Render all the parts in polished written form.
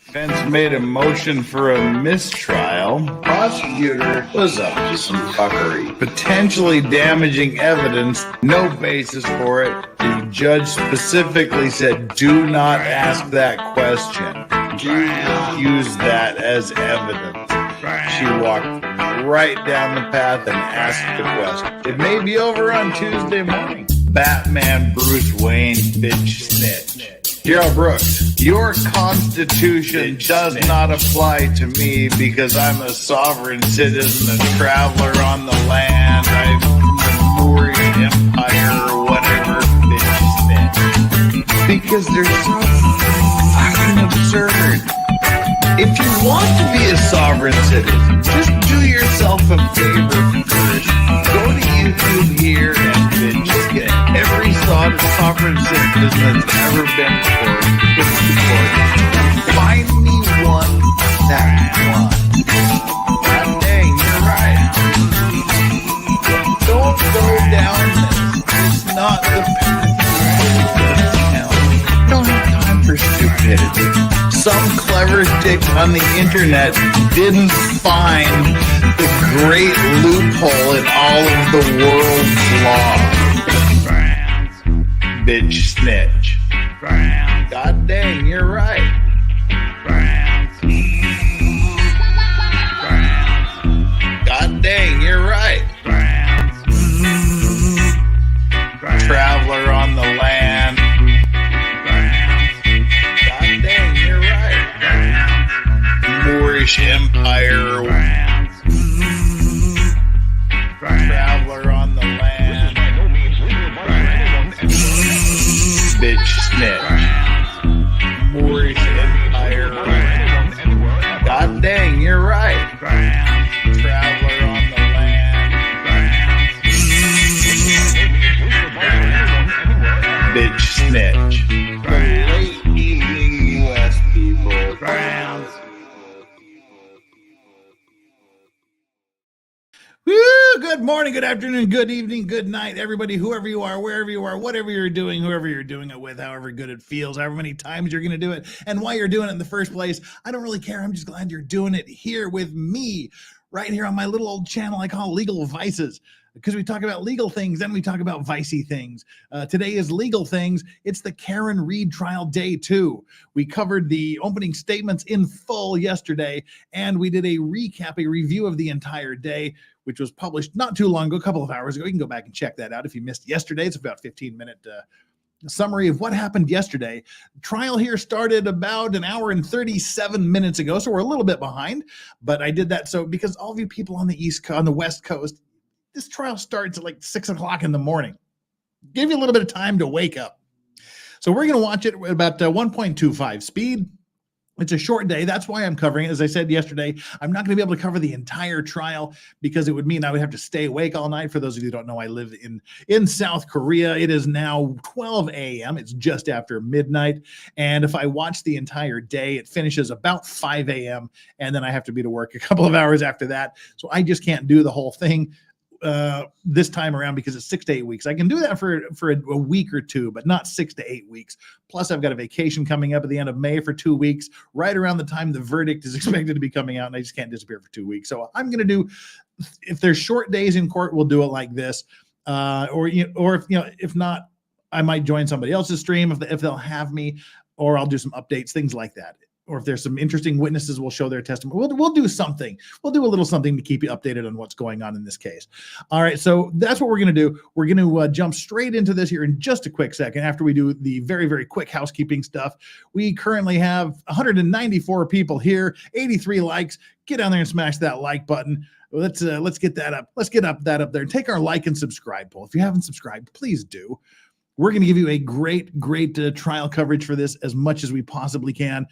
Defense made a motion for a mistrial. Prosecutor was up to some fuckery. Potentially damaging evidence, no basis for it. The judge specifically said, do not ask that question. Do not use that as evidence. She walked right down the path and asked the question. It may be over on Tuesday morning. Batman Bruce Wayne bitch snitch. Gerald Brooks, your constitution does not apply to me because I'm a sovereign citizen, a traveler on the land, I'm the Moorish Empire or whatever, bitch snitch. Because they're so fucking absurd. If you want to be a sovereign citizen, just do yourself a favor first. Go to YouTube here and just get every sovereign citizen that's ever been before. Find me one that won. God dang, you're right. Don't go down this. It's not the path. Don't have time for stupidity. Some clever dick on the internet didn't find the great loophole in all of the world's law. Bitch snitch. God dang, you're right. God dang, you're right. Traveler on the land. Moorish Empire, traveler on the land, bitch snitch, Moorish Empire, God dang, you're right, traveler on the land, bitch snitch. The late evening U.S. people. Woo! Good morning, good afternoon, good evening, good night, everybody, whoever you are, wherever you are, whatever you're doing, whoever you're doing it with, however good it feels, however many times you're going to do it, and why you're doing it in the first place. I don't really care. I'm just glad you're doing it here with me, right here on my little old channel I call Legal Vices, because we talk about legal things and we talk about vicey things. Today is legal things. It's the Karen Read trial day 2. We covered the opening statements in full yesterday, and we did a recap, a review of the entire day, which was published not too long ago, a couple of hours ago. You can go back and check that out if you missed yesterday. It's about a 15-minute summary of what happened yesterday. The trial here started about an hour and 37 minutes ago, so we're a little bit behind, but I did that so because all of you people on the West Coast, this trial starts at like 6 o'clock in the morning. Give you a little bit of time to wake up. So we're going to watch it at about 1.25 speed. It's a short day. That's why I'm covering it. As I said yesterday, I'm not going to be able to cover the entire trial because it would mean I would have to stay awake all night. For those of you who don't know, I live in South Korea. It is now 12 a.m. It's just after midnight. And if I watch the entire day, it finishes about 5 a.m. And then I have to be to work a couple of hours after that. So I just can't do the whole thing this time around because it's 6 to 8 weeks. I can do that for a week or two, but not 6 to 8 weeks. Plus, I've got a vacation coming up at the end of May for 2 weeks, right around the time the verdict is expected to be coming out, and I just can't disappear for 2 weeks. So I'm going to do, if there's short days in court, we'll do it like this, or if not, I might join somebody else's stream if they'll have me, or I'll do some updates, things like that. Or if there's some interesting witnesses, we'll show their testimony. We'll do something. We'll do a little something to keep you updated on what's going on in this case. All right, so that's what we're going to do. We're going to jump straight into this here in just a quick second after we do the very, very quick housekeeping stuff. We currently have 194 people here, 83 likes. Get down there and smash that like button. Let's get that up. Let's get that up there and take our like and subscribe poll. If you haven't subscribed, please do. We're going to give you a great trial coverage for this as much as we possibly can.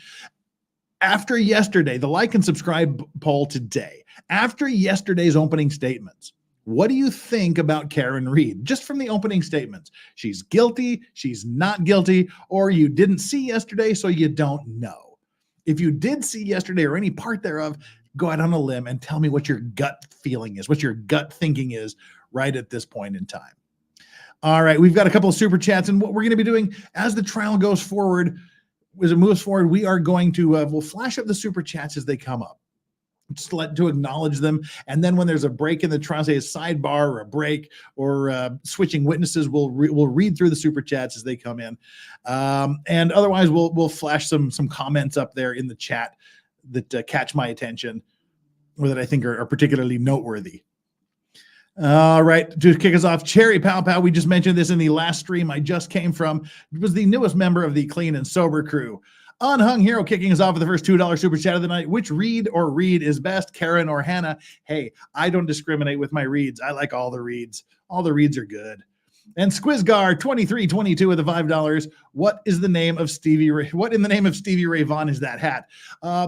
After yesterday, the like and subscribe poll today, after yesterday's opening statements, what do you think about Karen Read? Just from the opening statements. She's guilty, she's not guilty, or you didn't see yesterday, so you don't know. If you did see yesterday or any part thereof, go out on a limb and tell me what your gut feeling is, what your gut thinking is right at this point in time. All right, we've got a couple of super chats, and what we're going to be doing as the trial goes forward, as it moves forward, we are going to we'll flash up the super chats as they come up, just to acknowledge them. And then when there's a break in the trial, say a sidebar or a break or switching witnesses, we'll read through the super chats as they come in. And otherwise, we'll flash some comments up there in the chat that catch my attention or that I think are particularly noteworthy. All right, to kick us off, Cherry Pow Pow. We just mentioned this in the last stream I just came from. It was the newest member of the Clean and Sober crew. Unhung Hero kicking us off with the first $2 super chat of the night. Which read is best, Karen or Hannah? Hey, I don't discriminate with my reads. I like all the reads. All the reads are good. And Squizgar 2322 with the $5. What is the name of Stevie Ray? What in the name of Stevie Ray Vaughan is that hat? I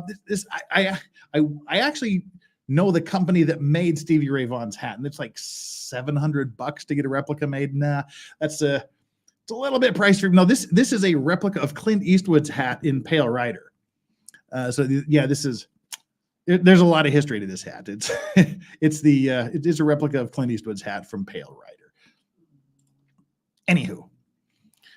actually know the company that made Stevie Ray Vaughan's hat, and it's like $700 to get a replica made. Nah, it's a little bit pricey. No, this is a replica of Clint Eastwood's hat in Pale Rider. There's a lot of history to this hat. It is a replica of Clint Eastwood's hat from Pale Rider. Anywho,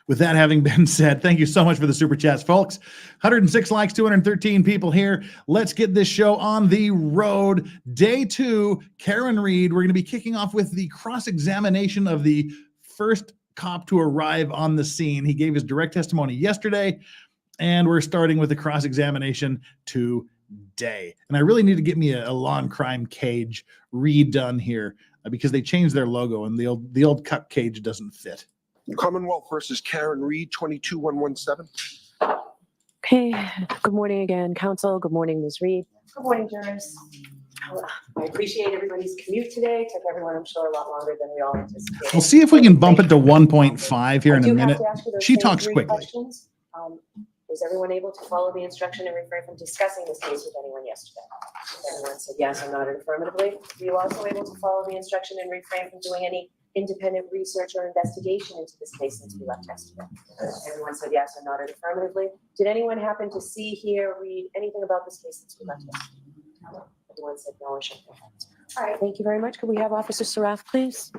with that having been said, thank you so much for the super chats, folks. 106 likes, 213 people here. Let's get this show on the road. Day 2, Karen Reed. We're going to be kicking off with the cross-examination of the first cop to arrive on the scene. He gave his direct testimony yesterday, and we're starting with the cross-examination today. And I really need to get me a law and crime cage redone here because they changed their logo, and the old cup cage doesn't fit. Commonwealth versus Karen Reed, 22117. Okay, good morning again, counsel. Good morning, Ms. Reed. Good morning, jurors. I appreciate everybody's commute today. Took everyone, I'm sure, a lot longer than we all anticipated. We'll see if we can bump it to 1.5 here in a minute. She talks quickly. Questions. Was everyone able to follow the instruction and refrain from discussing this case with anyone yesterday? Everyone said yes or nodded affirmatively. Were you also able to follow the instruction and refrain from doing any independent research or investigation into this case since we left yesterday? Everyone said yes or nodded affirmatively. Did anyone happen to see, hear, read anything about this case since we left yesterday? No. Everyone said no or shook their heads. All right, thank you very much. Could we have Officer Saraf, please?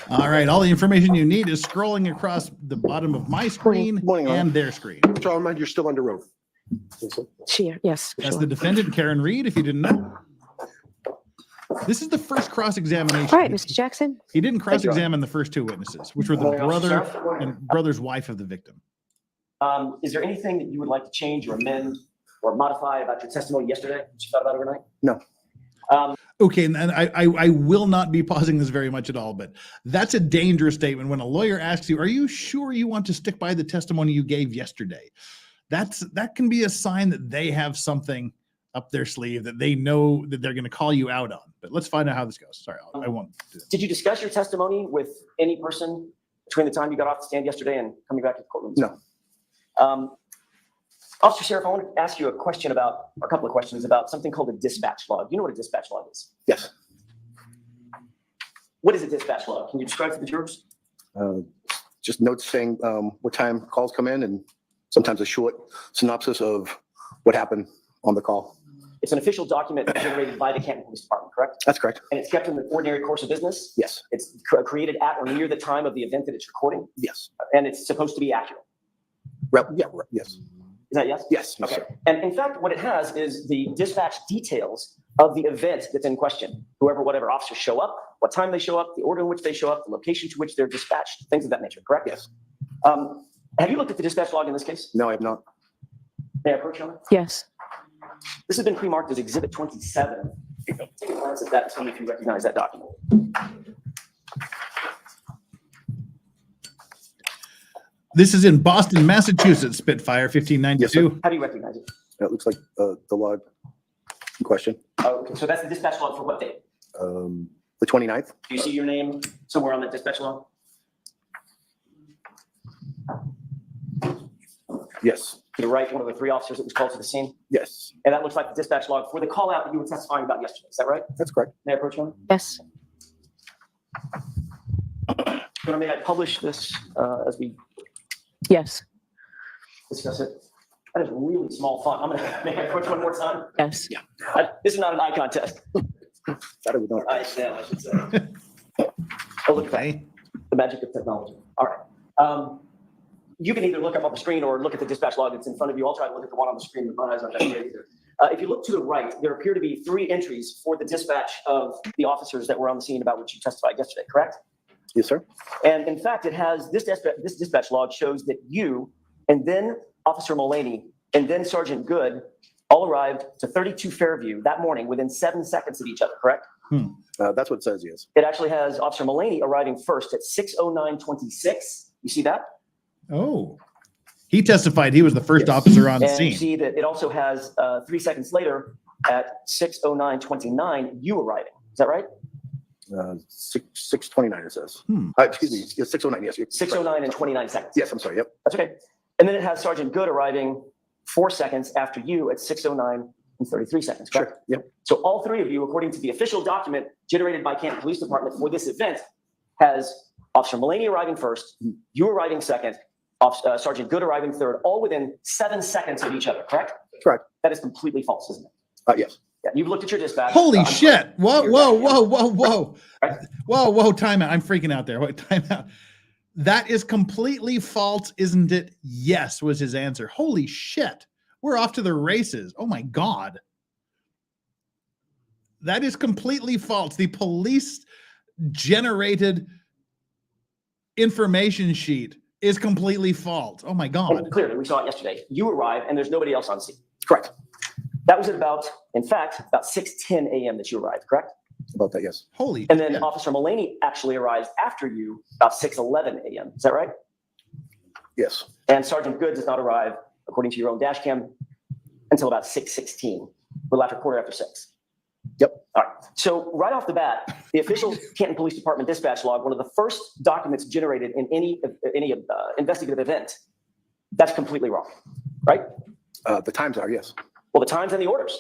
All right, all the information you need is scrolling across the bottom of my screen and their screen. Gentlemen, you're still under oath. Yes. That's the defendant, Karen Reed, if you didn't know. This is the first cross-examination. All right, Mr. Jackson. He didn't cross-examine the first two witnesses, which were the brother and brother's wife of the victim. Is there anything that you would like to change or amend or modify about your testimony yesterday that you thought about overnight? No. Okay, and I will not be pausing this very much at all, but that's a dangerous statement when a lawyer asks you, are you sure you want to stick by the testimony you gave yesterday? That can be a sign that they have something up their sleeve that they know that they're going to call you out on. But let's find out how this goes. Sorry, I won't do that. Did you discuss your testimony with any person between the time you got off the stand yesterday and coming back to the courtroom? No. Officer Sheriff, I want to ask you a question about, or a couple of questions about something called a dispatch log. You know what a dispatch log is? Yes. What is a dispatch log? Can you describe for the jurors? Just notes saying what time calls come in and sometimes a short synopsis of what happened on the call. It's an official document generated by the Canton Police Department, correct? That's correct. And it's kept in the ordinary course of business? Yes. It's created at or near the time of the event that it's recording? Yes. And it's supposed to be accurate? Yes. Is that yes? Yes. Okay. Sir. And in fact, what it has is the dispatch details of the event that's in question. Whatever officers show up, what time they show up, the order in which they show up, the location to which they're dispatched, things of that nature, correct? Yes. Have you looked at the dispatch log in this case? No, I have not. May I approach you on it? Yes. This has been pre-marked as Exhibit 27. Take a glance at that and tell me if you recognize that document. This is in Boston, Massachusetts, Spitfire 1592. Yes, How do you recognize it? it looks like the log in question. Okay, so that's the dispatch log for what date? The 29th. Do you see your name somewhere on that dispatch log? Yes. To the right, one of the three officers that was called to the scene? Yes. And that looks like the dispatch log for the call out that you were testifying about yesterday. Is that right? That's correct. May I approach you? Yes. Go May I publish this as we Yes, discuss it? That is really small font. I'm going to make it approach one more time. yes. This is not an eye contest. Thought it was not. I should say. Oh, look at that. Okay. The magic of technology. All right. You can either look up on the screen or look at the dispatch log that's in front of you. I'll try to look at the one on the screen with my eyes on that either. If you look to the right, there appear to be 3 entries for the dispatch of the officers that were on the scene about which you testified yesterday, correct? Yes, sir. And in fact, it has this dispatch log shows that you and then Officer Meany and then Sergeant Good all arrived to 32 Fairview that morning within 7 seconds of each other, correct? That's what it says, yes. It actually has Officer Meany arriving first at 6:09:26. You see that? Oh, he testified he was the first Yes. officer on the And you scene. see that it also has 3 seconds later at 6:09:29 you arriving. Is that right? 6:29 it says. Hmm. Excuse me, it's 6:09, yes. you're correct. 6:09 and 29 seconds. Yes, I'm sorry, yep. That's okay. And then it has Sergeant Good arriving 4 seconds after you at 6:09 and 33 seconds, correct? Sure, yep. So all 3 of you, according to the official document generated by Canton Police Department for this event, has Officer Meany arriving first, you arriving second, Sergeant Good arriving third, all within 7 seconds of each other, correct? Correct. That is completely false, isn't it? Yes. Yeah, you've looked at your dispatch. Holy I'm shit. Whoa, Your whoa, Dashcam. whoa, whoa, whoa. Right. Whoa, time out. I'm freaking out there. Wait, time out. That is completely false, isn't it? Yes, was his answer. Holy shit. We're off to the races. Oh my God. That is completely false. The police generated information sheet is completely false. Oh my God. And clearly, we saw it yesterday. You arrive and there's nobody else on scene. Correct. That was at about, in fact, about 6:10 a.m. that you arrived, correct? About that, yes. Holy And then shit. Officer Meany actually arrives after you about 6:11 a.m. Is that right? Yes. And Sergeant Good does not arrive, according to your own dash cam, until about 6:16, a little after 6:15. Yep. All right. So right off the bat, the official Canton Police Department dispatch log, one of the first documents generated in any investigative event, that's completely wrong, right? The times are, yes. Well, the times and the orders,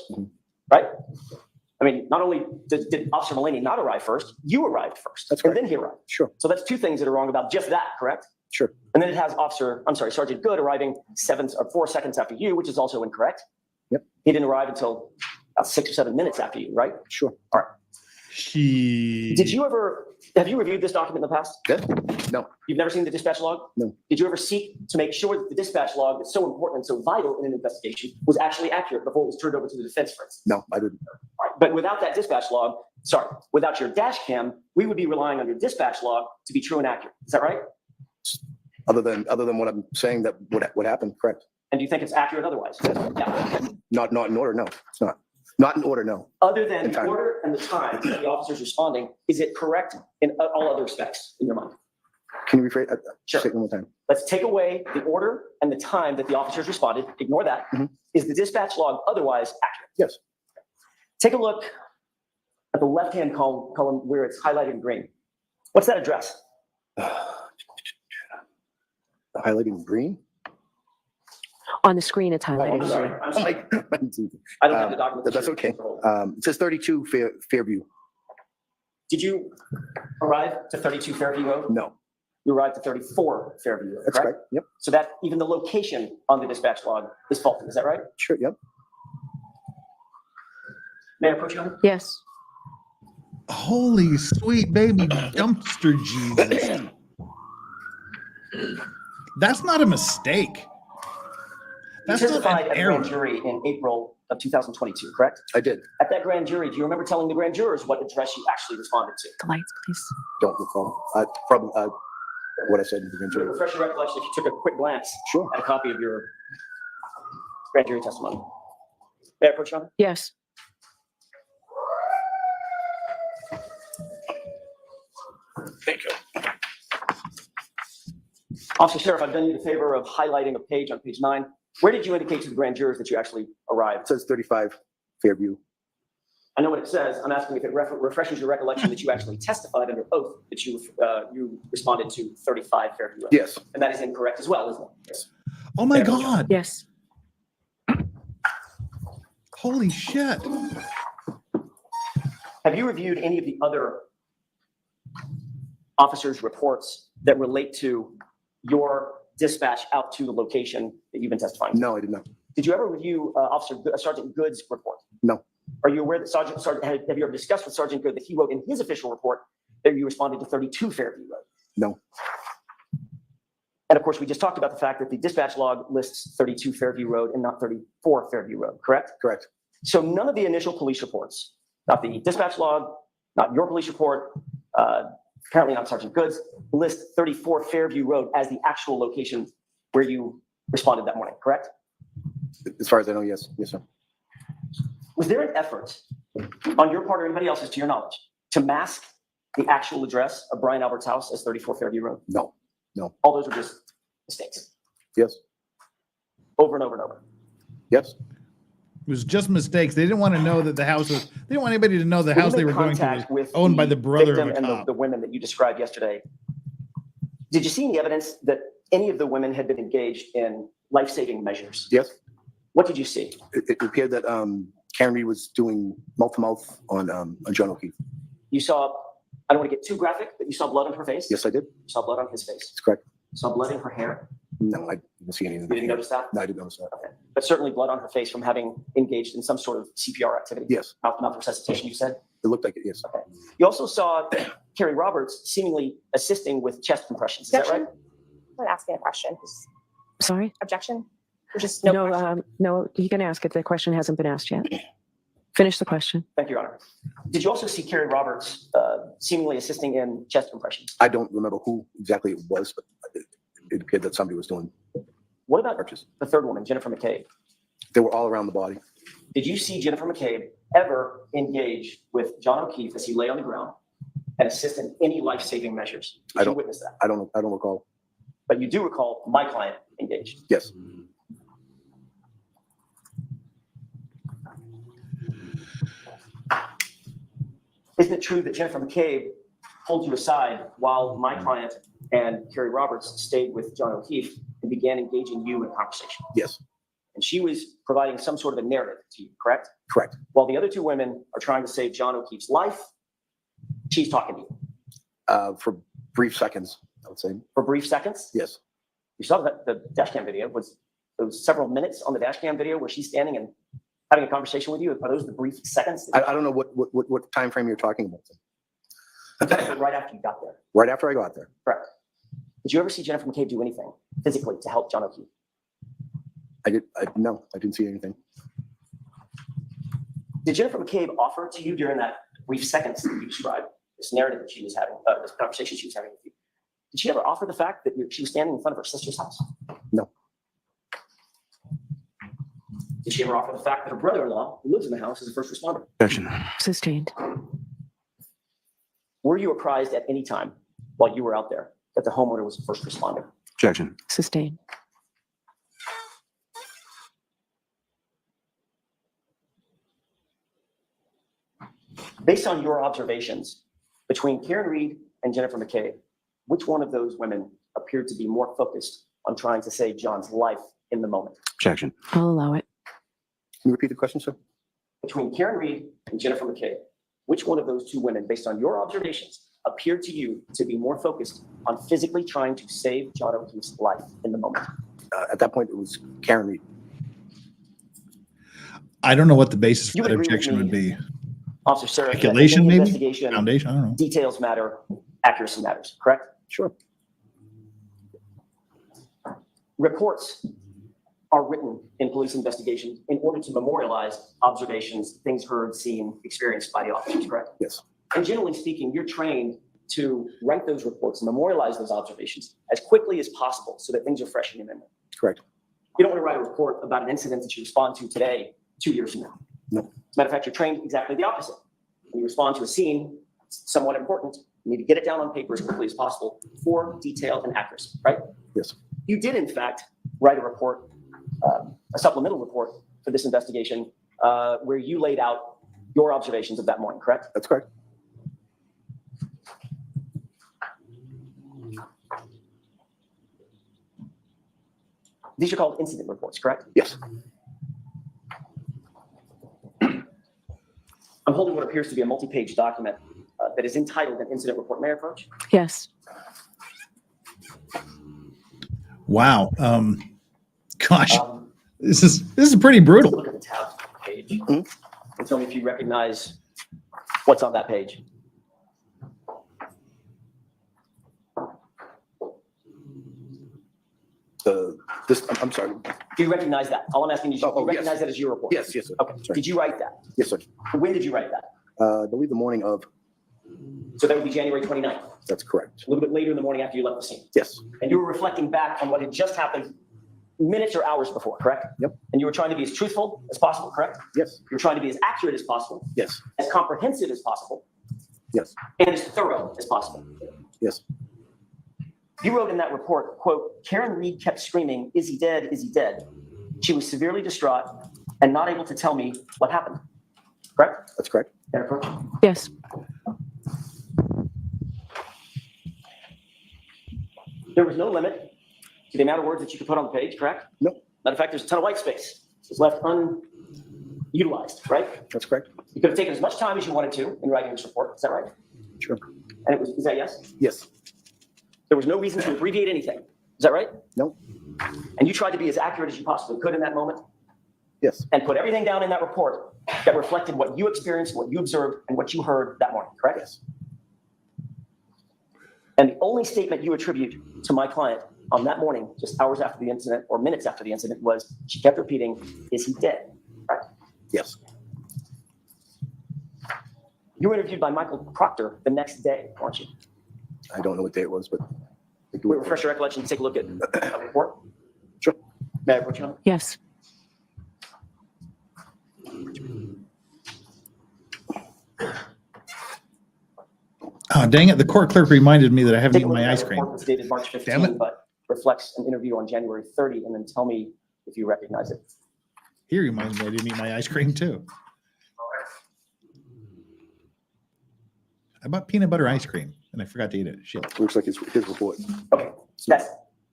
right? I mean, not only did Officer Meany not arrive first, you arrived first. That's and correct. then he arrived. Sure, So that's 2 things that are wrong about just that, correct? sure. And then it has Sergeant Good arriving 4 seconds after you, which is also incorrect. Yep. He didn't arrive until about 6 or 7 minutes after you, right? Sure. Have you reviewed this document in the past? Good? No, You've never seen the dispatch log? No. Did you ever seek to make sure that the dispatch log that's so important and so vital in an investigation was actually accurate before it was turned over to the defense, for instance? no, I didn't. All right. But without that dispatch log, without your dash cam, we would be relying on your dispatch log to be true and accurate. Is that right? Other than what I'm saying that what happened, correct. And do you think it's accurate otherwise? Yeah. Not in order, no, it's not. Not in order, no. Other than In the time. order and the time that the officer's responding, is it correct in all other respects in your mind? Can you rephrase? Sure. Say it one more time. Let's take away the order and the time that the officers responded. Ignore that. Mhm. Is the dispatch log otherwise accurate? Yes. Take a look at the left-hand column where it's highlighted in green. What's that address? Highlighting green? On the screen, it's highlighted. I'm sorry. I'm sorry. I I don't have the document. That's okay. It says 32 Fairview. Did you arrive to 32 Fairview Road? No, You arrived to 34 Fairview Road, that's correct? correct. Yep, So that even the location on the dispatch log is faulty. Is that right? sure, yep. May I approach you? Yes, Holy sweet baby dumpster Jesus. That's not a mistake. You That's not testified an at error. grand jury in April of 2022, correct? I did. At that grand jury, do you remember telling the grand jurors what address you actually responded to? the lights, please. Don't recall. Probably what I said in the grand To jury. refresh your recollection, if you took a quick glance Sure. at a copy of your grand jury testimony. May I approach you? Yes, Thank you. Officer Sheriff, I've done you the favor of highlighting a page on page 9. Where did you indicate to the grand jurors that you actually It arrived? says 35 Fairview. I know what it says. I'm asking if it refreshes your recollection that you actually testified under oath that you responded to 35 Fairview Road. Yes, And that is incorrect as well, isn't it? Oh my God. yes, Holy shit. Have you reviewed any of the other officers' reports that relate to your dispatch out to the location that you've been testifying to? No, I did not. Did you ever review Sergeant Good's report? No. Are you aware that have you ever discussed with Sergeant Good that he wrote in his official report that you responded to 32 Fairview Road? No. And of course, we just talked about the fact that the dispatch log lists 32 Fairview Road and not 34 Fairview Road, correct? Correct. So none of the initial police reports, not the dispatch log, not your police report, apparently not Sergeant Good's, list 34 Fairview Road as the actual location where you responded that morning, correct? As far as I know, yes. Yes, sir. Was there an effort on your part or anybody else's, to your knowledge, to mask the actual address of Brian Albert's house as 34 Fairview Road? No. No. All those were just mistakes, Yes. over and over and over. Yes. It was just mistakes. They didn't want to know that the house was. They didn't want anybody to know the When you house they made were going to contact was with owned by the brother of victim a and cop. the women that you described yesterday, did you see any evidence that any of the women had been engaged in life-saving measures? Yes. What did you see? It appeared that Karen Reed was doing mouth-to-mouth on John O'Keefe. You saw, I don't want to get too graphic, but you saw blood on her face? Yes, I did. You saw blood on his face? That's correct. You saw blood in her hair? No, I didn't see anything. You didn't notice that? No, I didn't notice that. Okay. But certainly blood on her face from having engaged in some sort of CPR activity? Yes, Mouth-to-mouth resuscitation, you said? it looked like it. Yes. Okay. You also saw Carrie Roberts seemingly assisting with chest compressions. Is that right? I'm not asking a question. Sorry? Objection? Or just no question? No, you can ask it. The question hasn't been asked yet. Finish the question. Thank you, Your Honor. Did you also see Carrie Roberts seemingly assisting in chest compressions? I don't remember who exactly it was, but it appeared that somebody was doing What about purchase. the third woman, Jennifer McCabe? They were all around the body. Did you see Jennifer McCabe ever engage with John O'Keefe as he lay on the ground and assist in any life-saving measures? Did you witness that? I don't recall. But you do recall my client engaged. Yes. Isn't it true that Jennifer McCabe pulled you aside while my client and Carrie Roberts stayed with John O'Keefe and began engaging you in conversation? Yes. And she was providing some sort of a narrative to you, correct? Correct. While the other two women are trying to save John O'Keefe's life, she's talking to you For brief seconds, I would say. for brief seconds. Yes. You saw that the Dashcam video was those several minutes on the Dashcam video where she's standing and having a conversation with you. Are those the brief seconds? I don't know what time frame you're talking about. Right after you got there. Right after I got there. Correct. Did you ever see Jennifer McCabe do anything physically to help John O'Keefe? No, I didn't see anything. Did Jennifer McCabe offer to you during that brief seconds that you described, this narrative that she was having, this conversation she was having with you, did she ever offer the fact that she was standing in front of her sister's house? No. Did she ever offer the fact that her brother-in-law, who lives in the house, is a first responder? Objection. Sustained. Were you apprised at any time while you were out there that the homeowner was a first responder? Objection. Sustained. Based on your observations between Karen Reed and Jennifer McCabe, which one of those women appeared to be more focused on trying to save John's life in the moment? Objection. I'll allow it. Can you repeat the question, sir? Between Karen Reed and Jennifer McCabe, which one of those two women, based on your observations, appeared to you to be more focused on physically trying to save John O'Keefe's life in the moment? At that point, it was Karen Reed. I don't know what the basis for You that would agree with objection would me. be. Officer Sarah, Speculation, in the maybe? investigation, Foundation, I don't know. details matter, accuracy matters, correct? Sure. Reports are written in police investigations in order to memorialize observations, things heard, seen, experienced by the officers, correct? Yes. And generally speaking, you're trained to write those reports and memorialize those observations as quickly as possible so that things are fresh in your memory. Correct. You don't want to write a report about an incident that you respond to today, 2 years from now. No. As a matter of fact, you're trained exactly the opposite. When you respond to a scene, it's somewhat important. You need to get it down on paper as quickly as possible for detail and accuracy, right? Yes. You did, in fact, write a report, a supplemental report for this investigation where you laid out your observations of that morning, correct? That's correct. These are called incident reports, correct? Yes. I'm holding what appears to be a multi-page document that is entitled an incident report. May I approach? Yes. Wow. Gosh, Um, this is pretty Let's brutal. look at the tab page and tell me if you recognize what's on that page. I'm sorry. Do you recognize that? All I'm asking you, do you Oh, yes. recognize that as your report? Yes, sir. Okay. Sorry. Did you write that? Yes, sir. When did you write that? I believe the morning of, So that would be January 29th, that's correct. a little bit later in the morning after you left the scene. Yes, And you were reflecting back on what had just happened minutes or hours before, correct? Yep. And you were trying to be as truthful as possible, correct? yes, You were trying to be as accurate as possible, yes, as comprehensive as possible, yes, and as thorough as possible. yes, You wrote in that report, quote, Karen Reed kept screaming, "Is he dead? Is he dead?" She was severely distraught and not able to tell me what happened. Correct? that's correct. Fair approach? Yes. There was no limit to the amount of words that you could put on the page, correct? No, Matter of fact, there's a ton of white space. It's left unutilized, right? that's correct. You could have taken as much time as you wanted to in writing this report. Is that right? Sure. And it was, is that yes? Yes, There was no reason to abbreviate anything. Is that right? no, And you tried to be as accurate as you possibly could in that moment yes, and put everything down in that report that reflected what you experienced, what you observed, and what you heard that morning, correct? yes, And the only statement you attribute to my client on that morning, just hours after the incident or minutes after the incident, was she kept repeating, "Is he dead?" Right? yes. You were interviewed by Michael Proctor the next day, weren't you? I don't know what day it was, but. Can we refresh your recollection and take a look at a report? Sure. May I approach you on it? Yes. Oh, dang it. The court clerk reminded me that I haven't Take a eaten look at my that ice report cream. that's dated March Damn it. 15, but reflects an interview on January 30, and then tell me if you recognize it. He reminds me I didn't eat my ice cream too. I bought peanut butter ice cream and I forgot to eat it. Shit. Looks like it's his report. Okay, that's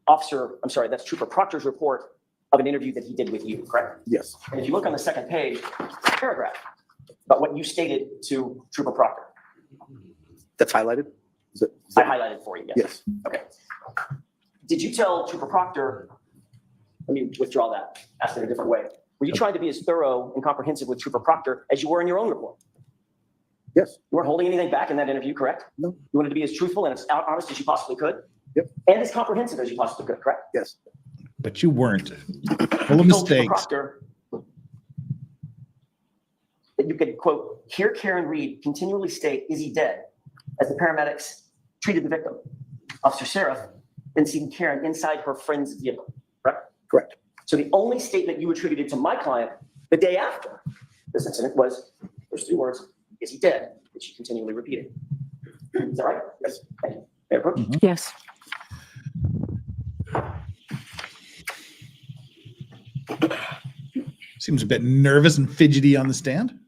that's Trooper Proctor's report of an interview that he did with you, correct? Yes, And if you look on the second page, paragraph about what you stated to Trooper Proctor. that's highlighted? Is I that- highlighted for you, yes. Yes, Okay. Did you tell Trooper Proctor, let me withdraw that, ask it a different way. Were you trying to be as thorough and comprehensive with Trooper Proctor as you were in your own report? yes, You weren't holding anything back in that interview, correct? No. You wanted to be as truthful and as honest as you possibly could? Yep. And as comprehensive as you possibly could, correct? yes, But you weren't. Full of You told Trooper mistakes. Proctor that you could, quote, hear Karen Reed continually state, "Is he dead?" as the paramedics treated the victim. Officer Seraph then seen Karen inside her friend's vehicle, correct? correct. So the only statement you attributed to my client the day after this incident was, there's three words, "Is he dead?" that she continually repeated. Is that right? Yes. Thank you. May I approach? Yes. Seems a bit nervous and fidgety on the stand.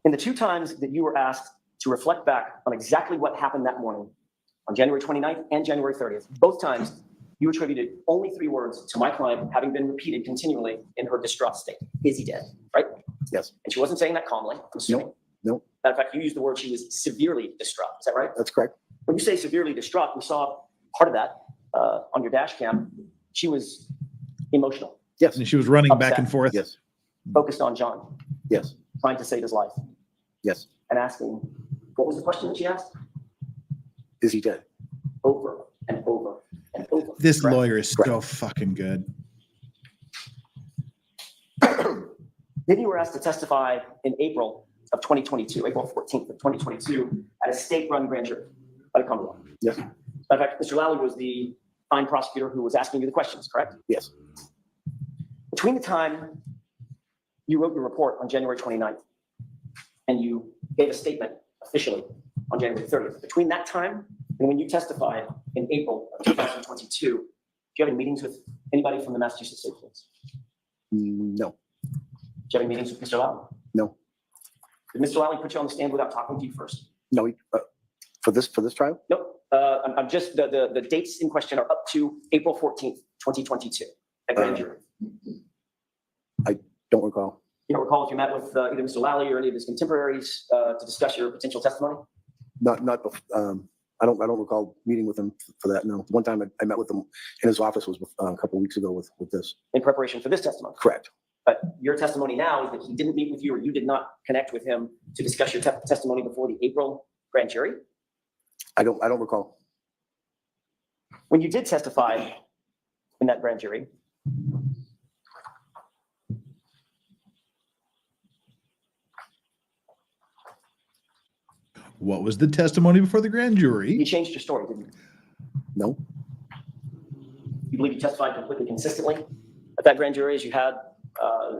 In the two times that you were asked to reflect back on exactly what happened that morning, on January 29th and January 30th, both times you attributed only three words to my client having been repeated continually in her distraught state. "Is he dead?" Right? Yes, And she wasn't saying that calmly, I'm assuming. no, Matter of fact, you used the word she was severely distraught. Is that right? that's correct. When you say severely distraught, we saw part of that on your dash cam. She was emotional, Yes, And she was running back Upset. and forth. yes, focused on John, yes, trying to save his life, yes. and asking, what was the question that she asked? Is he dead? Over and over and over. This Correct? lawyer is Correct. so fucking good. Then you were asked to testify in April of 2022, April 14th of 2022, at a state-run grand jury by the Commonwealth. Yes, In fact, Mr. Lally was the fine prosecutor who was asking you the questions, correct? yes, Between the time you wrote your report on January 29th and you gave a statement officially on January 30th, between that time and when you testified in April of 2022, do you have any meetings with anybody from the Massachusetts State Police? no, Do you have any meetings with Mr. Lally? no, Did Mr. Lally put you on the stand without talking to you first? no. For this trial? Nope. I'm just, the dates in question are up to April 14th, 2022 at grand jury. Don't recall. You don't recall if you met with either Mr. Lally or any of his contemporaries to discuss your potential testimony? Not, I don't recall meeting with him for that. No, one time I met with him in his office was a couple of weeks ago with this. In preparation for this testimony. Correct. But your testimony now is that he didn't meet with you or you did not connect with him to discuss your testimony before the April grand jury? I don't recall. When you did testify in that grand jury, What was the testimony before the grand you jury? changed your story, didn't you? No. You believe you testified completely consistently at that grand jury as you had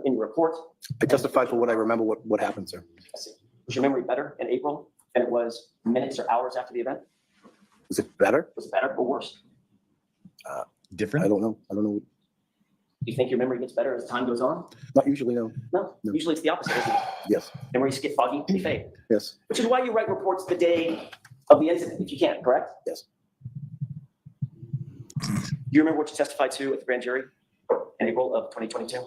in your report? I testified for what I remember what happened, sir. I see. Was your memory better in April than it was minutes or hours after the event? Was it better? Was it better or worse? I Different? don't know. Do you think your memory gets better as time goes on? Not usually, no. No, No. usually it's the opposite, isn't it? Yes. Memories get foggy, they fade. Yes. Which is why you write reports the day of the incident, if you can, correct? Yes. Do you remember what you testified to at the grand jury in April of 2022?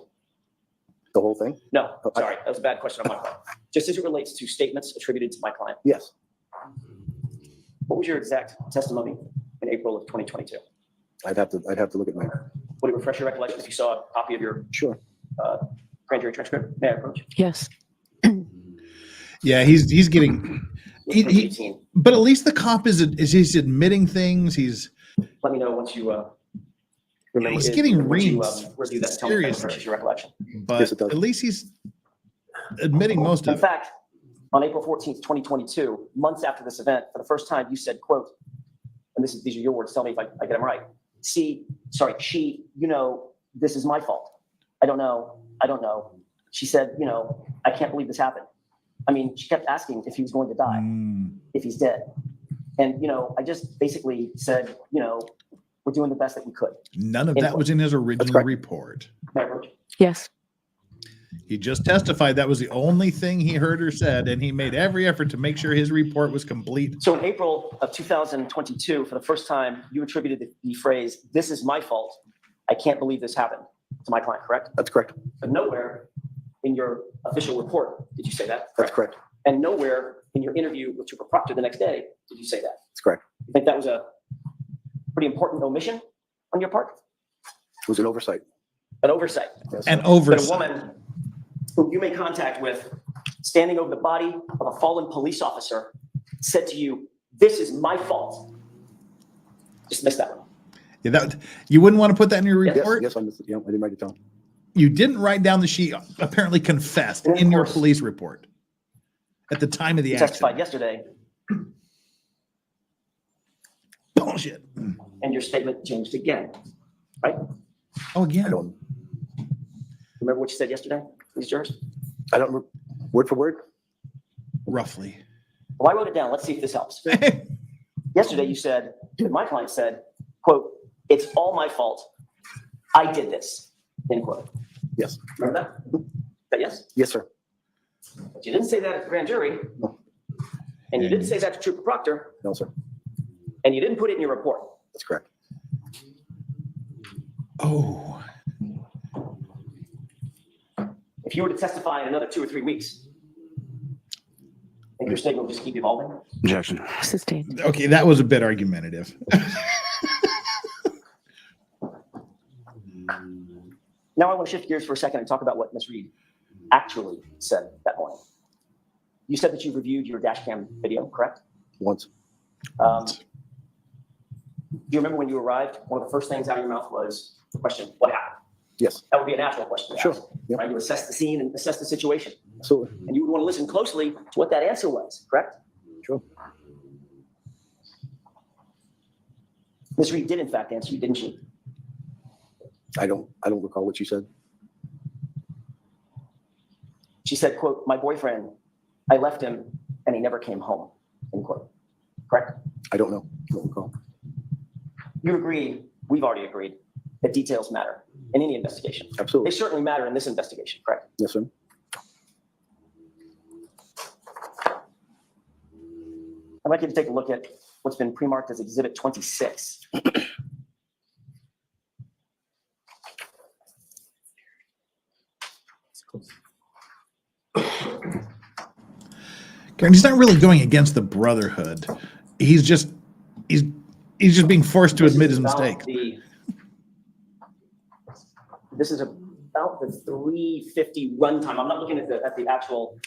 The whole thing? No, sorry, that was a bad question on my part. Just as it relates to statements attributed to my client, Yes. what was your exact testimony in April of 2022? I'd have to look at my, Would it refresh your recollection if you saw a copy of your sure. grand jury transcript? May I approach? Yes. Yeah, he's getting. He, 2018. but at least the cop is he's admitting things. He's Let me know once you remember. He's getting once you, reamed review that. Tell me if that seriously. refreshes your recollection. but Yes, it does. at least he's admitting most In of it. fact, on April 14th, 2022, months after this event, for the first time, you said, quote, and these are your words, tell me if I get them right. She, this is my fault. I don't know. She said, I can't believe this happened. I mean, she kept asking if he was going to die, if he's dead. And, I just basically said, we're doing the best that we could. None of that was in his original correct. report. May I approach? Yes. He just testified that was the only thing he heard or said, and he made every effort to make sure his report was complete. So in April of 2022, for the first time, you attributed the phrase, this is my fault. I can't believe this happened to my client, correct? That's correct. But nowhere in your official report did you say that. That's correct. And nowhere in your interview with Trooper Proctor the next day did you say that. That's correct. You think that was a pretty important omission on your part? It was an oversight. An oversight. Yes. And That oversight. a woman who you made contact with, standing over the body of a fallen police officer, said to you, this is my fault. Just missed that one. Yeah, that you wouldn't want to put that in your Yes, report. yes, I missed it. Yeah, I didn't write it down. You didn't write down that she apparently confessed And of in your course- police report at the time of the You testified accident. yesterday, Bullshit. and your statement changed again, right? Oh, I again. don't, Remember what you said yesterday, these jurors? word for word? Roughly. Well, I wrote it down. Let's see if this helps. Yesterday, you said, my client said, quote, it's all my fault. I did this, end quote. Yes. Remember that? Is that yes? Yes, sir. But you didn't say that at the grand jury. No. And you didn't say that to Trooper Proctor, No, sir. and you didn't put it in your report. That's correct. Oh, If you were to testify in another 2 or 3 weeks, I think your statement will just keep evolving. Objection. Sustained. okay. That was a bit argumentative. Now I want to shift gears for a second and talk about what Ms. Reed actually said that morning. You said that you reviewed your Dashcam video, correct? Once. Do you remember when you arrived, one of the first things out of your mouth was the question, what happened? Yes. That would be a natural question to Sure. ask, Yep. right? You assess the scene and assess the situation. Absolutely. And you would want to listen closely to what that answer was, correct? Sure. Ms. Reed did in fact answer you, didn't she? I don't recall what you said. She said, quote, my boyfriend, I left him and he never came home, end quote. Correct? I don't know. I don't recall. You agree, we've already agreed, that details matter in any investigation. They Absolutely. certainly matter in this investigation, correct? Yes, sir. I'd like you to take a look at what's been pre-marked as Exhibit 26. Karen, he's not really going against the brotherhood. He's just he's just being forced to This admit is his about mistakes. This is about the 3:50 runtime. I'm not looking at the actual.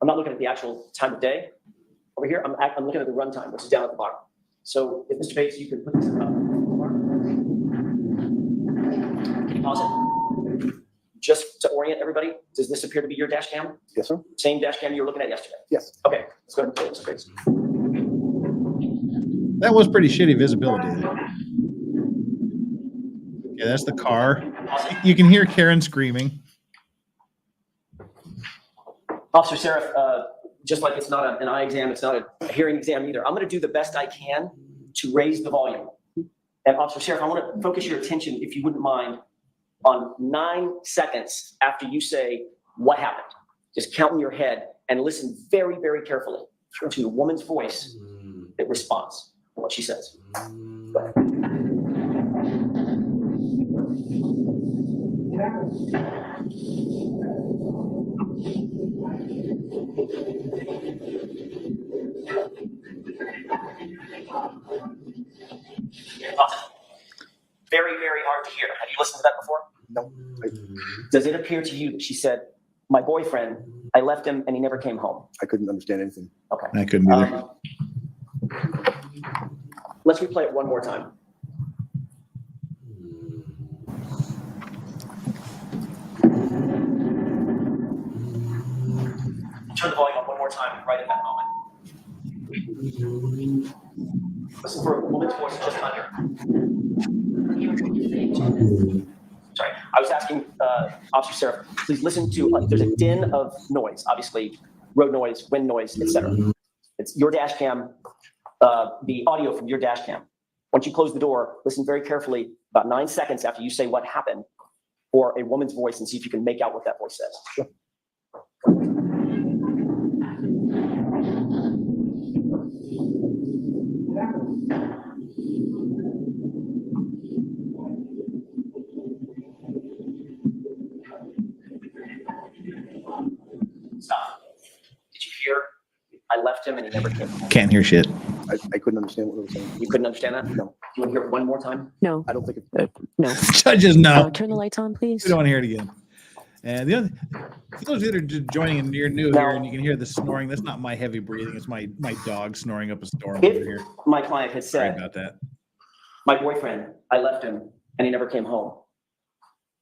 I'm not looking at the actual time of day over here. I'm looking at the runtime, which is down at the bottom. So, if Mr. Bates, you could put this up. Can you pause it? Just to orient everybody, does this appear to be your dash cam? Yes, sir. Same dash cam you were looking at yesterday? Yes. Okay, let's go ahead and play Mr. Bates. That was pretty shitty visibility. Yeah, that's the car. You can hear Karen screaming. Officer Seraph, just like it's not an eye exam, it's not a hearing exam either. I'm going to do the best I can to raise the volume. And Officer Seraph, I want to focus your attention, if you wouldn't mind, on 9 seconds after you say what happened. Just count in your head and listen very, very carefully to a woman's voice that responds to what she says. Go ahead. Very, very hard to hear. Have you listened to that before? No. Does it appear to you that she said, my boyfriend, I left him and he never came home? I couldn't understand anything. Okay. I couldn't either. Let's replay it one more time. Turn the volume up one more time right at that moment. Listen for a woman's voice just under. Sorry, I was asking Officer Seraph, please listen to, there's a din of noise, obviously, road noise, wind noise, etc. It's your dash cam, the audio from your dash cam. Once you close the door, listen very carefully, about 9 seconds after you say what happened, for a woman's voice, and see if you can make out what that voice says. Stop. Did you hear? I left him and he never came home. Can't hear shit. I couldn't understand what they were saying. You couldn't understand that? No. You want to hear it one more time? No, I don't think it. no. Judges, no. Turn the lights on, please. We don't want to hear it again. And the other, for those that are just joining and you're new here and you can hear the snoring, that's not my heavy breathing. It's my dog snoring up a storm over here. If my client had Sorry said, about that. my boyfriend, I left him and he never came home,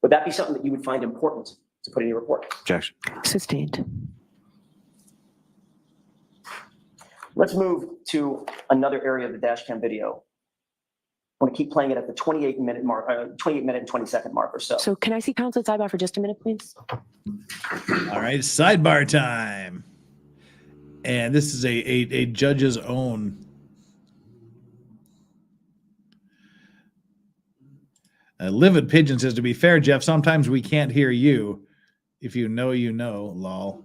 would that be something that you would find important to put in your report? Objection. Sustained. Let's move to another area of the dash cam video. I want to keep playing it at the 28-minute mark, 28-minute and 20-second mark or so. So can I see counsel sidebar for just a minute, please? All right, sidebar time. And this is a judge's own. Livid Pigeon says, to be fair, Jeff, sometimes we can't hear you. If you know, you know, lol.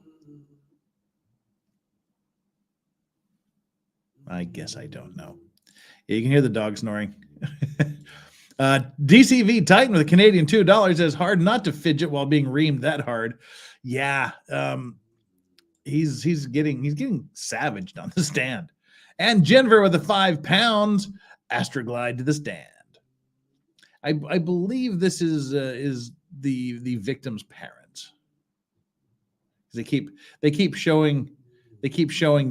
I guess I don't know. Yeah, you can hear the dog snoring. DCV Titan with a Canadian $2 says, hard not to fidget while being reamed that hard. Yeah. He's getting savaged on the stand. And Jennifer with a £5 Astroglide to the stand. I believe this is the victim's parents. They keep showing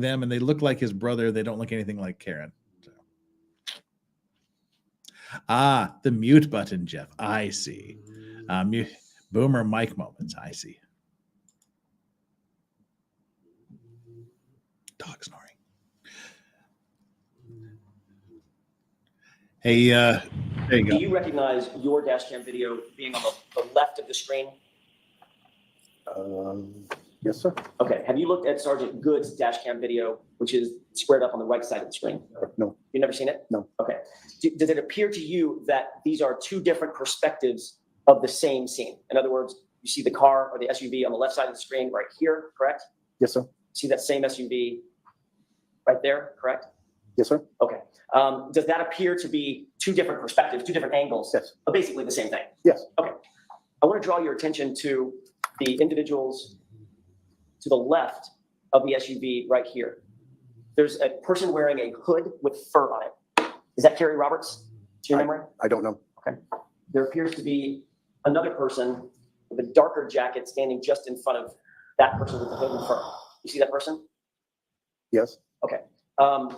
them, and they look like his brother. They don't look anything like Karen. So. The mute button, Jeff. I see. Boomer mic moments. I see. Dog snoring. Hey, there you go. Do you recognize your dash cam video being on the left of the screen? Yes, sir. Okay. Have you looked at Sergeant Good's dash cam video, which is squared up on the right side of the screen? No. You've never seen it? No. Okay. Does it appear to you that these are two different perspectives of the same scene? In other words, you see the car or the SUV on the left side of the screen right here, correct? Yes, sir. See that same SUV right there, correct? Yes, sir. Okay. Does that appear to be two different perspectives, two different angles? Yes. But basically the same thing? Yes. Okay. I want to draw your attention to the individuals to the left of the SUV right here. There's a person wearing a hood with fur on it. Is that Carrie Roberts? To your memory? I don't know. There appears to be another person with a darker jacket standing just in front of that person with the hood and fur. You see that person? Yes. Okay. I'm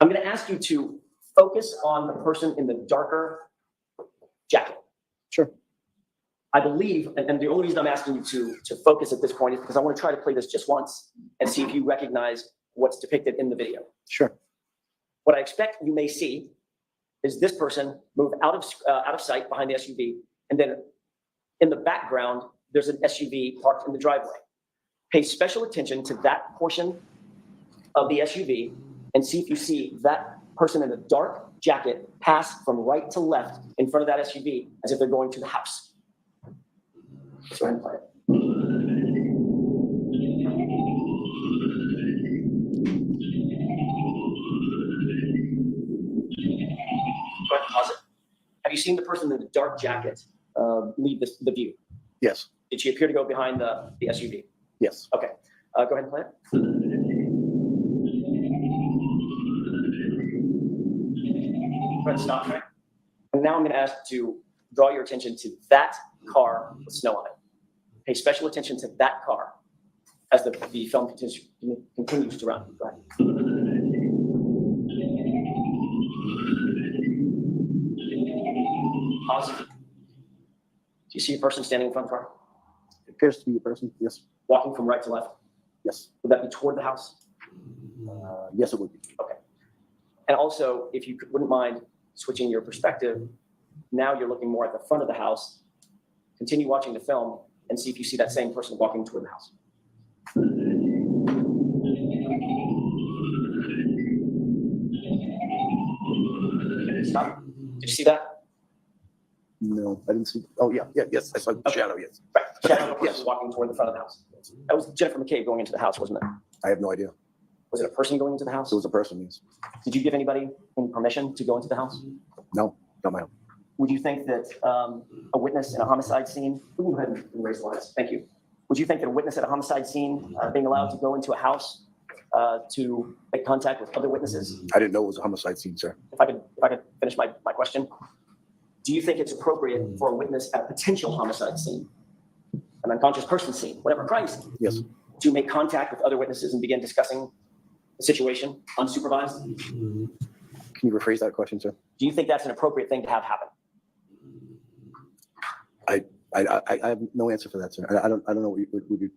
going to ask you to focus on the person in the darker jacket. Sure. I believe, and the only reason I'm asking you to focus at this point is because I want to try to play this just once and see if you recognize what's depicted in the video. Sure. What I expect you may see is this person move out of sight behind the SUV, and then in the background, there's an SUV parked in the driveway. Pay special attention to that portion of the SUV and see if you see that person in a dark jacket pass from right to left in front of that SUV as if they're going to the house. Let's go ahead and play it. Go ahead and pause it. Have you seen the person in the dark jacket leave the view? Yes. Did she appear to go behind the SUV? Yes. Okay. Go ahead and play it. Go ahead and stop right. And now I'm going to ask to draw your attention to that car with snow on it. Pay special attention to that car as the film continues to run. Go ahead. Pause. Do you see a person standing in front of the car? It appears to be a person. Yes. Walking from right to left? Yes. Would that be toward the house? Yes, it would be. Okay. And also, if you wouldn't mind switching your perspective, now you're looking more at the front of the house. Continue watching the film and see if you see that same person walking toward the house. Stop. Did you see that? No, I didn't see. Oh, yeah. Yes. I saw the shadow. Yes. Right. Shadow of a person Yes. walking toward the front of the house. That was Jennifer McCabe going into the house, wasn't it? I have no idea. Was it a person going into the house? It was a person. Yes. Did you give anybody any permission to go into the house? No, not my own. Would you think that a witness in a homicide scene, we can go ahead and raise the lights, thank you. Would you think that a witness at a homicide scene being allowed to go into a house to make contact with other witnesses? I didn't know it was a homicide scene, sir. If I could finish my question. Do you think it's appropriate for a witness at a potential homicide scene, an unconscious person scene, whatever crime scene, Yes. to make contact with other witnesses and begin discussing the situation unsupervised? Can you rephrase that question, sir? Do you think that's an appropriate thing to have happen? I have no answer for that, sir. I don't know what you're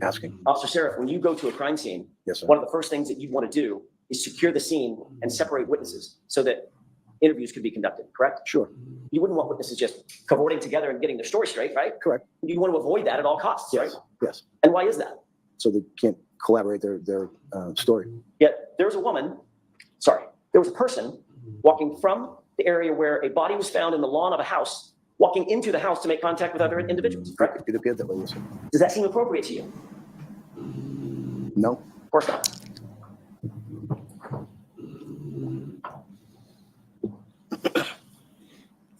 asking. Officer Seraph, when you go to a crime scene, Yes, sir. one of the first things that you'd want to do is secure the scene and separate witnesses so that interviews could be conducted, correct? Sure. You wouldn't want witnesses just cavorting together and getting their story straight, right? Correct. You want to avoid that at all costs, Yes. right? Yes. And why is that? So they can't collaborate their story. Yet there was a person walking from the area where a body was found in the lawn of a house, walking into the house to make contact with other individuals, correct? It appeared that way, yes, sir. Does that seem appropriate to you? No. Of course not.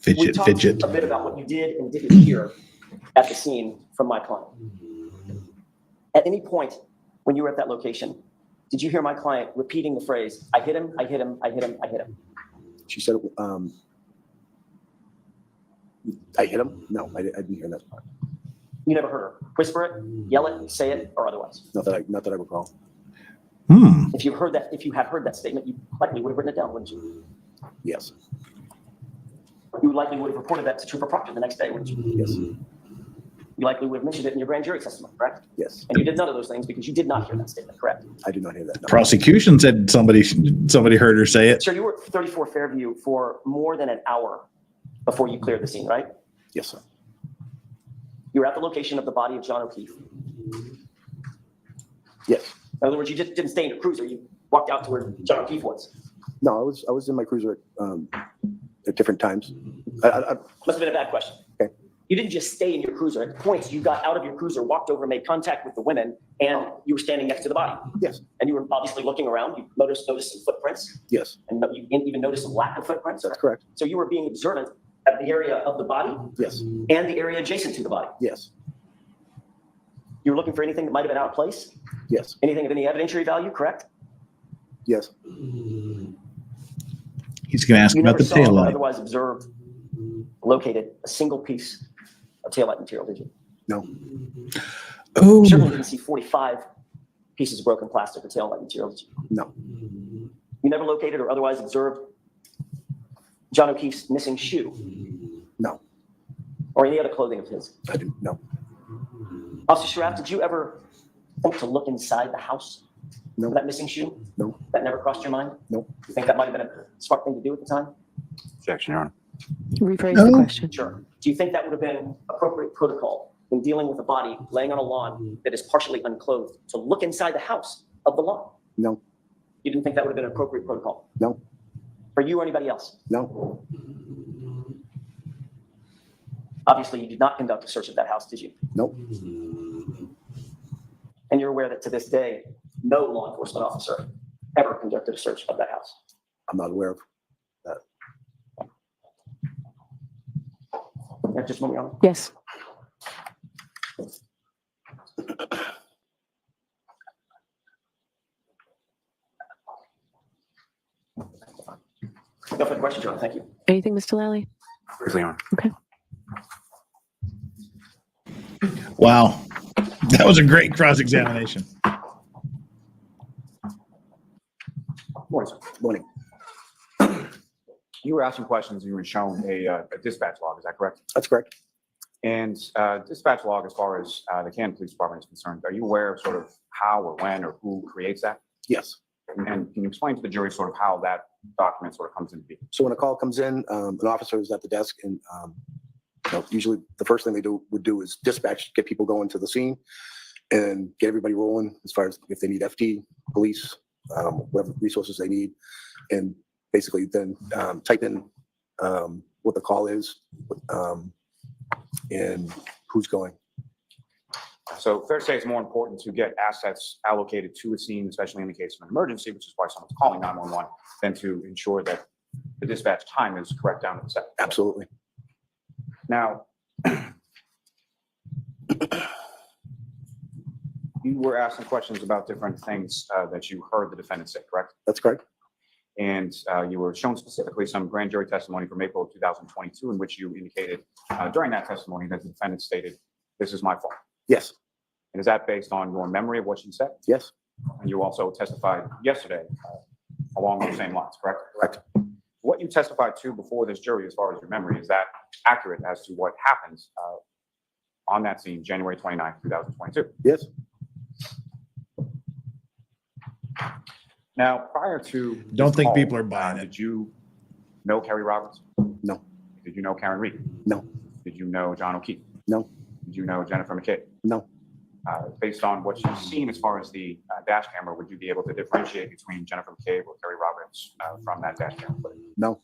We talked Fidget. a bit about what you did and didn't hear at the scene from my client. At any point when you were at that location, did you hear my client repeating the phrase, I hit him, I hit him, I hit him, I hit him? She said, I hit him? No, I didn't hear that part. You never heard her whisper it, yell it, say it, or otherwise? Not that I recall. If you had heard that statement, you likely would have written it down, wouldn't you? Yes. You likely would have reported that to Trooper Proctor the next day, wouldn't you? Yes. You likely would have mentioned it in your grand jury testimony, correct? Yes. And you did none of those things because you did not hear that statement, correct? I did not hear that. No. Prosecution said somebody heard her say it. Sir, you were at 34 Fairview for more than an hour before you cleared the scene, right? Yes, sir. You were at the location of the body of John O'Keefe. Yes. In other words, you just didn't stay in your cruiser. You walked out to where John O'Keefe was. No, I was in my cruiser at different times. I Must have been a bad question. Okay. You didn't just stay in your cruiser. At points, you got out of your cruiser, walked over, made contact with the women, and you were standing next to the body. Yes. And you were obviously looking around. You noticed some footprints, Yes, and you even noticed some lack of footprints. that's correct. So you were being observant at the area of the body Yes. and the area adjacent to the body. Yes. You were looking for anything that might have been out of place, Yes. anything of any evidentiary value, correct? Yes. He's going to ask You about never the saw tail or light. otherwise observed, located a single piece of taillight material, did you? No. Oh, You certainly didn't see 45 pieces of broken plastic or taillight material, did you? No. You never located or otherwise observed John O'Keefe's missing shoe No. or any other clothing of his? I didn't. No. Officer Schraff, did you ever think to look inside the house No. for that missing shoe? No. That never crossed your mind? No. You think that might have been a smart thing to do at the time? Objection, Your Honor. Rephrase No. the question. Sure. Do you think that would have been appropriate protocol when dealing with a body laying on a lawn that is partially unclothed to look inside the house of the lawn? No. You didn't think that would have been an appropriate protocol? No. For you or anybody else? No. Obviously, you did not conduct a search of that house, did you? Nope. And you're aware that to this day, no law enforcement officer ever conducted a search of that house? I'm not aware of that. Yeah, just a moment, Your Honor. Yes. No further questions, Your Honor. Thank you. Anything, Mr. Lally? Briefly, Your Honor. Okay. wow. That was a great cross-examination. Morning, sir. Morning. You were asking questions, and you were shown a dispatch log, is that correct? That's correct. And dispatch log, as far as the Canton Police Department is concerned, are you aware of sort of how or when or who creates that? Yes. And can you explain to the jury sort of how that document sort of comes into being? So when a call comes in, an officer is at the desk, and usually the first thing they would do is dispatch, get people going to the scene, and get everybody rolling as far as if they need FD, police, whatever resources they need, and basically then type in what the call is and who's going. So fair to say it's more important to get assets allocated to a scene, especially in the case of an emergency, which is why someone's calling 911, than to ensure that the dispatch time is correct down to the second. Absolutely. Now, you were asking questions about different things that you heard the defendant say, correct? That's correct. And you were shown specifically some grand jury testimony from April of 2022, in which you indicated during that testimony that the defendant stated, "This is my fault." Yes. And is that based on your memory of what she said? Yes. And you also testified yesterday along those same lines, correct? Correct. What you testified to before this jury, as far as your memory, is that accurate as to what happens on that scene, January 29th, 2022? Yes. Now, prior to Don't this think call, people are buying it. Did you know Kerry Roberts? No. Did you know Karen Reed? No. Did you know John O'Keefe? No. Did you know Jennifer McKay? No. Based on what you've seen as far as the dash camera, would you be able to differentiate between Jennifer McCabe or Kerry Roberts from that dash camera footage? No.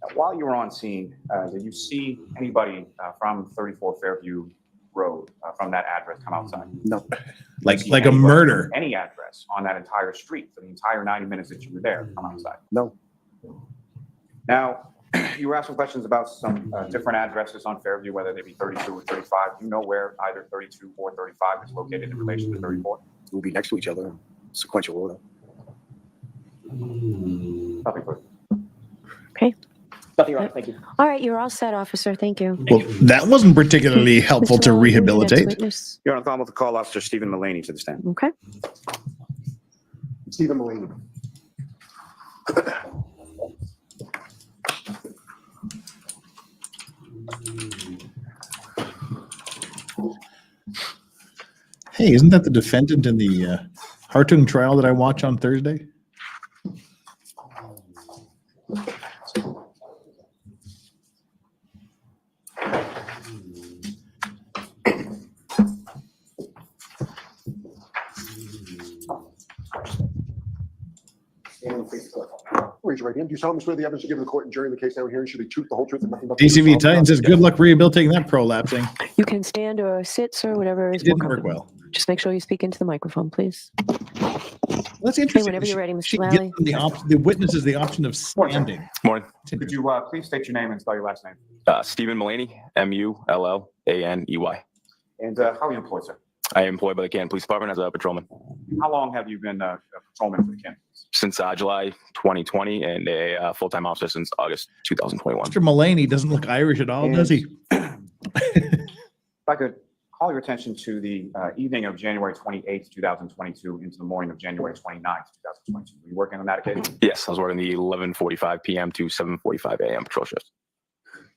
Now, while you were on scene, did you see anybody from 34 Fairview Road from that address come outside? No. Did you Like see a anybody murder. from any address on that entire street for the entire 90 minutes that you were there come outside? No. Now, you were asking questions about some different addresses on Fairview, whether they be 32 or 35. Do you know where either 32 or 35 is located in relation to 34? We'll be next to each other, sequential order. Nothing further. Okay. Nothing, Your Honor. Thank you. All right, you're all set, officer. Thank you. Well, that wasn't particularly helpful Mr. to Lally, your next rehabilitate. witness. Your Honor, I'm about to call Officer Stephen Meany to the stand. Okay. Stephen Meany. Hey, isn't that the defendant in the Hartung trial that I watch on Thursday? Raise your right hand. Do you solemnly swear the evidence you give in the court and jury in the case now hearing should be truth, the whole truth, and nothing but the truth? DCV Titan says, good luck rehabilitating that prolapsing. You can stand or sit, sir, whatever It is more didn't work comfortable. well. Just make sure you speak into the microphone, please. That's Okay, interesting. whenever you're ready, She Mr. gives Lally. them the witnesses the option of standing. Morning. Could you please state your name and spell your last name? Stephen Meany, Mullaney. And And how are you employed, sir? I am employed by the Canton Police Department as a patrolman How long have you been a patrolman for the Canton Police? since July 2020 and a full-time officer since August 2021. Mr. Mulaney doesn't look Irish at all, does he? If I could call your attention to the evening of January 28th, 2022 into the morning of January 29th, 2022. Were you working on that occasion? Yes, I was working the 11:45 p.m. to 7:45 a.m. patrol shift.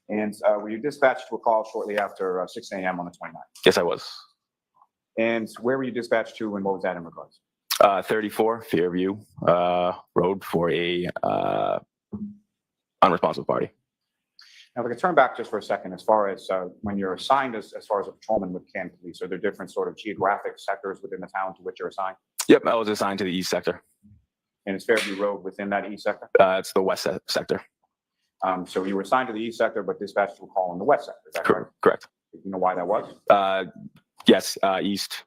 And were you dispatched to a call shortly after 6 a.m. on the 29th? Yes, I was. And where were you dispatched to and what was that in regards? 34 Fairview Road for a unresponsive party. Now, if I could turn back just for a second, as far as when you're assigned as far as a patrolman with Canton Police, are there different sort of geographic sectors within the town to which you're assigned? Yep, I was assigned to the east sector. And is Fairview Road within that east sector? It's the west sector. So you were assigned to the east sector, but dispatched to a call in the west sector. Is that correct? Correct. Do you know why that was? Yes, east.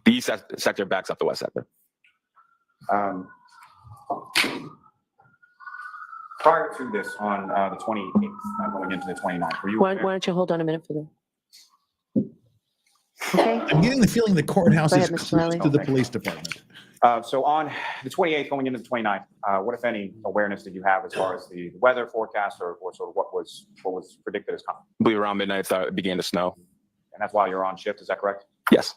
The east sector backs up the west sector. Prior to this, on the 28th, going into the 29th, were you? Why don't you hold on a minute for them? Okay, I'm getting the feeling the courthouse Go is ahead, Mr. close Riley. to the police department. So on the 28th, going into the 29th, what, if any, awareness did you have as far as the weather forecast or sort of what was predicted as coming? I believe around midnight it began to snow. And that's why you're on shift, is that correct? Yes.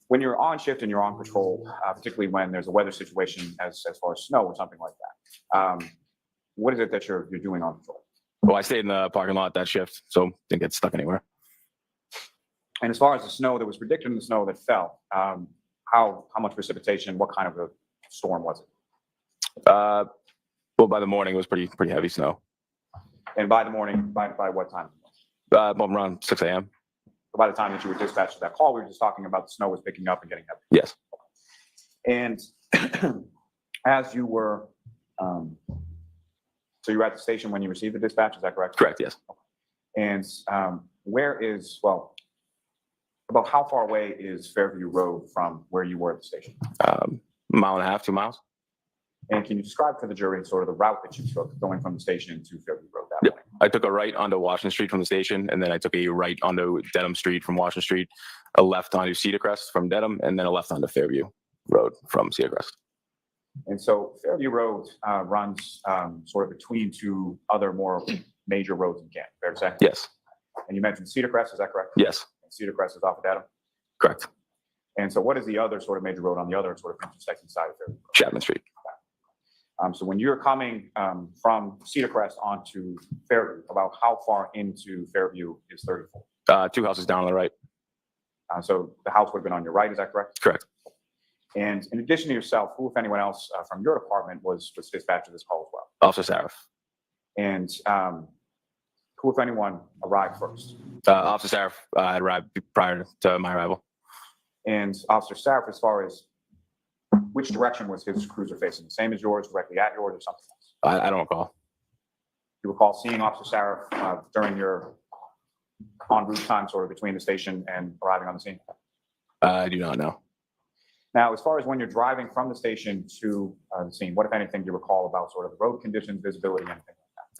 When you're on shift and you're on patrol, particularly when there's a weather situation as far as snow or something like that, what is it that you're doing on patrol? Well, I stayed in the parking lot that shift, so didn't get stuck anywhere. And as far as the snow that was predicted and the snow that fell, how much precipitation, what kind of a storm was it? Well, by the morning it was pretty heavy snow. And by the morning, by what time? Around 6 a.m. By the time that you were dispatched to that call, we were just talking about the snow was picking up and getting heavy. Yes. And as you were, so you were at the station when you received the dispatch, is that correct? Correct. Yes. And about how far away is Fairview Road from where you were at the station? Mile and a half, 2 miles. And can you describe for the jury sort of the route that you took going from the station to Fairview Road that Yep. morning? I took a right onto Washington Street from the station, and then I took a right onto Dedham Street from Washington Street, a left onto Cedar Crest from Dedham, and then a left onto Fairview Road from Cedar Crest. And so Fairview Road runs sort of between two other more major roads in Canton, fair to say? Yes. And you mentioned Cedar Crest, is that correct? Yes. And Cedar Crest is off of Dedham? Correct. And so what is the other sort of major road on the other sort of intersecting side of Fairview Road? Chapman Street. So when you're coming from Cedar Crest onto Fairview, about how far into Fairview is 34? 2 houses down on the right. So the house would have been on your right, is that correct? Correct. And in addition to yourself, who, if anyone else from your department was dispatched to this call as well? Officer Saraf. And who, if anyone, arrived first? Officer Saraf had arrived prior to my arrival. And Officer Saraf, as far as which direction was his cruiser facing? The same as yours, directly at yours, or something else? I don't recall. You recall seeing Officer Saraf during your en route time sort of between the station and arriving on the scene? I do not know. Now, as far as when you're driving from the station to the scene, what, if anything, do you recall about sort of the road conditions, visibility, anything like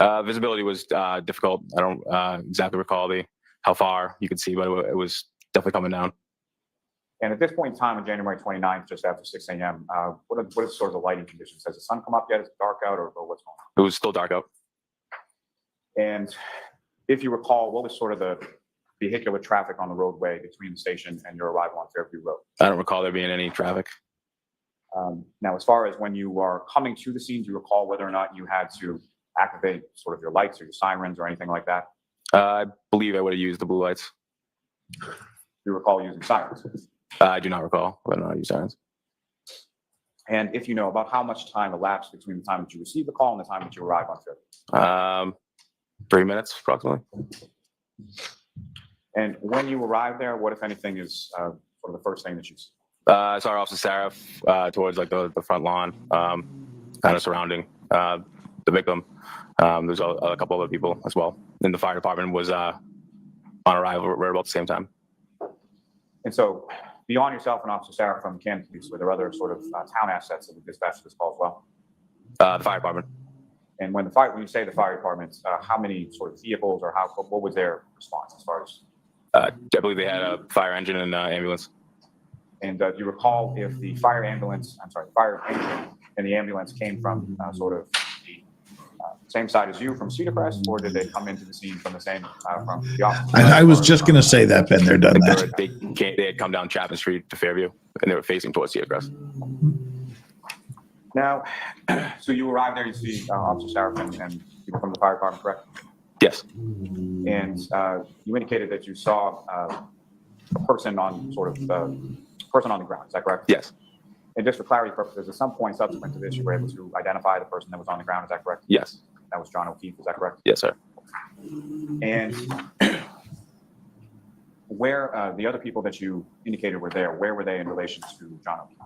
that? Visibility was difficult. I don't exactly recall how far you could see, but it was definitely coming down. And at this point in time, on January 29th, just after 6 a.m., what is sort of the lighting conditions? Has the sun come up yet? Is it dark out, or what's going on? It was still dark out. And if you recall, what was sort of the vehicular traffic on the roadway between the station and your arrival on Fairview Road? I don't recall there being any traffic. Now, as far as when you are coming to the scene, do you recall whether or not you had to activate sort of your lights or your sirens or anything like that? I believe I would have used the blue lights. Do you recall using sirens? I do not recall whether or not I used sirens. And if you know, about how much time elapsed between the time that you received the call and the time that you arrived on Fairview? 3 minutes approximately. And when you arrived there, what, if anything, is sort of the first thing that you see? I saw Officer Saraf towards like the front lawn, kind of surrounding the victim. There's a couple other people as well. And the fire department was on arrival right about the same time. And so beyond yourself and Officer Sarah from Canton Police, were there other sort of town assets that were dispatched to this call as well? The fire department. And when you say the fire department, how many sort of vehicles or what was their response as far as? I believe they had a fire engine and ambulance. And do you recall if the fire engine and the ambulance came from sort of the same side as you from Cedar Crest, or did they come into the scene from the same, from the opposite side? I was just going to say that, Ben, they're done I that. think they had come down Chapman Street to Fairview, and they were facing towards Cedar Crest. Now, so you arrived there, you see Officer Saraf and people from the fire department, correct? Yes. And you indicated that you saw a person on sort of person on the ground. Is that correct? Yes. And just for clarity purposes, at some point subsequent to this, you were able to identify the person that was on the ground. Is that correct? Yes. That was John O'Keefe. Is that correct? Yes, sir. And where the other people that you indicated were there, where were they in relation to John O'Keefe?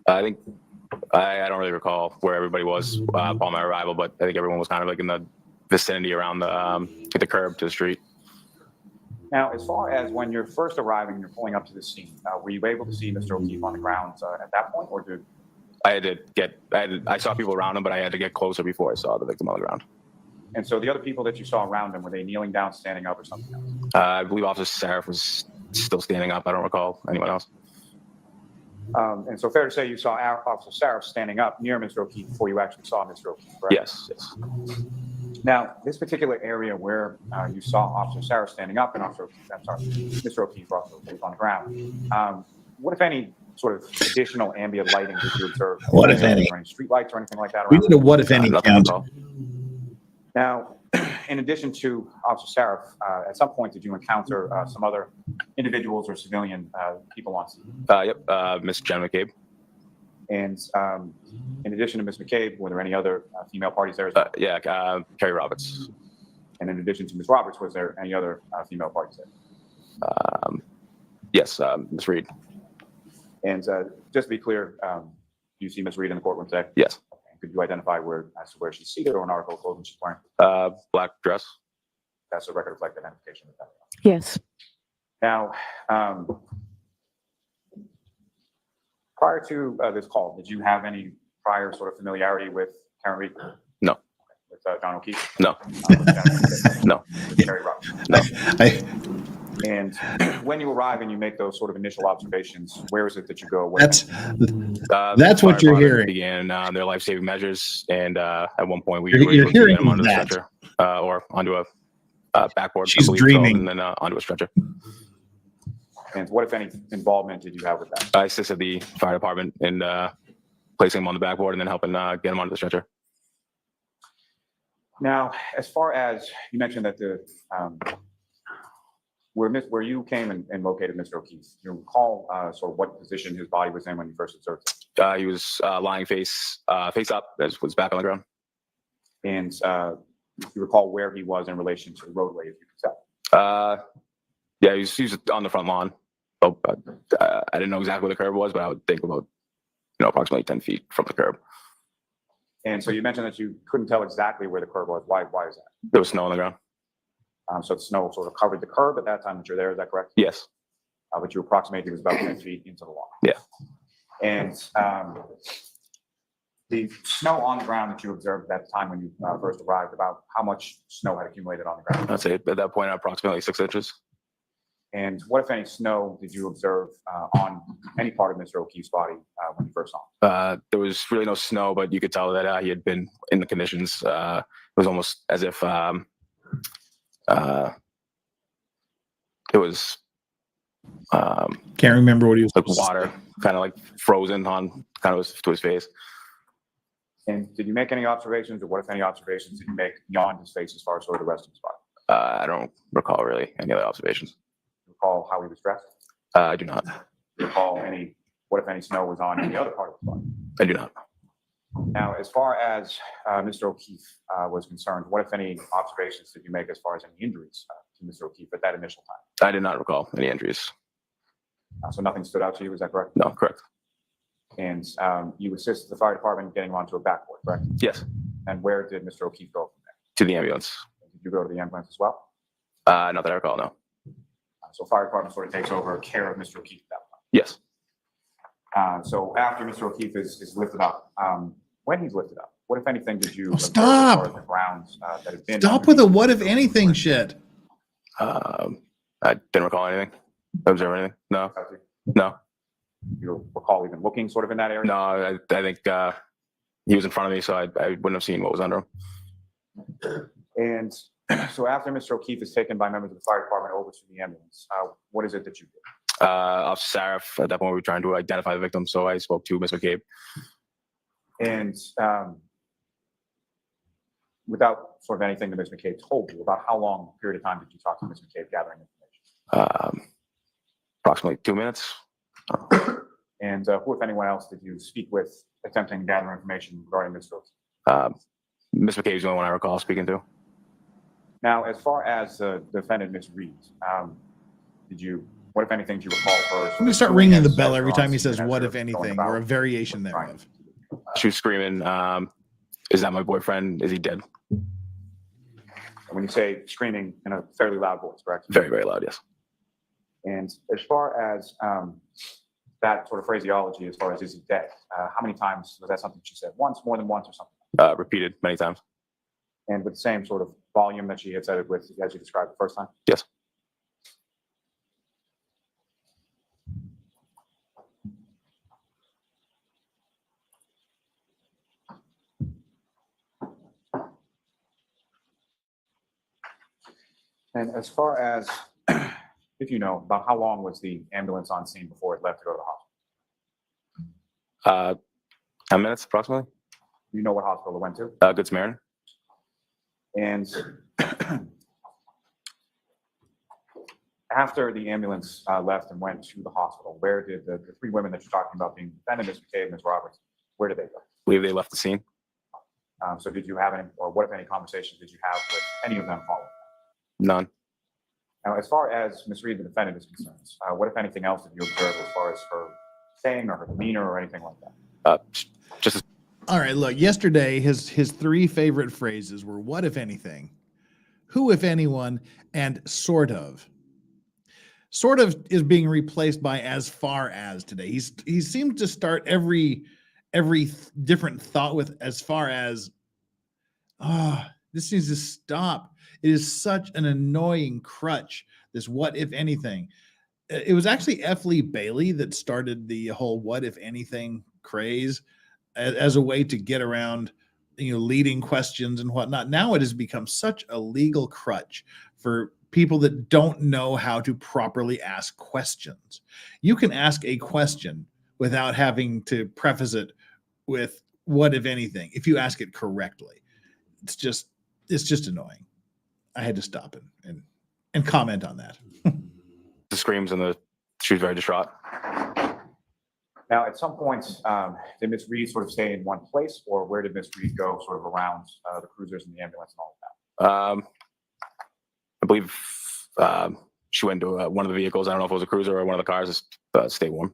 I think I don't really recall where everybody was upon my arrival, but I think everyone was kind of like in the vicinity around the curb to the street. Now, as far as when you're first arriving, you're pulling up to the scene, were you able to see Mr. O'Keefe on the ground at that point, or did? I saw people around him, but I had to get closer before I saw the victim on the ground. And so the other people that you saw around him, were they kneeling down, standing up, or something else? I believe Officer Saraf was still standing up. I don't recall anyone else. And so fair to say you saw Officer Saraf standing up near Mr. O'Keefe before you actually saw Mr. O'Keefe, correct? Yes. Yes. Now, this particular area where you saw Officer Saraf standing up and Mr. O'Keefe also on the ground, what, if any, sort of additional ambient lighting did you observe? What, if any? Any street lights or anything like that We around? did a what, if any Nothing count. at all. Now, in addition to Officer Saraf, at some point did you encounter some other individuals or civilian people on scene? Yep. Miss Jen McCabe. And in addition to Ms. McCabe, were there any other female parties there as well? Yeah. Carrie Roberts. And in addition to Ms. Roberts, was there any other female parties there? Yes. Miss Reed. And just to be clear, do you see Ms. Reed in the courtroom today? Yes. Okay. Could you identify as to where she's seated or an article of clothing she's wearing? Black dress. That's a record of like identification of that. Yes. Now, prior to this call, did you have any prior sort of familiarity with Karen Reed? No. Okay. With John O'Keefe? No. No. With Carrie Roberts? No. And when you arrive and you make those sort of initial observations, where is it that you go? That's The what you're fire hearing. Began their life-saving measures, and at one point we You're were able to hearing get him onto the that. stretcher, or onto a backboard. She's I believe, dreaming. and then onto a stretcher. And what, if any, involvement did you have with that? I assisted the fire department in placing him on the backboard and then helping get him onto the stretcher. Now, as far as you mentioned that the where you came and located Mr. O'Keefe, do you recall sort of what position his body was in when you first observed him? He was lying face up, as was back on the ground. And do you recall where he was in relation to the roadway, if you could tell? Yeah, he was on the front lawn. Oh, I didn't know exactly where the curb was, but I would think about approximately 10 feet from the curb. And so you mentioned that you couldn't tell exactly where the curb was. Why is that? There was snow on the ground. So the snow sort of covered the curb at that time that you're there, is that correct? Yes. But you approximated it was about 10 feet into the lawn. Yeah. And the snow on the ground that you observed at the time when you first arrived, about how much snow had accumulated on the ground? I'd say at that point approximately 6 inches. And what, if any, snow did you observe on any part of Mr. O'Keefe's body when you first saw him? There was really no snow, but you could tell that he had been in the conditions. It was almost as if it was Can't remember what he was. like water, kind of like frozen on kind of to his face. And did you make any observations, or what, if any, observations did you make beyond his face as far as sort of the rest of his body? I don't recall really any other observations. Do you recall how he was dressed? I do not. Do you recall any, what, if any, snow was on any other part of his body? I do not. Now, as far as Mr. O'Keefe was concerned, what, if any, observations did you make as far as any injuries to Mr. O'Keefe at that initial time? I did not recall any injuries. So nothing stood out to you, is that correct? No, correct. And you assisted the fire department in getting him onto a backboard, correct? Yes, And where did Mr. O'Keefe go from there? to the ambulance. Did you go to the ambulance as well? Not that I recall, no. So fire department sort of takes over care of Mr. O'Keefe at that point. Yes. So after Mr. O'Keefe is lifted up, when he's lifted up, what, if anything, did you observe stop. as far as the grounds that have been? Stop with the what if anything shit. I didn't recall anything. Observe anything? No. No. You recall even looking sort of in that area? No. I think he was in front of me, so I wouldn't have seen what was under him. And so after Mr. O'Keefe is taken by members of the fire department over to the ambulance, what is it that you did? Officer Saraf, at that point, we were trying to identify the victim, so I spoke to Ms. McCabe. And without sort of anything that Ms. McCabe told you, about how long period of time did you talk to Ms. McCabe gathering information? Approximately 2 minutes. And who, if anyone else, did you speak with attempting to gather information regarding Ms. O'Keefe? Ms. McCabe is the only one I recall speaking to. Now, as far as the defendant, Ms. Reed, what, if anything, do you recall her? I'm gonna start ringing the bell every time he says "what if anything" or a variation thereof. She was screaming, "Is that my boyfriend? Is he dead?" When you say screaming in a fairly loud voice, correct? Very, very loud, yes. And as far as that sort of phraseology, as far as is he dead, how many times was that something she said? Once, more than once, or something? Repeated many times. And with the same sort of volume that she had said it with, as you described the first time? Yes. And as far as, if you know, about how long was the ambulance on scene before it left to go to the hospital? 10 minutes, approximately. Do you know what hospital it went to? Good Samaritan. And after the ambulance left and went to the hospital, where did the three women that you're talking about being defended, Ms. McCabe, Ms. Roberts, where did they go? I believe they left the scene. So did you have any, or what, if any, conversations did you have with any of them following? None. Now, as far as Ms. Reed, the defendant, is concerned, what, if anything else, did you observe as far as her saying or her demeanor or anything like that? Just All right, look, yesterday his three favorite phrases were "what if anything," "who if anyone," and "sort of." Sort of is being replaced by "as far as" today. He seems to start every different thought with "as far as." This needs to stop. It is such an annoying crutch, this "what if anything." It was actually F. Lee Bailey that started the whole "what if anything" craze as a way to get around, leading questions and whatnot. Now it has become such a legal crutch for people that don't know how to properly ask questions. You can ask a question without having to preface it with "what if anything" if you ask it correctly. It's just annoying. I had to stop and comment on that. the screams and she was very distraught. Now, at some point, did Ms. Reed sort of stay in one place, or where did Ms. Reed go sort of around the cruisers and the ambulance and all of that? I believe she went to one of the vehicles. I don't know if it was a cruiser or one of the cars. To stay warm.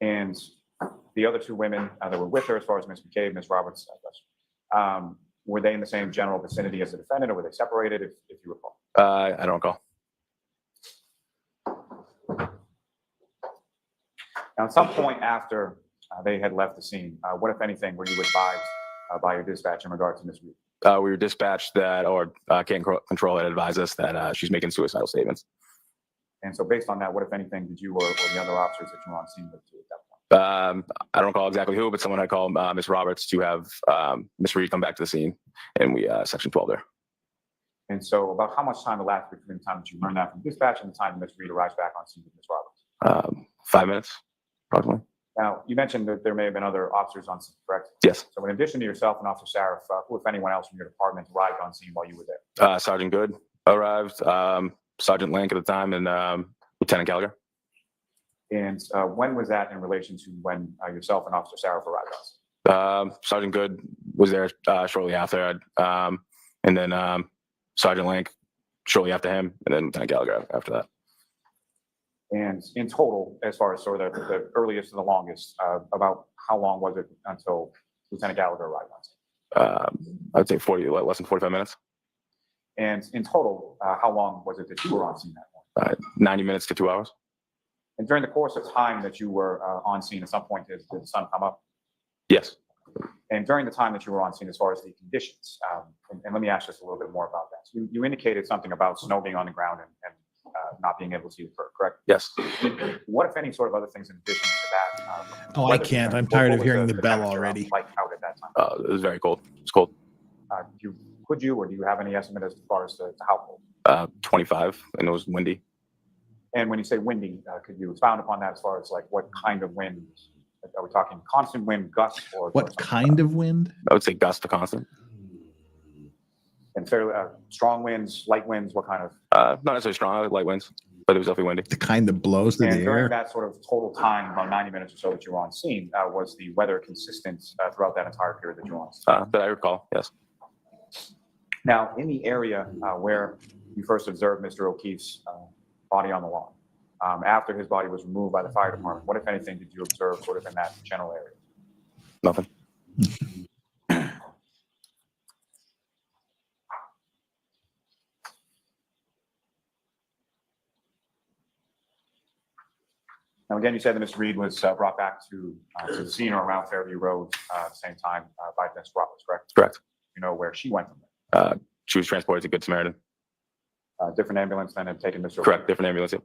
And the other two women that were with her, as far as Ms. McCabe, Ms. Roberts, were they in the same general vicinity as the defendant, or were they separated, if you recall? I don't recall. Now, at some point after they had left the scene, what, if anything, were you advised by your dispatch in regard to Ms. Reed? We were dispatched that, or Can't Control had advised us that she's making suicidal statements. And so based on that, what, if anything, did you or the other officers that you were on scene with do at that point? I don't recall exactly who, but someone had called Ms. Roberts to have Ms. Reed come back to the scene, and we section 12 there. And so about how much time elapsed between the time that you learned that from dispatch and the time that Ms. Reed arrives back on scene with Ms. Roberts? 5 minutes, approximately. Now, you mentioned that there may have been other officers on scene, correct? Yes. So in addition to yourself and Officer Saraf, who, if anyone else from your department, arrived on scene while you were there? Sergeant Good arrived, Sergeant Link at the time, and Lieutenant Gallagher. And when was that in relation to when yourself and Officer Saraf arrived on scene? Sergeant Good was there shortly after, and then Sergeant Link shortly after him, and then Lieutenant Gallagher after that. And in total, as far as sort of the earliest and the longest, about how long was it until Lieutenant Gallagher arrived on scene? I'd say less than 45 minutes. And in total, how long was it that you were on scene that morning? 90 minutes to 2 hours. And during the course of time that you were on scene, at some point, did the sun come up? Yes. And during the time that you were on scene, as far as the conditions, and let me ask just a little bit more about that. You indicated something about snow being on the ground and not being able to see the perp, correct? Yes. What, if any, sort of other things in addition to that? Oh, I weather can't. concerns? I'm What- tired what of was hearing the bell temperature already. Like out at that time? It was very cold. It's cold. Could you, or do you have any estimate as far as to how cold? 25, and it was windy. And when you say windy, could you expound upon that as far as like what kind of wind? Are we talking constant wind, gusts, or What kind of wind? I would say gust to constant. And fairly strong winds, light winds, what kind of? Not necessarily strong, light winds, but it was definitely windy. The kind that blows through And the during air? that sort of total time, about 90 minutes or so that you were on scene, was the weather consistent throughout that entire period that you were on scene? That I recall, yes. Now, in the area where you first observed Mr. O'Keefe's body on the lawn, after his body was removed by the fire department, what, if anything, did you observe sort of in that general area? Nothing. Now, again, you said that Mr. Reed was brought back to the scene or around Fairview Road at the same time by Ms. Roberts, correct? Correct. You know where she went from there? She was transported to Good Samaritan. Different ambulance than had taken Mr. Correct. Different ambulance. Yep.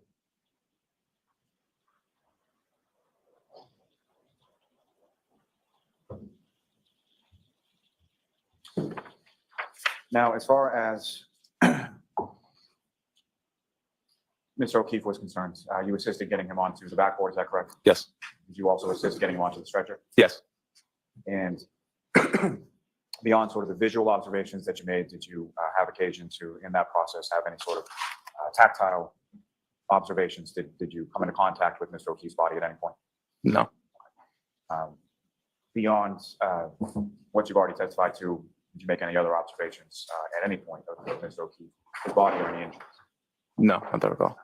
Now, as far as Mr. O'Keefe was concerned, you assisted getting him onto the backboard, is that correct? Yes. Did you also assist getting him onto the stretcher? Yes. And beyond sort of the visual observations that you made, did you have occasion to, in that process, have any sort of tactile observations? Did you come into contact with Mr. O'Keefe's body at any point? No. Beyond what you've already testified to, did you make any other observations at any point of Mr. O'Keefe's body or any injuries? No, I don't recall.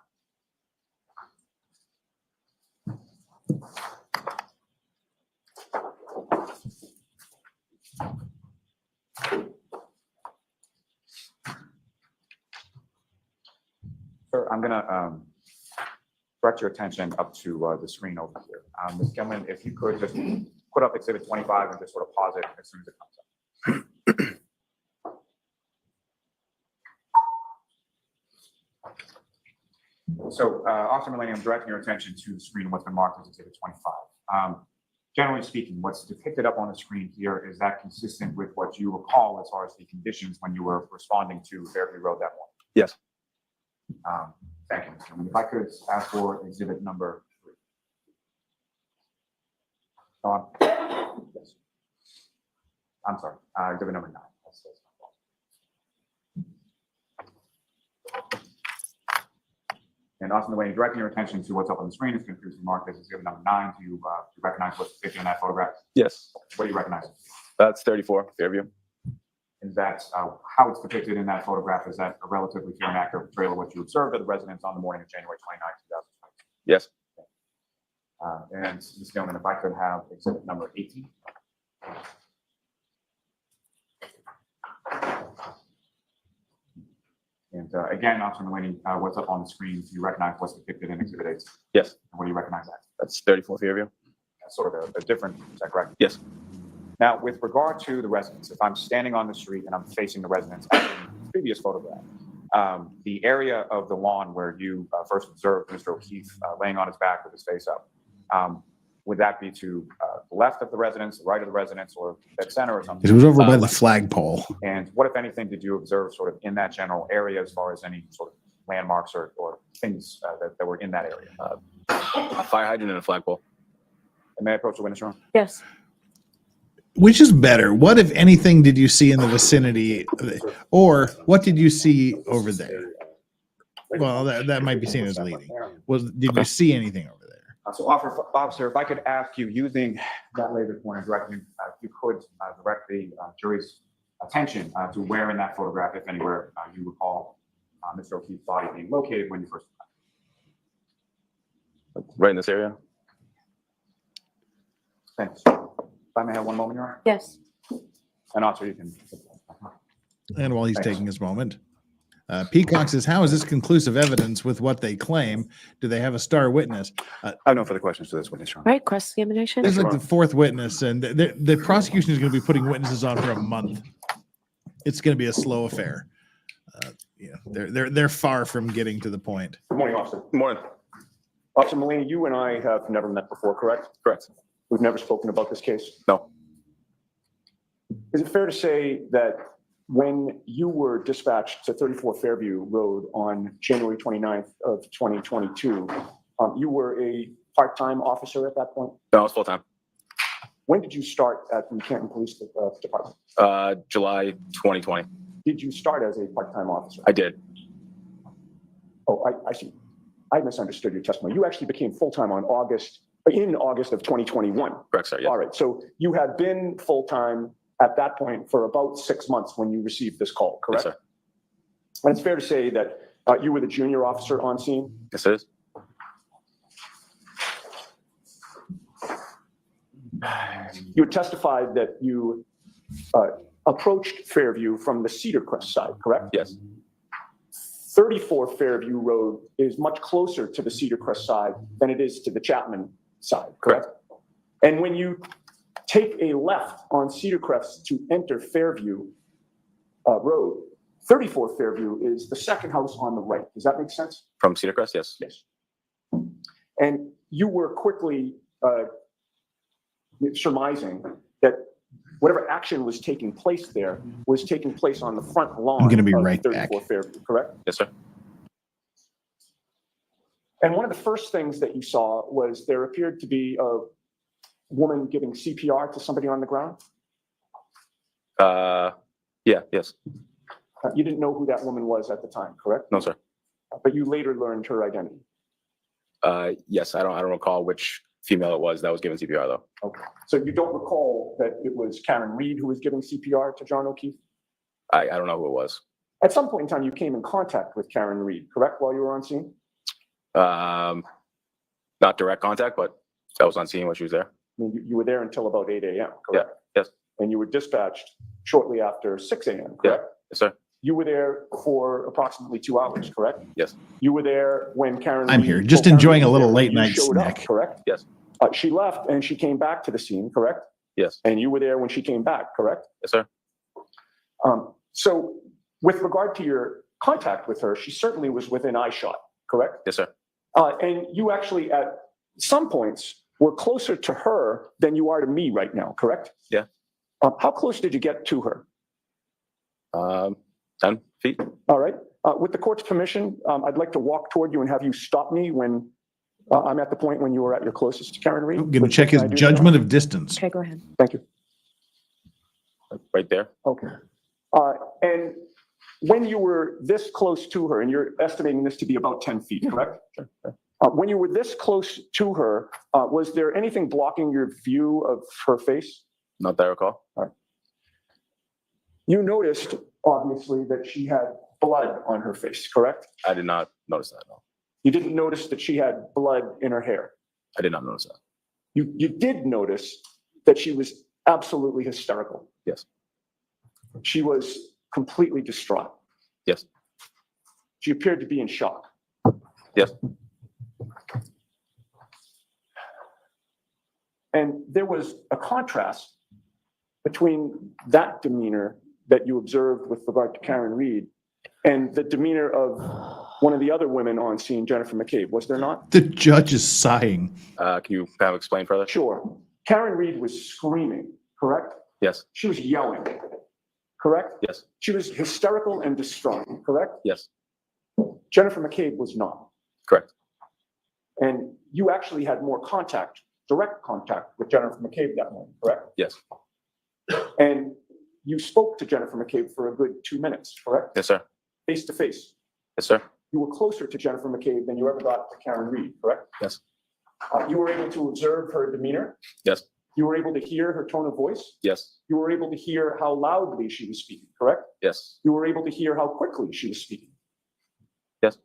Sir, I'm gonna direct your attention up to the screen over here. Ms. Gilman, if you could just put up exhibit 25 and just sort of pause it as soon as it comes up. So, Officer Meany, I'm directing your attention to the screen, what's been marked as exhibit 25. Generally speaking, what's depicted up on the screen here, is that consistent with what you recall as far as the conditions when you were responding to Fairview Road that morning? Yes. Thank you, Mr. Chairman. If I could ask for exhibit number 3. Yes. I'm sorry, exhibit number 9. That's my fault. And also, when you're directing your attention to what's up on the screen, it's confusing marked as exhibit number 9. Do you recognize what's depicted in that photograph? Yes. What do you recognize? That's 34, Fairview. Is that how it's depicted in that photograph? Is that a relatively fair and accurate portrayal of what you observed at the residence on the morning of January 29, 2020? Yes. And Ms. Gilman, if I could have exhibit number 18. And again, Officer Meany, what's up on the screen? Do you recognize what's depicted in exhibit 8? Yes. And what do you recognize that? That's 34 Fairview. That's sort of a different, is that correct? Yes. Now, with regard to the residence, if I'm standing on the street and I'm facing the residence, as in the previous photograph, the area of the lawn where you first observed Mr. O'Keefe laying on his back with his face up, would that be to the left of the residence, the right of the residence, or dead center or something? It was over by the flagpole. And what, if anything, did you observe sort of in that general area as far as any sort of landmarks or things that were in that area? A fire hydrant and a flagpole. And may I approach the witness room? Yes. Which is better? What, if anything, did you see in the vicinity, or what did you see over there? Well, that might be seen as leading. Did you see anything over there? So, officer, if I could ask you, using that laser pointer directing, if you could direct the jury's attention to where in that photograph, if anywhere, you recall Mr. O'Keefe's body being located when you first. Right in this area. Thanks. If I may have one moment, Your Honor. Yes. And officer, you can. And while he's Thanks. taking his moment, Peacock says, how is this conclusive evidence with what they claim? Do they have a star witness? I have no further questions to this witness, Your Honor. Right, cross-examination? This is like the fourth witness, and the prosecution is going to be putting witnesses on for a month. It's going to be a slow affair. they're far from getting to the point. Good morning, officer. Good morning. Officer Meany, you and I have never met before, correct? Correct. We've never spoken about this case. No. Is it fair to say that when you were dispatched to 34 Fairview Road on January 29th of 2022, you were a part-time officer at that point? No, I was full time. When did you start at the Canton Police Department? July 2020. Did you start as a part-time officer? I did. Oh, I see. I misunderstood your testimony. You actually became full-time in August of 2021. Correct, sir. Yes. All right. So you had been full-time at that point for about 6 months when you received this call, correct? Yes, sir. And it's fair to say that you were the junior officer on scene? Yes, it is. You testified that you approached Fairview from the Cedar Crest side, correct? Yes. 34 Fairview Road is much closer to the Cedar Crest side than it is to the Chapman side, correct? And when you take a left on Cedar Crest to enter Fairview Road, 34 Fairview is the second house on the right. Does that make sense? From Cedar Crest, yes. Yes. And you were quickly surmising that whatever action was taking place there was taking place on the front lawn. I'm gonna be of right 34 back. Fairview, correct? Yes, sir. And one of the first things that you saw was there appeared to be a woman giving CPR to somebody on the ground. Yeah, yes. You didn't know who that woman was at the time, correct? No, sir. But you later learned her identity. Yes, I don't recall which female it was that was giving CPR though. Okay. So you don't recall that it was Karen Reed who was giving CPR to John O'Keefe? I don't know who it was. At some point in time, you came in contact with Karen Reed, correct, while you were on scene? Not direct contact, but I was on scene when she was there. I mean, you were there until about 8 a.m., correct? Yes. And you were dispatched shortly after 6 a.m., correct? Yes, sir. You were there for approximately 2 hours, correct? Yes. You were there when Karen. I'm Reed- here, just Karen enjoying Reed a was little there when late you night showed up, snack. correct? Yes. She left and she came back to the scene, correct? Yes. And you were there when she came back, correct? Yes, sir. So with regard to your contact with her, she certainly was within eyeshot, correct? Yes, sir. And you actually at some points were closer to her than you are to me right now, correct? Yeah. How close did you get to her? 10 feet. All right. With the court's permission, I'd like to walk toward you and have you stop me when I'm at the point when you were at your closest to Karen Reed. I'm going to Please, check his can I do that? judgment of distance. Okay, go ahead. Thank you. Right there. Okay. And when you were this close to her, and you're estimating this to be about 10 feet, correct? Sure. When you were this close to her, was there anything blocking your view of her face? Not that I recall. You noticed, obviously, that she had blood on her face, correct? I did not notice that. No. You didn't notice that she had blood in her hair. I did not notice that. You did notice that she was absolutely hysterical. Yes. She was completely distraught. Yes. She appeared to be in shock. Yes. And there was a contrast between that demeanor that you observed with regard to Karen Reed and the demeanor of one of the other women on scene, Jennifer McCabe, was there not? The judge is sighing. Can you kind of explain further? Sure. Karen Reed was screaming, correct? Yes. She was yelling, correct? Yes. She was hysterical and distraught, correct? Yes. Jennifer McCabe was not. Correct. And you actually had more contact, direct contact with Jennifer McCabe that morning, correct? Yes. And you spoke to Jennifer McCabe for a good 2 minutes, correct? Yes, sir. Face to face. Yes, sir. You were closer to Jennifer McCabe than you ever got to Karen Reed, correct? Yes. You were able to observe her demeanor. Yes. You were able to hear her tone of voice. Yes. You were able to hear how loudly she was speaking, correct? Yes. You were able to hear how quickly she was speaking. Yes.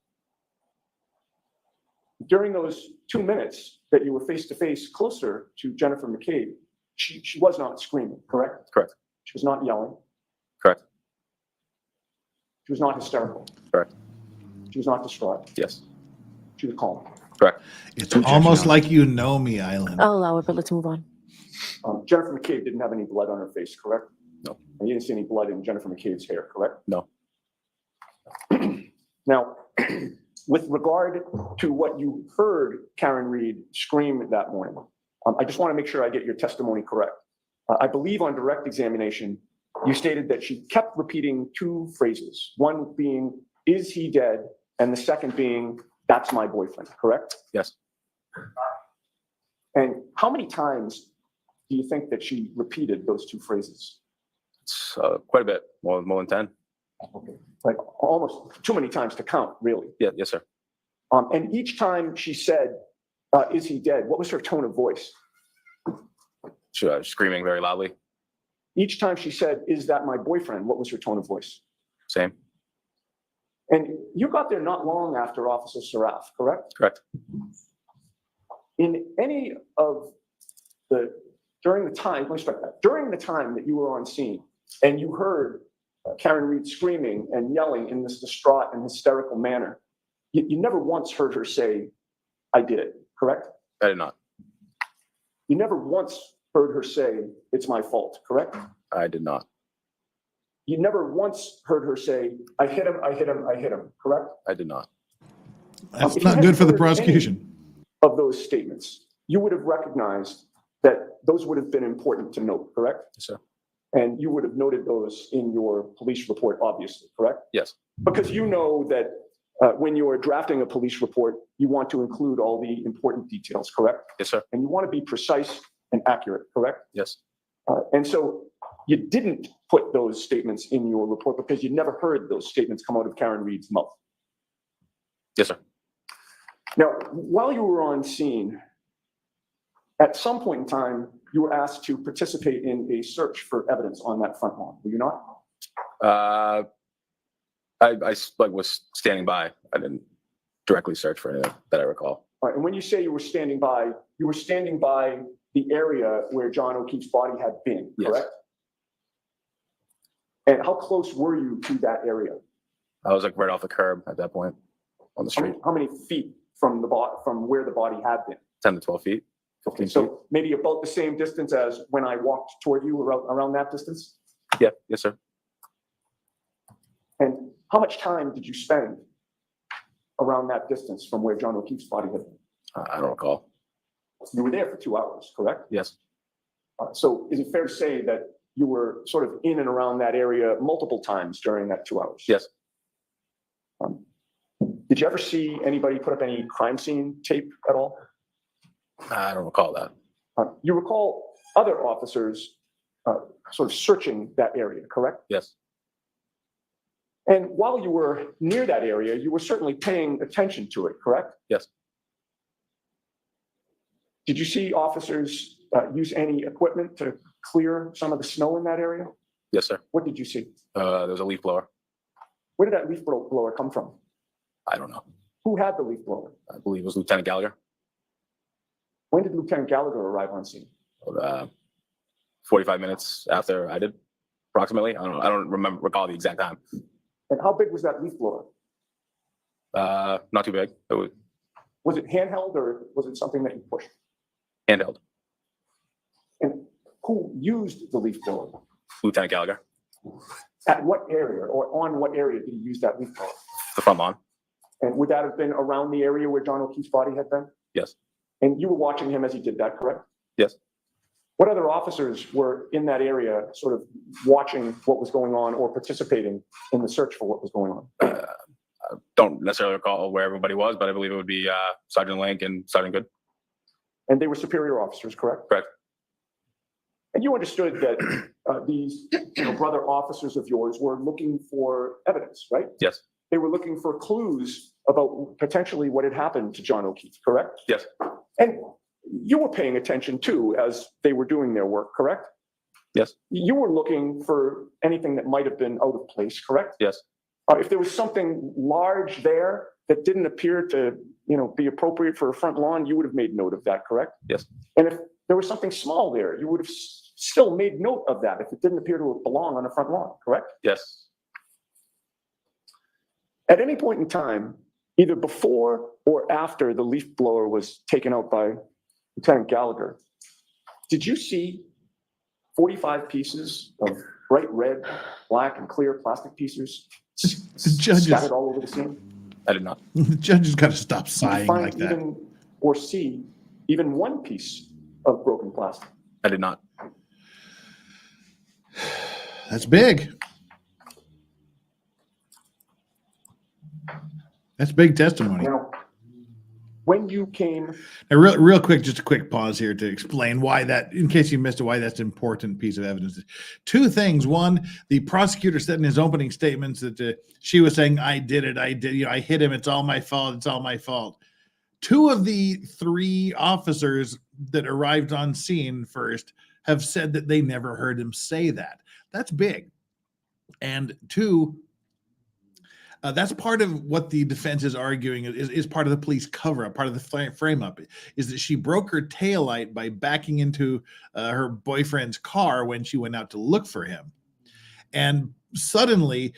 During those 2 minutes that you were face to face closer to Jennifer McCabe, she was not screaming, correct? Correct. She was not yelling. Correct. She was not hysterical. Correct. She was not distraught. Yes. She was calm. Correct. It's almost like you know me, Island. I'll allow it, but let's move on. Jennifer McCabe didn't have any blood on her face, correct? No. And you didn't see any blood in Jennifer McCabe's hair, correct? No. Now, with regard to what you heard Karen Reed scream that morning, I just want to make sure I get your testimony correct. I believe on direct examination, you stated that she kept repeating two phrases, one being, "Is he dead?" and the second being, "That's my boyfriend," correct? Yes. And how many times do you think that she repeated those two phrases? It's quite a bit, more than 10. Okay. Like almost too many times to count, really. Yeah, yes, sir. And each time she said, "Is he dead?" what was her tone of voice? Screaming very loudly. Each time she said, "Is that my boyfriend?" what was her tone of voice? Same. And you got there not long after Officer Saraf, correct? Correct. In any of during the time that you were on scene and you heard Karen Reed screaming and yelling in this distraught and hysterical manner, you never once heard her say, "I did it," correct? I did not. You never once heard her say, "It's my fault," correct? I did not. You never once heard her say, "I hit him, I hit him, I hit him," correct? I did not. That's If you not good for the hadn't heard any prosecution. of those statements, you would have recognized that those would have been important to note, correct? Yes, sir. And you would have noted those in your police report, obviously, correct? Yes. Because you know that when you are drafting a police report, you want to include all the important details, correct? Yes, sir. And you want to be precise and accurate, correct? Yes. And so you didn't put those statements in your report because you never heard those statements come out of Karen Reed's mouth. Yes, sir. Now, while you were on scene, at some point in time, you were asked to participate in a search for evidence on that front lawn, were you not? I was standing by. I didn't directly search for anything that I recall. All right, and when you say you were standing by the area where John O'Keefe's body had been, Yes. correct? And how close were you to that area? I was like right off the curb at that point on the street, How many feet from where the body had been? 10 to 12 feet. 15 feet. So maybe about the same distance as when I walked toward you, around that distance? Yeah, yes, sir. And how much time did you spend around that distance from where John O'Keefe's body had been? I don't recall. You were there for 2 hours, correct? Yes. So is it fair to say that you were sort of in and around that area multiple times during that 2 hours? Yes. Did you ever see anybody put up any crime scene tape at all? I don't recall that. You recall other officers sort of searching that area, correct? Yes. And while you were near that area, you were certainly paying attention to it, correct? Yes. Did you see officers use any equipment to clear some of the snow in that area? Yes, sir. What did you see? There was a leaf blower. Where did that leaf blower come from? I don't know. Who had the leaf blower? I believe it was Lieutenant Gallagher. When did Lieutenant Gallagher arrive on scene? 45 minutes after I did, approximately. I don't recall the exact time. And how big was that leaf blower? Not too big. It was Was it handheld or was it something that you pushed? handheld. And who used the leaf blower? Lieutenant Gallagher. At what area or on what area did he use that leaf blower? The front lawn. And would that have been around the area where John O'Keefe's body had been? Yes. And you were watching him as he did that, correct? Yes. What other officers were in that area sort of watching what was going on or participating in the search for what was going on? I don't necessarily recall where everybody was, but I believe it would be Sergeant Link and Sergeant Good. And they were superior officers, correct? Correct. And you understood that these brother officers of yours were looking for evidence, right? Yes. They were looking for clues about potentially what had happened to John O'Keefe, correct? Yes. And you were paying attention too as they were doing their work, correct? Yes. You were looking for anything that might have been out of place, correct? Yes. If there was something large there that didn't appear to, be appropriate for a front lawn, you would have made note of that, correct? Yes. And if there was something small there, you would have still made note of that if it didn't appear to belong on a front lawn, correct? Yes. At any point in time, either before or after the leaf blower was taken out by Lieutenant Gallagher, did you see 45 pieces of bright red, black, and clear plastic pieces The judges, scattered all over the scene? I did not. The judge has got to stop Did you sighing find like that. even or see even one piece of broken plastic? I did not. That's big. That's big testimony. Now, when you came, Now, real quick, just a quick pause here to explain why that, in case you missed it, why that's an important piece of evidence. Two things. One, the prosecutor said in his opening statements that she was saying, I did it. I hit him. It's all my fault. It's all my fault. Two of the three officers that arrived on scene first have said that they never heard him say that. That's big. And two, that's part of what the defense is arguing is part of the police cover-up, part of the frame-up, is that she broke her taillight by backing into her boyfriend's car when she went out to look for him. And suddenly,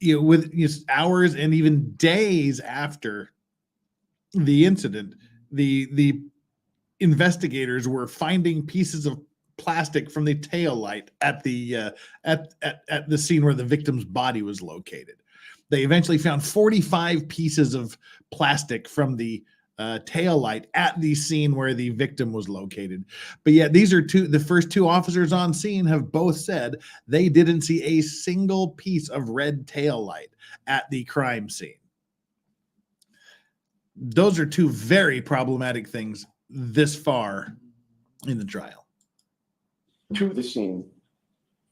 with hours and even days after the incident, the investigators were finding pieces of plastic from the taillight at the scene where the victim's body was located. They eventually found 45 pieces of plastic from the taillight at the scene where the victim was located. But yet these are the first two officers on scene have both said they didn't see a single piece of red taillight at the crime scene. Those are two very problematic things this far in the trial. to the scene,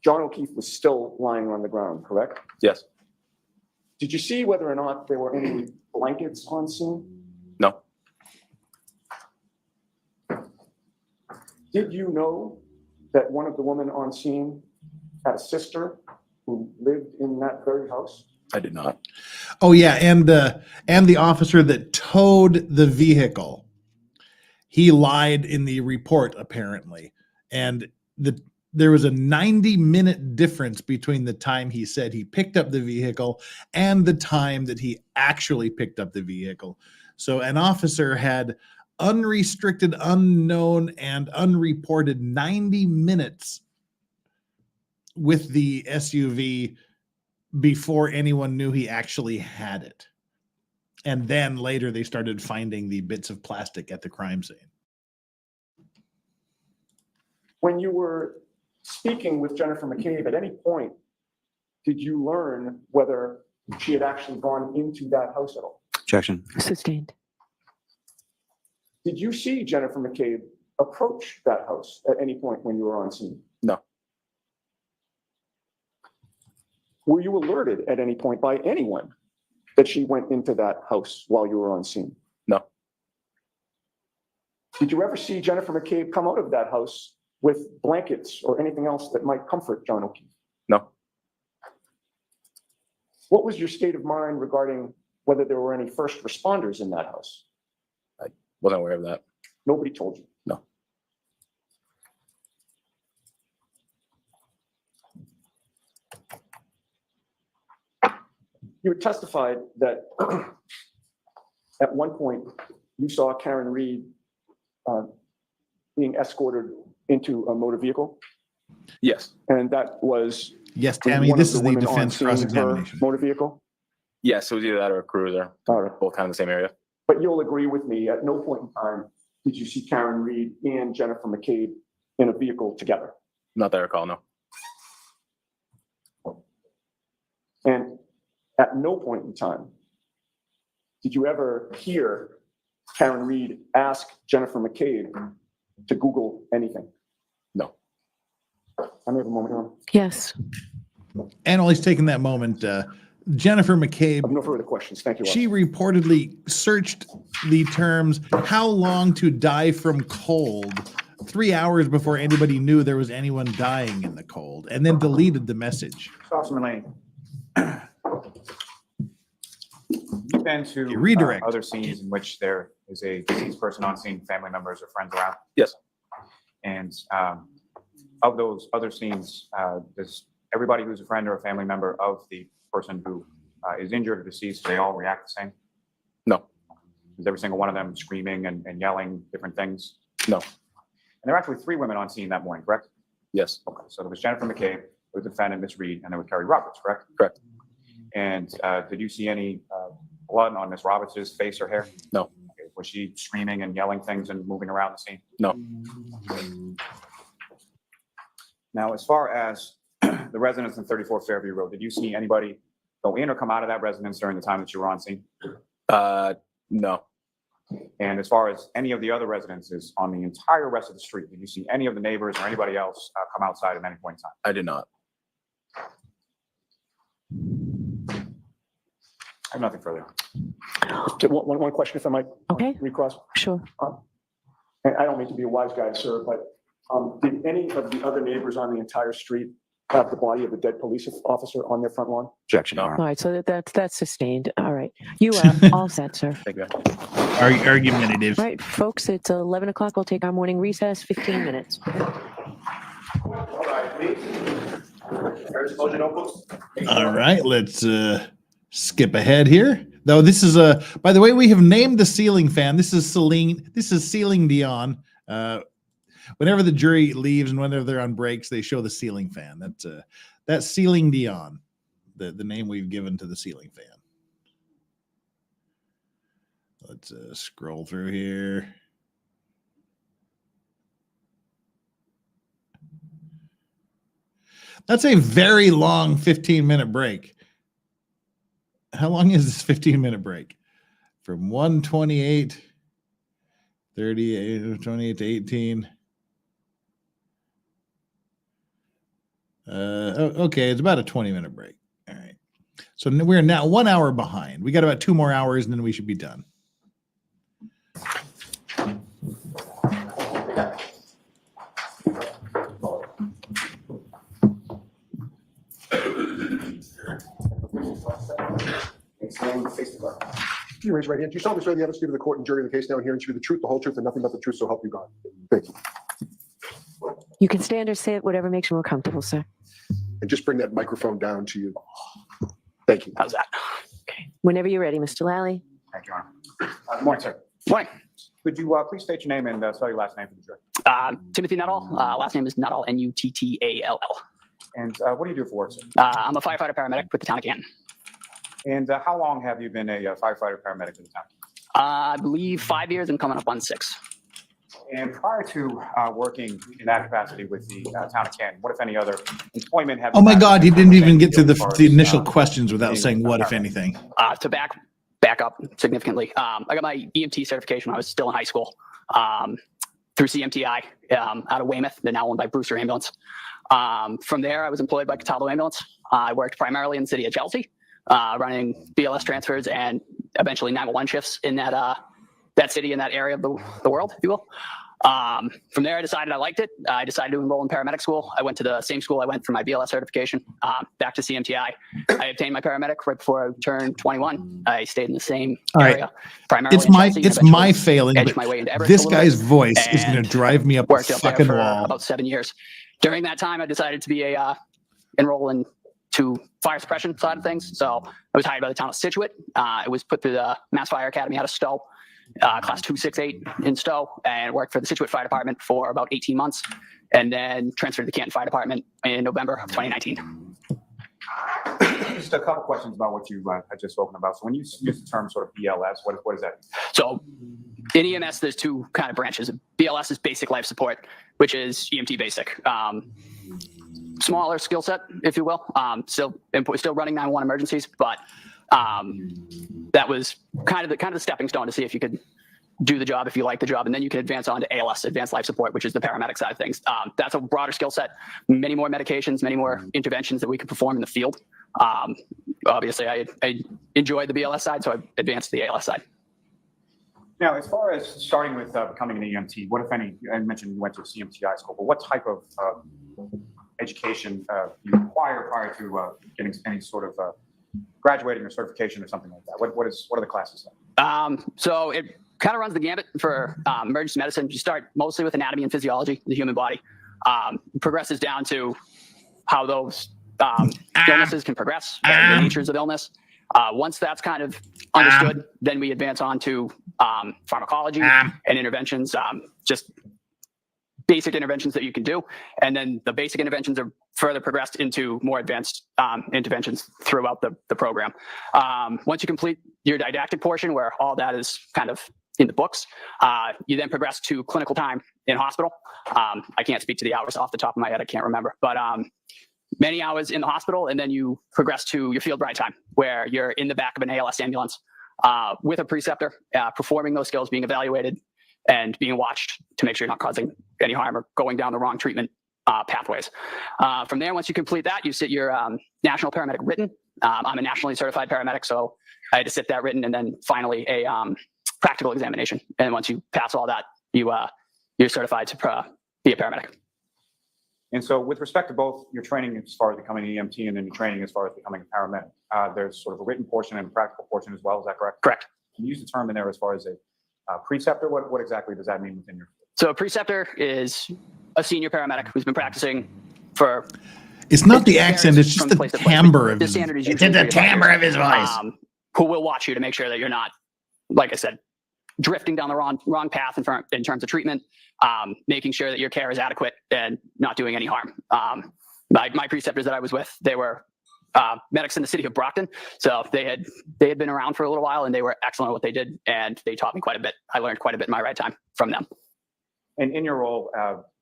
John O'Keefe was still lying on the ground, correct? Yes. Did you see whether or not there were any blankets on scene? No. Did you know that one of the women on scene had a sister who lived in that very house? I did not. Oh yeah, and the officer that towed the vehicle, he lied in the report apparently, and there was a 90-minute difference between the time he said he picked up the vehicle and the time that he actually picked up the vehicle. So an officer had unrestricted, unknown, and unreported 90 minutes with the SUV before anyone knew he actually had it. And then later they started finding the bits of plastic at the crime scene. When you were speaking with Jennifer McCabe, at any point, did you learn whether she had actually gone into that house at all? Objection. Sustained. Did you see Jennifer McCabe approach that house at any point when you were on scene? No. Were you alerted at any point by anyone that she went into that house while you were on scene? No. Did you ever see Jennifer McCabe come out of that house with blankets or anything else that might comfort John O'Keefe? No. What was your state of mind regarding whether there were any first responders in that house? I wasn't aware of that. Nobody told you? No. You had testified that at one point you saw Karen Reed being escorted into a motor vehicle, Yes. and that was Yes, one Tammy, of this is the women on defense scene, her cross-examination. motor vehicle. Yes, it was either that or a cruiser. All right. Both kind of the same area. But you'll agree with me, at no point in time did you see Karen Reed and Jennifer McCabe in a vehicle together. Not that I recall, no. And at no point in time did you ever hear Karen Reed ask Jennifer McCabe to Google anything? No. I may have a moment here. Yes. And while he's taking that moment, Jennifer I have McCabe, no further questions. Thank you. she reportedly searched the terms "how long to die from cold" 3 hours before anybody knew there was anyone dying in the cold, and then deleted the message. Officer Meany, you've been to Redirect. other scenes in which there is a deceased person on scene, family members or friends around? Yes. And of those other scenes, does everybody who's a friend or a family member of the person who is injured or deceased, do they all react the same? No. Is every single one of them screaming and yelling different things? No. And there were actually 3 women on scene that morning, correct? Yes. Okay, so there was Jennifer McCabe, there was the defendant, Miss Reed, and there was Carrie Roberts, correct? Correct. And did you see any blood on Miss Roberts' face or hair? No. Okay. Was she screaming and yelling things and moving around the scene? No. Now, as far as the residents in 34 Fairview Road, did you see anybody go in or come out of that residence during the time that you were on scene? No. And as far as any of the other residences on the entire rest of the street, did you see any of the neighbors or anybody else come outside at any point in time? I did not. I have nothing further. One question, if I might. Okay. Recross. Sure. And I don't mean to be a wise guy, sir, but did any of the other neighbors on the entire street have the body of a dead police officer on their front lawn? Objection, Your All Honor. right. So that's sustained. All right. You are all set, sir. Thank you. Argumentative. All right, folks, it's 11 o'clock. We'll take our morning recess, 15 minutes. All right, please. Close your notebooks. All right, let's skip ahead here. Though this is by the way, we have named the ceiling fan. This is Ceiling Dion. Whenever the jury leaves and whenever they're on breaks, they show the ceiling fan. That's Ceiling Dion, the name we've given to the ceiling fan. Let's scroll through here. That's a very long 15-minute break. How long is this 15-minute break? From 1:28, 38, 28 to 18. Okay, it's about a 20-minute break. All right. So we're now 1 hour behind. We got about 2 more hours and then we should be done. You raise your right hand. Do you solemnly swear the evidence given to the court and jury in the case now and hearing to be the truth, the whole truth, and nothing but the truth, so help you God? Thank you. You can stand or sit, whatever makes you more comfortable, sir. And just bring that microphone down to you. Thank you. How's that? Okay. Whenever you're ready, Mr. Lally. Thank you, Your Honor. Good morning, sir. Morning. Could you please state your name and spell your last name for the jury? Timothy Nuttall. Last name is Nuttall, Nuttall. And what do you do for work, sir? I'm a firefighter paramedic with the town of Canton. And how long have you been a firefighter paramedic in the town? I believe 5 years and coming up on 6. And prior to working in that capacity with the town of Canton, what, if any, other employment have you Oh my had God, he didn't even get to as far the as, initial questions without being saying a what, if paramedic? anything. To back up significantly, I got my EMT certification when I was still in high school through CMTI out of Weymouth. They're now owned by Brewster Ambulance. From there, I was employed by Cataldo Ambulance. I worked primarily in the city of Chelsea, running BLS transfers and eventually 911 shifts in that city, in that area of the world, if you will. From there, I decided I liked it. I decided to enroll in paramedic school. I went to the same school I went for my BLS certification, back to CMTI. I obtained my paramedic right before I turned 21. I stayed in the same area, primarily It's in my Chelsea, it's my eventually failing. edged But my way into Everett this a little guy's bit, voice is going to and drive me up a worked up there fucking for wall. about 7 years. During that time, I decided to be enroll into fire suppression side of things. So I was hired by the town of Situate. It was put through the Mass Fire Academy out of Stowe, class 268 in Stowe, and worked for the Situate Fire Department for about 18 months, and then transferred to the Canton Fire Department in November of 2019. Just a couple questions about what you had just spoken about. So when you use the term sort of BLS, what is that? So in EMS, there's two kind of branches. BLS is basic life support, which is EMT basic. Smaller skill set, if you will. Still running 911 emergencies, but that was kind of the stepping stone to see if you could do the job, if you like the job, and then you can advance on to ALS, advanced life support, which is the paramedic side of things. That's a broader skill set, many more medications, many more interventions that we can perform in the field. Obviously, I enjoyed the BLS side, so I advanced to the ALS side. Now, as far as starting with becoming an EMT, what, if any, I mentioned you went to a CMTI school, but what type of education you require prior to getting any sort of graduating or certification or something like that? What are the classes like? So it kind of runs the gambit for emergency medicine. You start mostly with anatomy and physiology, the human body. Progresses down to how those illnesses can progress, the natures of illness. Once that's kind of understood, then we advance on to pharmacology and interventions, just basic interventions that you can do. And then the basic interventions are further progressed into more advanced interventions throughout the program. Once you complete your didactic portion, where all that is kind of in the books. You then progress to clinical time in hospital. I can't speak to the hours off the top of my head. I can't remember, but many hours in the hospital, and then you progress to your field ride time, where you're in the back of an ALS ambulance with a preceptor, performing those skills, being evaluated, and being watched to make sure you're not causing any harm or going down the wrong treatment pathways. From there, once you complete that, you sit your national paramedic written. I'm a nationally certified paramedic, so I had to sit that written, and then finally a practical examination. And once you pass all that, you're certified to be a paramedic. And so with respect to both your training as far as becoming an EMT and then your training as far as becoming a paramedic, there's sort of a written portion and a practical portion as well. Is that correct? Correct. Can you use the term in there as far as a preceptor? What exactly does that mean within your field? So a preceptor is a senior paramedic who's been practicing for... It's not the accent, it's just the timbre of his voice. It's the timbre of his voice. Who will watch you to make sure that you're not, like I said, drifting down the wrong path in terms of treatment, making sure that your care is adequate and not doing any harm. My preceptors that I was with, they were medics in the city of Brockton. So they had been around for a little while, and they were excellent at what they did, and they taught me quite a bit. I learned quite a bit in my ride time from them. And in your role,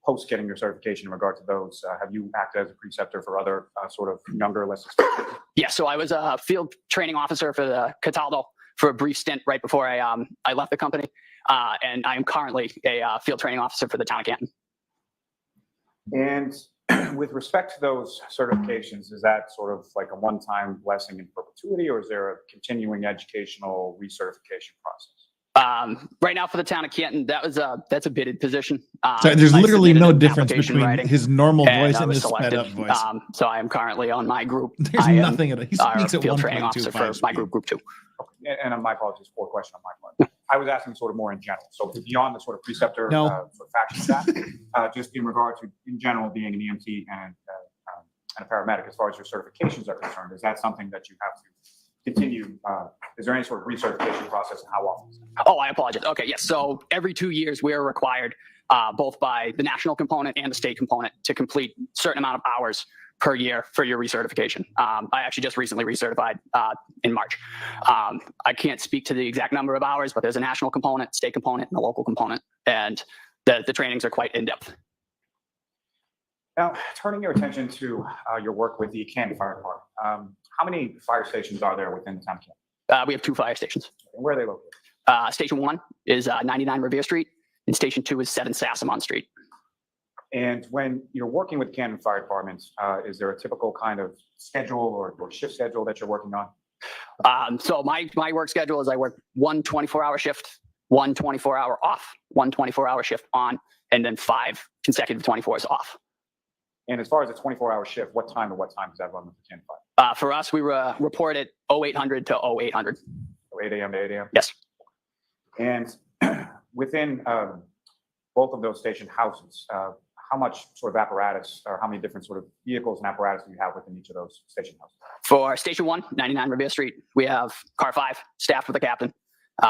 post getting your certification in regard to those, have you acted as a preceptor for other sort of younger, less experienced? Yeah, so I was a field training officer for the Cataldo for a brief stint right before I left the company. And I am currently a field training officer for the town of Canton. And with respect to those certifications, is that sort of like a one-time blessing in perpetuity, or is there a continuing educational recertification process? Right now for the town of Canton, that's a bidded position. So there's literally no difference between his normal voice and his sped up voice. So I am currently on my group. There's nothing at all. He speaks at field training officer for my group 2. Okay. And my apologies, poor question on my part. I was asking sort of more in general. So beyond the sort of preceptor sort of faction staff, just in regard to in general being an EMT and a paramedic, as far as your certifications are concerned, is that something that you have to continue? Is there any sort of recertification process, and how often? Oh, I apologize. Okay, yes. So every 2 years, we are required, both by the national component and the state component, to complete a certain amount of hours per year for your recertification. I actually just recently recertified in March. I can't speak to the exact number of hours, but there's a national component, state component, and a local component, and the trainings are quite in-depth. Now, turning your attention to your work with the Canton Fire Department, how many fire stations are there within the town of Canton? We have 2 fire stations. And where are they located? Station 1 is 99 Revere Street, and Station 2 is 7 Sassamon Street. And when you're working with Canton Fire Department, is there a typical kind of schedule or shift schedule that you're working on? So my work schedule is I work 1 24-hour shift, 1 24-hour off, 1 24-hour shift on, and then 5 consecutive 24s off. And as far as a 24-hour shift, what time to what time does that run with the Canton Fire? For us, we report at 0800 to 0800. So 8 a.m. to 8 a.m.? Yes. And within both of those station houses, how much sort of apparatus, or how many different sort of vehicles and apparatus do you have within each of those station houses? For Station 1, 99 Revere Street, we have Car 5 staffed with a captain.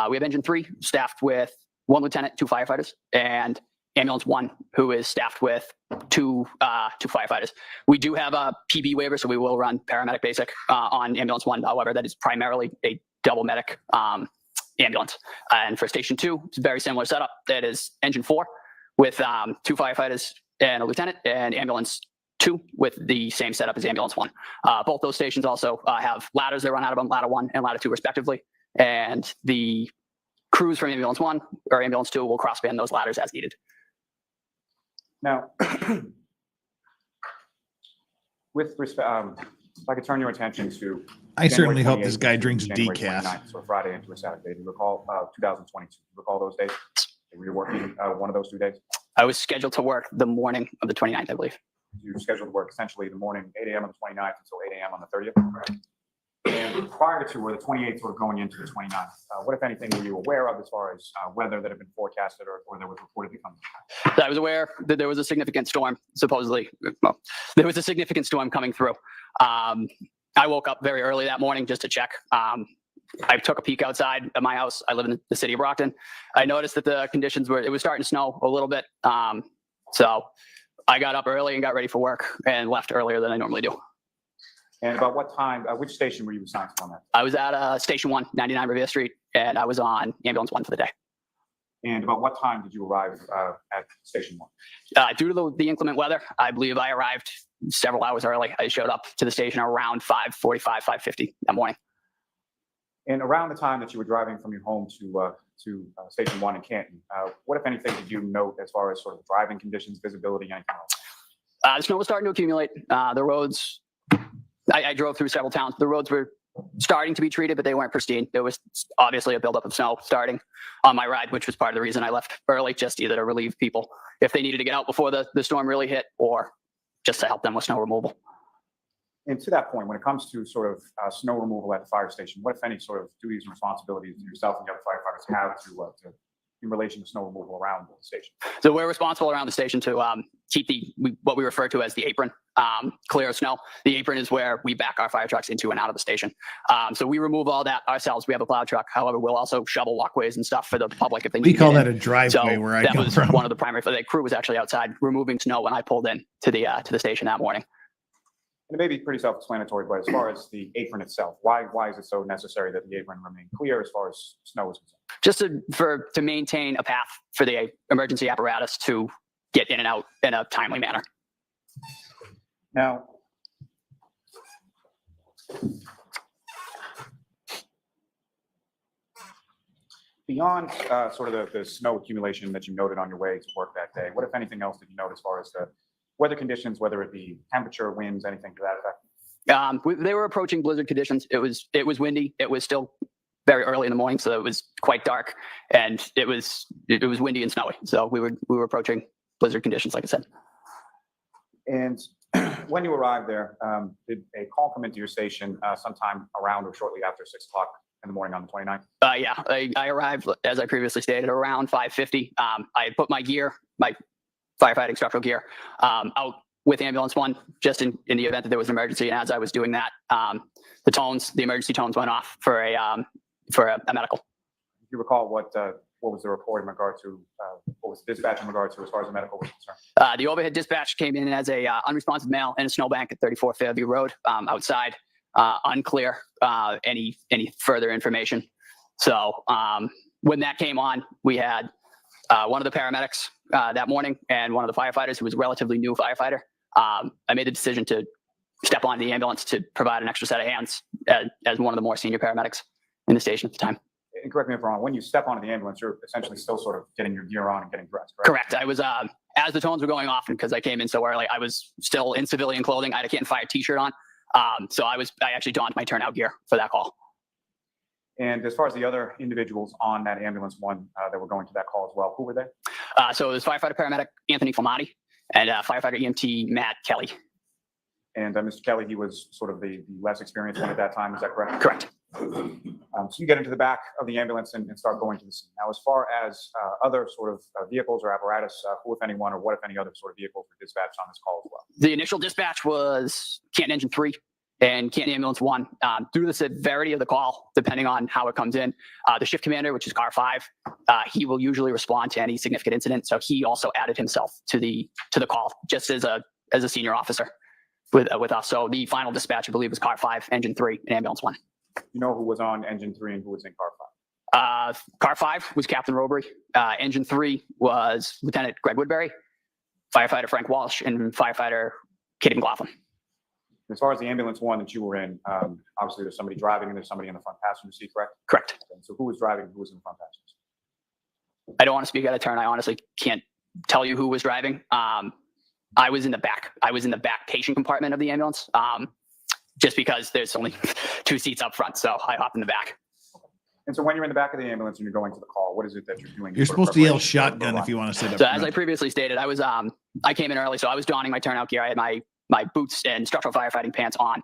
We have Engine 3 staffed with 1 lieutenant, 2 firefighters, and Ambulance 1, who is staffed with two firefighters. We do have a PB waiver, so we will run paramedic basic on Ambulance 1. However, that is primarily a double medic ambulance. And for Station 2, it's a very similar setup. That is Engine 4 with 2 firefighters and a lieutenant, and Ambulance 2 with the same setup as Ambulance 1. Both those stations also have ladders that run out of them, Ladder 1 and Ladder 2 respectively. And the crews from Ambulance 1 or Ambulance 2 will cross-span those ladders as needed. Now, with respect, if I could turn your attention to... I certainly hope this guy drinks January decaf. 29th, so Friday into a Saturday. Do you recall 2022? Do you recall those days? Were you working one of those 2 days? I was scheduled to work the morning of the 29th, I believe. You were scheduled to work essentially the morning, 8 a.m. on the 29th until 8 a.m. on the 30th. Right. And prior to, or the 28th, sort of going into the 29th, what, if anything, were you aware of as far as weather that had been forecasted or that was reported to come? I was aware that there was a significant storm, supposedly. Well, there was a significant storm coming through. I woke up very early that morning just to check. I took a peek outside at my house. I live in the city of Brockton. I noticed that the conditions it was starting to snow a little bit. So I got up early and got ready for work and left earlier than I normally do. And about what time, which station were you assigned to on that? I was at Station 1, 99 Revere Street, and I was on Ambulance 1 for the day. And about what time did you arrive at Station 1? Due to the inclement weather, I believe I arrived several hours early. I showed up to the station around 5:45, 5:50 that morning. And around the time that you were driving from your home to Station 1 in Canton, what, if anything, did you note as far as sort of driving conditions, visibility, anything else? The snow was starting to accumulate. The roads, I drove through several towns. The roads were starting to be treated, but they weren't pristine. There was obviously a buildup of snow starting on my ride, which was part of the reason I left early, just either to relieve people if they needed to get out before the storm really hit, or just to help them with snow removal. And to that point, when it comes to sort of snow removal at the fire station, what, if any, sort of duties and responsibilities do yourself and the other firefighters have to in relation to snow removal around the station? So we're responsible around the station to keep what we refer to as the apron clear of snow. The apron is where we back our fire trucks into and out of the station. So we remove all that ourselves. We have a plow truck. However, we'll also shovel walkways and stuff for the public if they need. We to call get that in. a driveway where I that come was from. one of the primary. The crew was actually outside removing snow when I pulled in to the station that morning. And it may be pretty self-explanatory, but as far as the apron itself, why is it so necessary that the apron remain clear as far as snow is concerned? Just to maintain a path for the emergency apparatus to get in and out in a timely manner. Now, beyond sort of the snow accumulation that you noted on your way to work that day, what, if anything else, did you note as far as the weather conditions, whether it be temperature, winds, anything to that effect? They were approaching blizzard conditions. It was windy. It was still very early in the morning, so it was quite dark, and it was windy and snowy. So we were approaching blizzard conditions, like I said. And when you arrived there, did a call come into your station sometime around or shortly after 6 o'clock in the morning on the 29th? Yeah, I arrived, as I previously stated, around 5:50. I had put my gear, my firefighting structural gear, out with Ambulance 1, just in the event that there was an emergency. And as I was doing that, the emergency tones went off for a medical. Do you recall what was the report in regard to, what was the dispatch in regard to as far as the medical was concerned? The overhead dispatch came in as a unresponsive male in a snowbank at 34 Fairview Road, outside. Unclear any further information. So when that came on, we had one of the paramedics that morning and one of the firefighters who was a relatively new firefighter. I made the decision to step on the ambulance to provide an extra set of hands as one of the more senior paramedics in the station at the time. And correct me if I'm wrong, when you step onto the ambulance, you're essentially still sort of getting your gear on and getting dressed, correct? Correct. I was, as the tones were going off, and because I came in so early, I was still in civilian clothing. I had a Canton Fire t-shirt on. So I actually donned my turnout gear for that call. And as far as the other individuals on that Ambulance 1 that were going to that call as well, who were they? So it was firefighter paramedic Anthony Filmati and firefighter EMT Matt Kelly. And Mr. Kelly, he was sort of the less experienced one at that time, is that correct? Correct. So you get into the back of the ambulance and start going to the scene. Now, as far as other sort of vehicles or apparatus, who, if anyone, or what, if any, other sort of vehicles were dispatched on this call as well? The initial dispatch was Canton Engine 3 and Canton Ambulance 1. Due to the severity of the call, depending on how it comes in, the shift commander, which is Car 5, he will usually respond to any significant incident. So he also added himself to the call, just as a senior officer with us. So the final dispatch, I believe, was Car 5, Engine 3, and Ambulance 1. You know who was on Engine 3 and who was in Car 5? Car 5 was Captain Robry. Engine 3 was Lieutenant Greg Woodbury, firefighter Frank Walsh, and firefighter Katie McLaughlin. As far as the Ambulance 1 that you were in, obviously there's somebody driving and there's somebody in the front passenger seat, correct? Correct. And so who was driving and who was in the front passenger seat? I don't want to speak out of turn. I honestly can't tell you who was driving. I was in the back. I was in the back patient compartment of the ambulance, just because there's only 2 seats up front. So I hopped in the back. And so when you're in the back of the ambulance and you're going to the call, what is it that you're doing? You're supposed to yell shotgun if you want to sit up So front. as I previously stated, I was I came in early, so I was donning my turnout gear. I had my boots and structural firefighting pants on.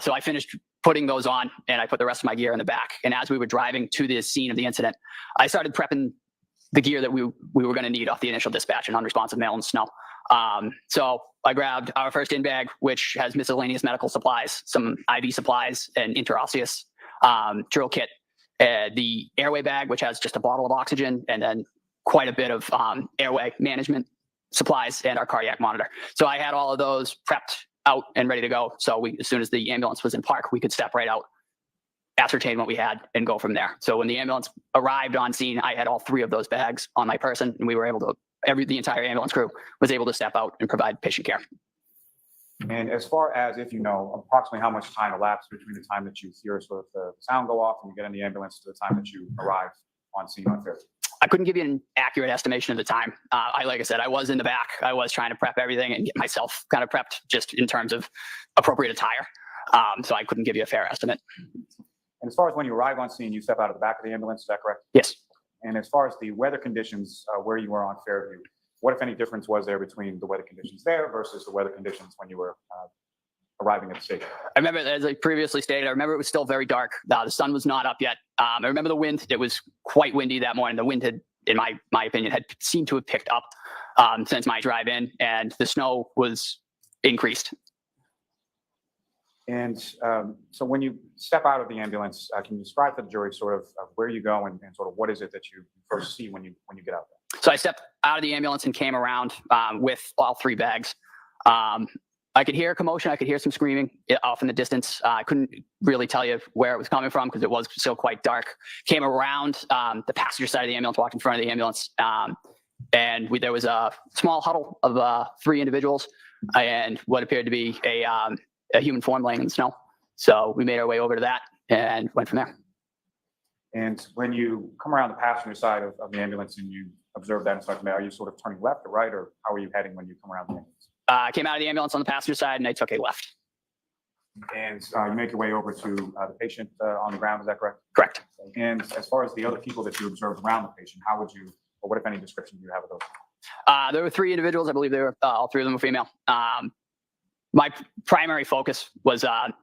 So I finished putting those on and I put the rest of my gear in the back. And as we were driving to the scene of the incident, I started prepping the gear that we were going to need off the initial dispatch and unresponsive mail and snow. So I grabbed our first in bag, which has miscellaneous medical supplies, some IV supplies, and interosseous drill kit. The airway bag, which has just a bottle of oxygen, and then quite a bit of airway management supplies and our cardiac monitor. So I had all of those prepped out and ready to go. So as soon as the ambulance was in park, we could step right out, ascertain what we had, and go from there. So when the ambulance arrived on scene, I had all 3 of those bags on my person, and we were able to, the entire ambulance crew was able to step out and provide patient care. And as far as if you know approximately how much time elapsed between the time that you hear sort of the sound go off and you get in the ambulance to the time that you arrive on scene on Fairview? I couldn't give you an accurate estimation of the time. Like I said, I was in the back. I was trying to prep everything and get myself kind of prepped just in terms of appropriate attire. So I couldn't give you a fair estimate. And as far as when you arrive on scene, you step out of the back of the ambulance, is that correct? Yes. And as far as the weather conditions where you were on Fairview, what, if any, difference was there between the weather conditions there versus the weather conditions when you were arriving at the station? I remember, as I previously stated, I remember it was still very dark. The sun was not up yet. I remember the wind. It was quite windy that morning. The wind had, in my opinion, had seemed to have picked up since my drive in, and the snow was increased. And so when you step out of the ambulance, can you describe to the jury sort of where you go and sort of what is it that you first see when you get out there? So I stepped out of the ambulance and came around with all 3 bags. I could hear a commotion. I could hear some screaming off in the distance. I couldn't really tell you where it was coming from because it was still quite dark. Came around the passenger side of the ambulance, walked in front of the ambulance, and there was a small huddle of 3 individuals and what appeared to be a human form laying in the snow. So we made our way over to that and went from there. And when you come around the passenger side of the ambulance and you observe that, are you sort of turning left or right, or how are you heading when you come around the ambulance? I came out of the ambulance on the passenger side and I took a left. And you make your way over to the patient on the ground, is that correct? Correct. And as far as the other people that you observed around the patient, how would you, or what if any description do you have of those? There were 3 individuals. I believe they were all 3 of them were female. My primary focus was the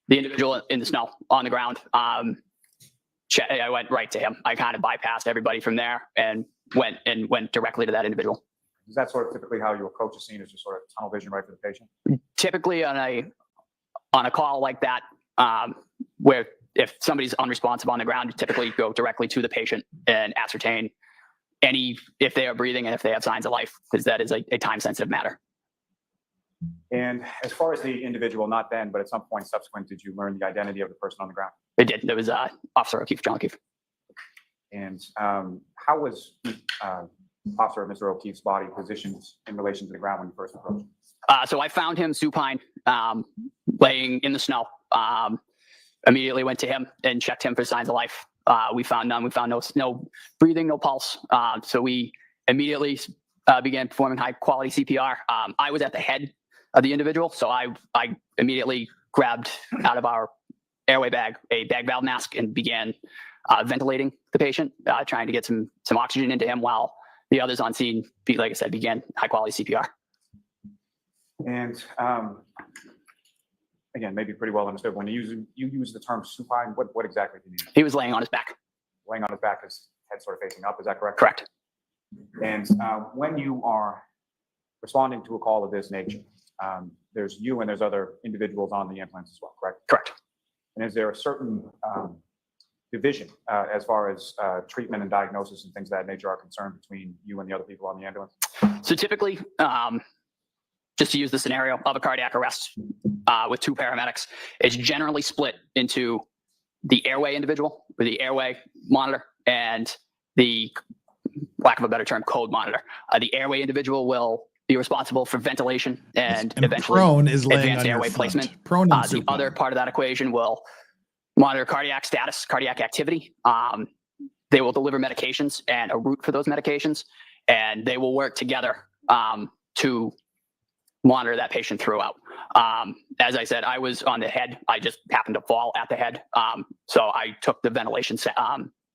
individual in the snow on the ground. I went right to him. I kind of bypassed everybody from there and went directly to that individual. Is that sort of typically how you approach a scene, is just sort of tunnel vision right for the patient? Typically on a call like that, where if somebody's unresponsive on the ground, you typically go directly to the patient and ascertain if they are breathing and if they have signs of life, because that is a time-sensitive matter. And as far as the individual, not then, but at some point subsequent, did you learn the identity of the person on the ground? It did. It was Officer O'Keefe, John O'Keefe. And how was Officer Mr. O'Keefe's body positioned in relation to the ground when you first approached? So I found him supine, laying in the snow. Immediately went to him and checked him for signs of life. We found none. We found no breathing, no pulse. So we immediately began performing high quality CPR. I was at the head of the individual, so I immediately grabbed out of our airway bag a bag valve mask and began ventilating the patient, trying to get some oxygen into him while the others on scene, like I said, began high quality CPR. And again, maybe pretty well understood. When you use the term supine, what exactly do you mean? He was laying on his back. Laying on his back, his head sort of facing up, is that correct? Correct. And when you are responding to a call of this nature, there's you and there's other individuals on the ambulance as well, correct? Correct. And is there a certain division as far as treatment and diagnosis and things of that nature are concerned between you and the other people on the ambulance? So typically, just to use the scenario of a cardiac arrest with 2 paramedics, it's generally split into the airway individual or the airway monitor and the, lack of a better term, code monitor. The airway individual will be responsible for ventilation and eventually prone is laying advanced on your airway front. placement. Prone and The supine. other part of that equation will monitor cardiac status, cardiac activity. They will deliver medications and a route for those medications, and they will work together to monitor that patient throughout. As I said, I was on the head. I just happened to fall at the head. So I took the ventilation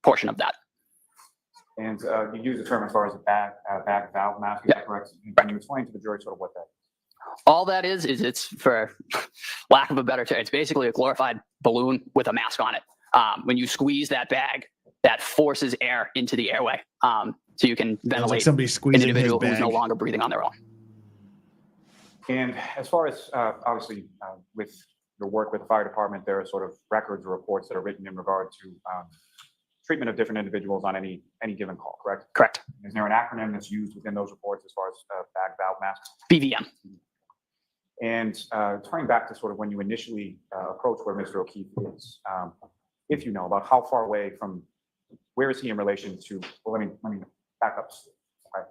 portion of that. And you use the term as far as a bag valve mask, is that correct? Can you explain to the jury sort of what that is? All that is it's, for lack of a better term, it's basically a glorified balloon with a mask on it. When you squeeze that bag, that forces air into the airway, so you can ventilate like somebody an squeezing individual his who's no bag. longer breathing on their own. And as far as obviously with your work with the fire department, there are sort of records or reports that are written in regard to treatment of different individuals on any given call, correct? Correct. Is there an acronym that's used within those reports as far as bag valve masks? BVM. And turning back to sort of when you initially approach where Mr. O'Keefe is, if you know about how far away from, where is he in relation to, well, let me back up. Okay.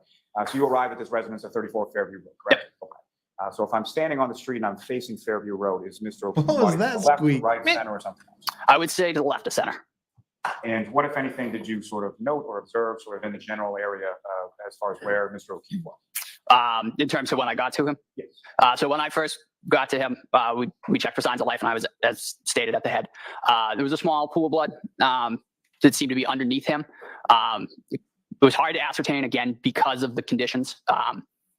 So you arrive at this residence at 34 Fairview Road, correct? Yep. Okay. So if I'm standing on the street and I'm facing Fairview Road, is Mr. O'Keefe What was that to the left, squeak? right, center, or something else? I would say to the left of center. And what, if anything, did you sort of note or observe sort of in the general area as far as where Mr. O'Keefe was? In terms of when I got to him? Yes. So when I first got to him, we checked for signs of life, and I was, as stated, at the head. There was a small pool of blood that seemed to be underneath him. It was hard to ascertain, again, because of the conditions.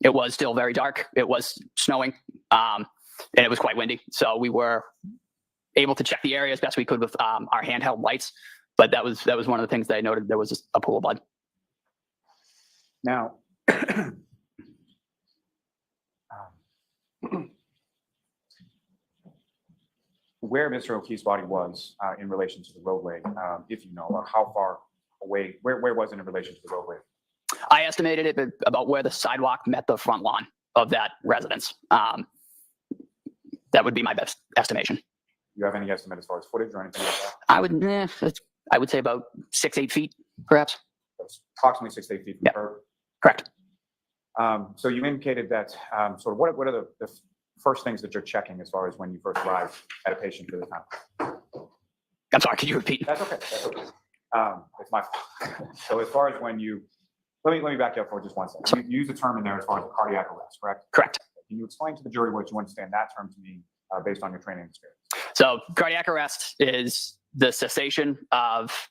It was still very dark. It was snowing, and it was quite windy. So we were able to check the area as best we could with our handheld lights. But that was one of the things that I noted. There was a pool of blood. Now, where Mr. O'Keefe's body was in relation to the roadway, if you know, or how far away, where was it in relation to the roadway? I estimated it about where the sidewalk met the front lawn of that residence. That would be my best estimation. Do you have any estimate as far as footage or anything like that? I would say about 6-8 feet, perhaps. That's approximately 6 to 8 feet from the curb. Correct. So you indicated that sort of what are the first things that you're checking as far as when you first arrive at a patient for the time? I'm sorry, could you repeat? That's okay. That's okay. It's my fault. So as far as when you, let me back you up for just one second. You use the term in there as far as cardiac arrest, correct? Correct. Can you explain to the jury what you understand that term to mean based on your training experience? So cardiac arrest is the cessation of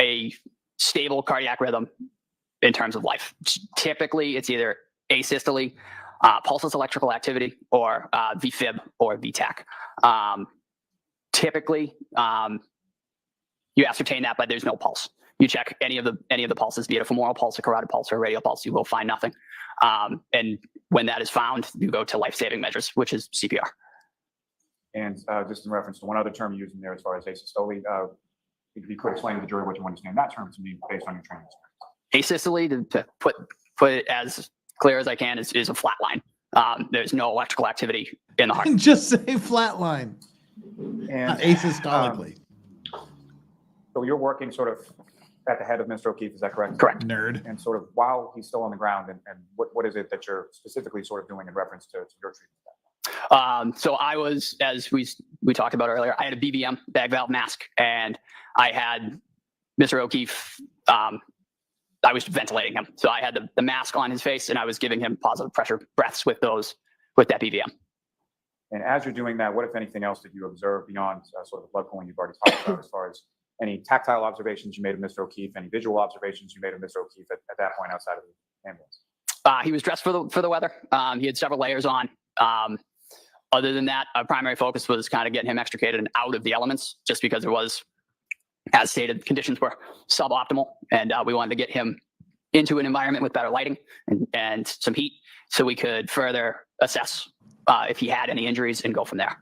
a stable cardiac rhythm in terms of life. Typically, it's either asystole, pulseless electrical activity, or VFib or VTAC. Typically, you ascertain that, but there's no pulse. You check any of the pulses, be it a femoral pulse, a carotid pulse, or a radial pulse, you will find nothing. And when that is found, you go to life-saving measures, which is CPR. And just in reference to one other term you used in there as far as asystole, if you could explain to the jury what you understand that term to mean based on your training experience. Asystole, to put it as clear as I can, is a flat line. There's no electrical activity in the heart. Just say flat line. And Not asystolically. So you're working sort of at the head of Mr. O'Keefe, is that correct? Correct. Nerd. And sort of while he's still on the ground, and what is it that you're specifically sort of doing in reference to your treatment? So I was, as we talked about earlier, I had a BVM, bag valve mask, and I had Mr. O'Keefe, I was ventilating him. So I had the mask on his face, and I was giving him positive pressure breaths with that BVM. And as you're doing that, what, if anything else, did you observe beyond sort of the blood pooling you've already talked about, as far as any tactile observations you made of Mr. O'Keefe, any visual observations you made of Mr. O'Keefe at that point outside of the ambulance? He was dressed for the weather. He had several layers on. Other than that, our primary focus was kind of getting him extricated and out of the elements, just because it was, as stated, conditions were suboptimal, and we wanted to get him into an environment with better lighting and some heat, so we could further assess if he had any injuries and go from there.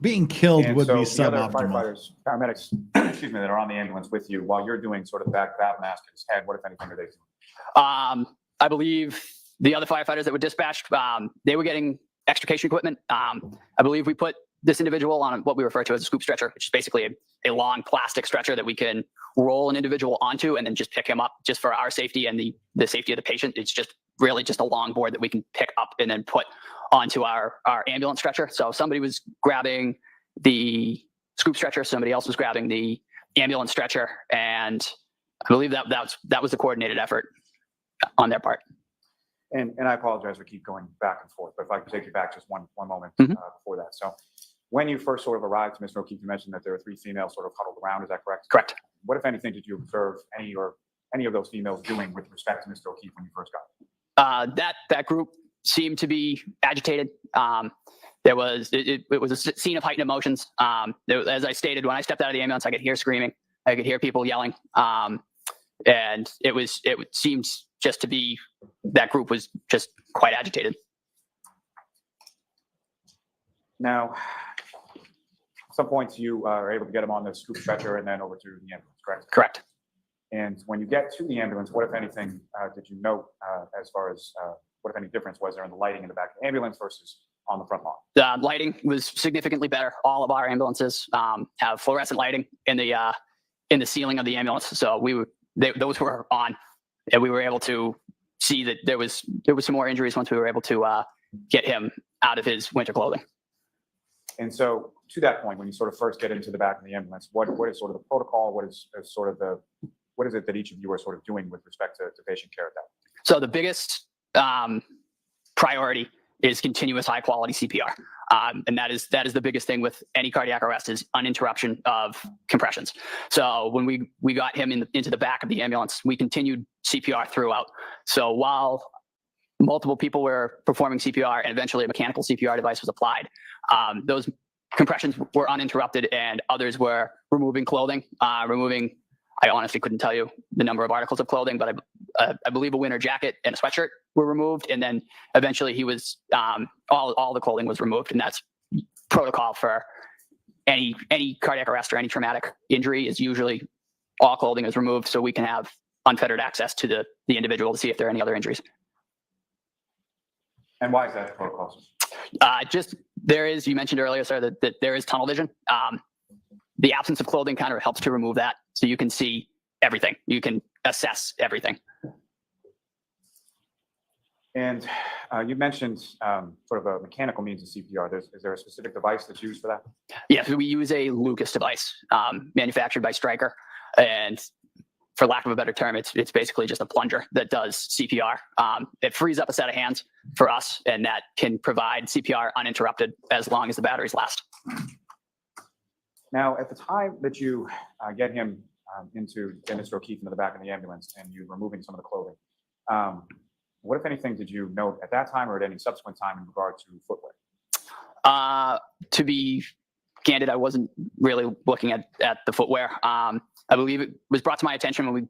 Being killed would so be the other suboptimal. firefighters, paramedics, excuse me, that are on the ambulance with you, while you're doing sort of back valve mask at his head, what, if anything, are they doing? I believe the other firefighters that were dispatched, they were getting extrication equipment. I believe we put this individual on what we refer to as a scoop stretcher, which is basically a long plastic stretcher that we can roll an individual onto and then just pick him up, just for our safety and the safety of the patient. It's just really just a long board that we can pick up and then put onto our ambulance stretcher. So somebody was grabbing the scoop stretcher, somebody else was grabbing the ambulance stretcher, and I believe that was a coordinated effort on their part. And I apologize for keep going back and forth, but if I could take you back just one moment before that. So when you first sort of arrived to Mr. O'Keefe, you mentioned that there were 3 females sort of huddled around. Is that correct? Correct. What, if anything, did you observe any of those females doing with respect to Mr. O'Keefe when you first got there? That group seemed to be agitated. It was a scene of heightened emotions. As I stated, when I stepped out of the ambulance, I could hear screaming. I could hear people yelling. And it seemed just to be, that group was just quite agitated. Now, at some points you are able to get him on the scoop stretcher and then over to the ambulance, correct? Correct. And when you get to the ambulance, what, if anything, did you note as far as what, if any, difference was there in the lighting in the back of the ambulance versus on the front lawn? The lighting was significantly better. All of our ambulances have fluorescent lighting in the ceiling of the ambulance, so those were on, and we were able to see that there was some more injuries once we were able to get him out of his winter clothing. And so to that point, when you sort of first get into the back of the ambulance, what is sort of the protocol? What is it that each of you are sort of doing with respect to patient care at that point? So the biggest priority is continuous high quality CPR. And that is the biggest thing with any cardiac arrest is uninterruption of compressions. So when we got him into the back of the ambulance, we continued CPR throughout. So while multiple people were performing CPR and eventually a mechanical CPR device was applied, those compressions were uninterrupted and others were removing clothing, I honestly couldn't tell you the number of articles of clothing, but I believe a winter jacket and a sweatshirt were removed. And then eventually he was, all the clothing was removed. And that's protocol for any cardiac arrest or any traumatic injury is usually all clothing is removed so we can have unfettered access to the individual to see if there are any other injuries. And why is that protocol? You mentioned earlier, sir, that there is tunnel vision. The absence of clothing kind of helps to remove that. So you can see everything. You can assess everything. And you mentioned sort of a mechanical means of CPR. Is there a specific device that's used for that? Yes, we use a Lucas device manufactured by Stryker. And for lack of a better term, it's basically just a plunger that does CPR. It frees up a set of hands for us, and that can provide CPR uninterrupted as long as the batteries last. Now, at the time that you get him into Mr. O'Keefe into the back of the ambulance and you're removing some of the clothing, what, if anything, did you note at that time or at any subsequent time in regard to footwear? To be candid, I wasn't really looking at the footwear. I believe it was brought to my attention when we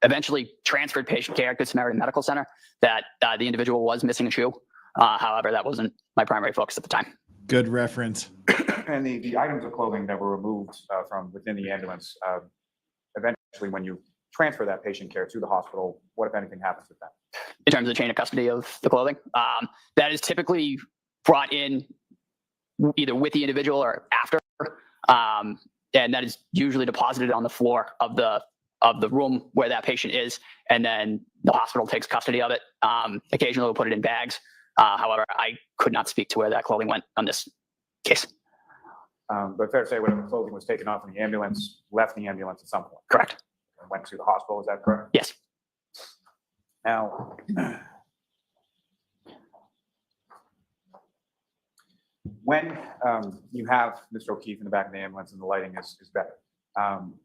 eventually transferred patient care at Good Samaritan Medical Center that the individual was missing a shoe. However, that wasn't my primary focus at the time. Good reference. And the items of clothing that were removed from within the ambulance, eventually when you transfer that patient care to the hospital, what, if anything, happens with that? In terms of the chain of custody of the clothing, that is typically brought in either with the individual or after, and that is usually deposited on the floor of the room where that patient is, and then the hospital takes custody of it. Occasionally we'll put it in bags. However, I could not speak to where that clothing went on this case. But fair to say whatever clothing was taken off in the ambulance left the ambulance at some point. Correct. And went to the hospital, is that correct? Yes. Now, when you have Mr. O'Keefe in the back of the ambulance and the lighting is better,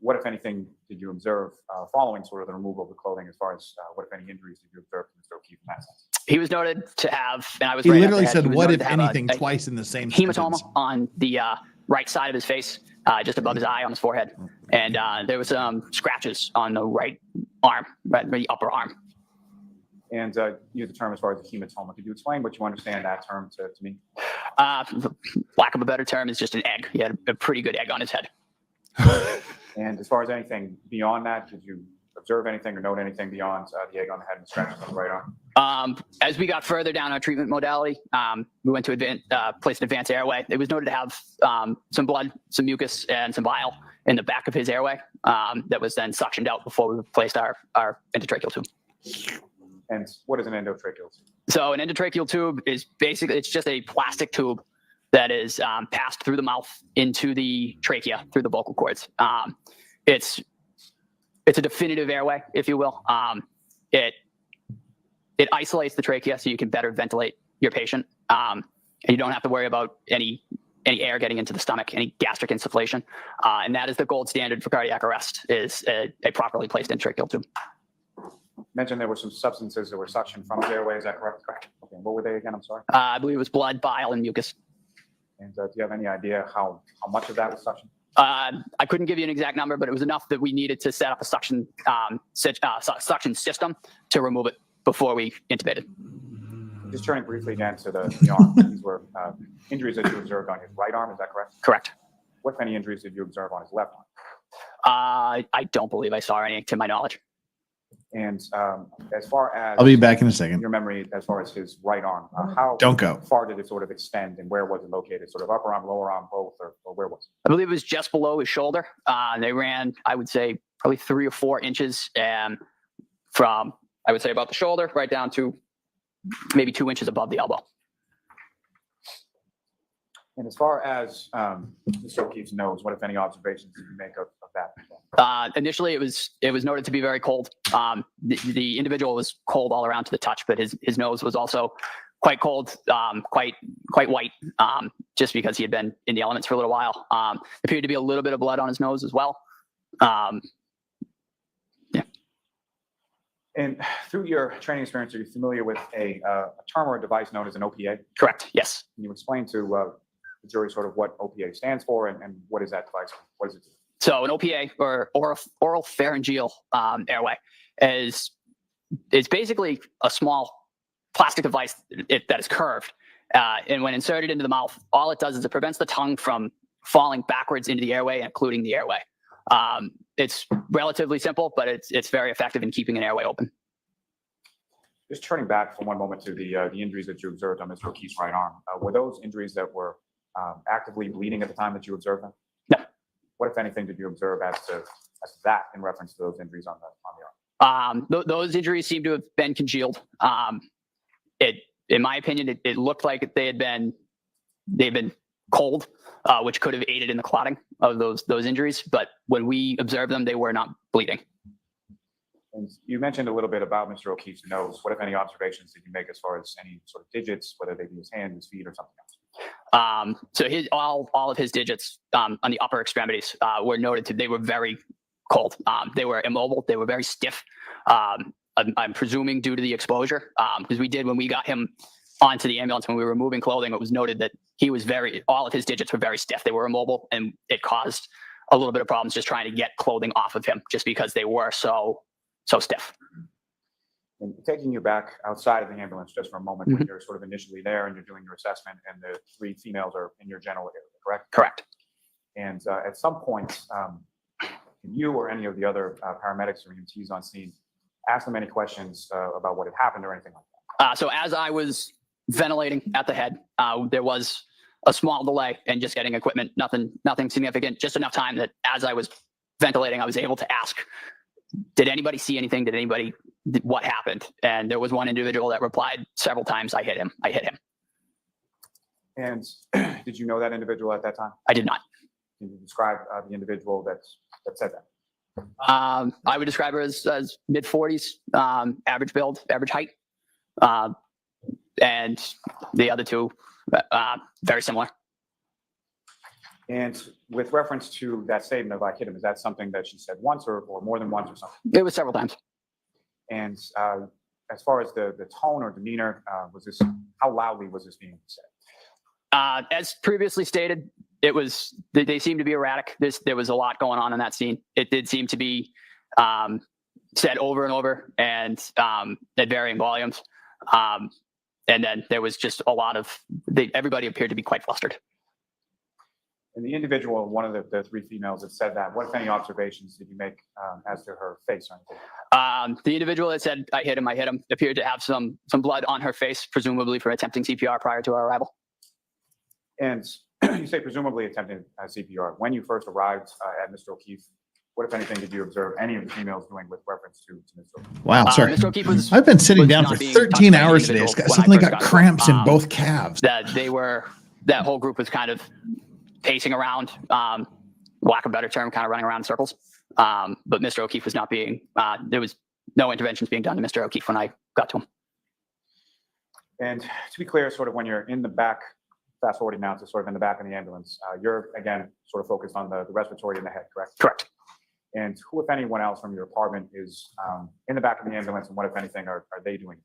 what, if anything, did you observe following sort of the removal of the clothing as far as what, if any, injuries did you observe from Mr. O'Keefe in that sense? He was noted to have, and I was He right literally after that, said, he was what, noted if to have anything, a twice in the same hematoma sentence. on the right side of his face, just above his eye on his forehead. And there was some scratches on the right arm, the upper arm. And you used the term as far as the hematoma. Could you explain what you understand that term to me? Lack of a better term is just an egg. He had a pretty good egg on his head. And as far as anything beyond that, did you observe anything or note anything beyond the egg on the head and the scratches on the right arm? As we got further down our treatment modality, we went to place an advanced airway. It was noted to have some blood, some mucus, and some bile in the back of his airway that was then suctioned out before we placed our endotracheal tube. And what is an endotracheal tube? So an endotracheal tube is basically, it's just a plastic tube that is passed through the mouth into the trachea through the vocal cords. It's a definitive airway, if you will. It isolates the trachea so you can better ventilate your patient. And you don't have to worry about any air getting into the stomach, any gastric insufflation. And that is the gold standard for cardiac arrest, is a properly placed endotracheal tube. You mentioned there were some substances that were suctioned from his airway, is that correct? Correct. Okay, what were they again? I'm sorry. I believe it was blood, bile, and mucus. And do you have any idea how much of that was suctioned? I couldn't give you an exact number, but it was enough that we needed to set up a suction system to remove it before we intubated. Just turning briefly again to the arm. These were injuries that you observed on his right arm, is that correct? Correct. What, if any, injuries did you observe on his left arm? I don't believe I saw any, to my knowledge. And as far as I'll be back in a second. your memory, as far as his right arm, how Don't go. far did it sort of extend, and where was it located? Sort of upper arm, lower arm, both, or where was it? I believe it was just below his shoulder. They ran, I would say, probably 3 or 4 inches from, I would say, about the shoulder right down to maybe 2 inches above the elbow. And as far as Mr. O'Keefe's nose, what, if any, observations did you make of that? Initially, it was noted to be very cold. The individual was cold all around to the touch, but his nose was also quite cold, quite white, just because he had been in the elements for a little while. Appeared to be a little bit of blood on his nose as well. Yeah. And through your training experience, are you familiar with a term or a device known as an OPA? Correct. Yes. Can you explain to the jury sort of what OPA stands for and what is that device? What does it do? So an OPA, or oral pharyngeal airway, is basically a small plastic device that is curved. And when inserted into the mouth, all it does is it prevents the tongue from falling backwards into the airway, including the airway. It's relatively simple, but it's very effective in keeping an airway open. Just turning back for one moment to the injuries that you observed on Mr. O'Keefe's right arm, were those injuries that were actively bleeding at the time that you observed them? No. What, if anything, did you observe as to that in reference to those injuries on the arm? Those injuries seem to have been congealed. In my opinion, it looked like they'd been cold, which could have aided in the clotting of those injuries. But when we observed them, they were not bleeding. And you mentioned a little bit about Mr. O'Keefe's nose. What, if any, observations did you make as far as any sort of digits, whether they be his hand, his feet, or something else? So all of his digits on the upper extremities were noted they were very cold. They were immobile. They were very stiff. I'm presuming due to the exposure, because when we got him onto the ambulance, when we were removing clothing, it was noted that all of his digits were very stiff. They were immobile, and it caused a little bit of problems just trying to get clothing off of him, just because they were so stiff. And taking you back outside of the ambulance just for a moment, when you're sort of initially there and you're doing your assessment, and the 3 females are in your general area, correct? Correct. And at some point, can you or any of the other paramedics or EMTs on scene ask them any questions about what had happened or anything like that? So as I was ventilating at the head, there was a small delay in just getting equipment, nothing significant, just enough time that as I was ventilating, I was able to ask, did anybody see anything? What happened? And there was one individual that replied several times, I hit him. And did you know that individual at that time? I did not. Can you describe the individual that said that? I would describe her as mid-40s, average build, average height. And the other 2, very similar. And with reference to that statement of I hit him, is that something that she said once or more than once or something? It was several times. And as far as the tone or demeanor, how loudly was this being said? As previously stated, they seemed to be erratic. There was a lot going on in that scene. It did seem to be said over and over and at varying volumes. And then there was just a lot of, everybody appeared to be quite flustered. And the individual, one of the 3 females that said that, what, if any, observations did you make as to her face or anything? The individual that said, I hit him, appeared to have some blood on her face, presumably from attempting CPR prior to our arrival. And you say presumably attempting CPR. When you first arrived at Mr. O'Keefe, what, if anything, did you observe any of the females doing with reference to Mr. O'Keefe? Wow, sorry. Mr. O'Keefe I've been sitting down for 13 hours today. I suddenly got cramps in both calves. That whole group was kind of pacing around, lack of a better term, kind of running around in circles. But Mr. O'Keefe was not being, there was no interventions being done to Mr. O'Keefe when I got to him. And to be clear, sort of when you're in the back, fast forwarding now to sort of in the back of the ambulance, you're, again, sort of focused on the respiratory in the head, correct? Correct. And who, if anyone else from your apartment, is in the back of the ambulance, and what, if anything, are they doing?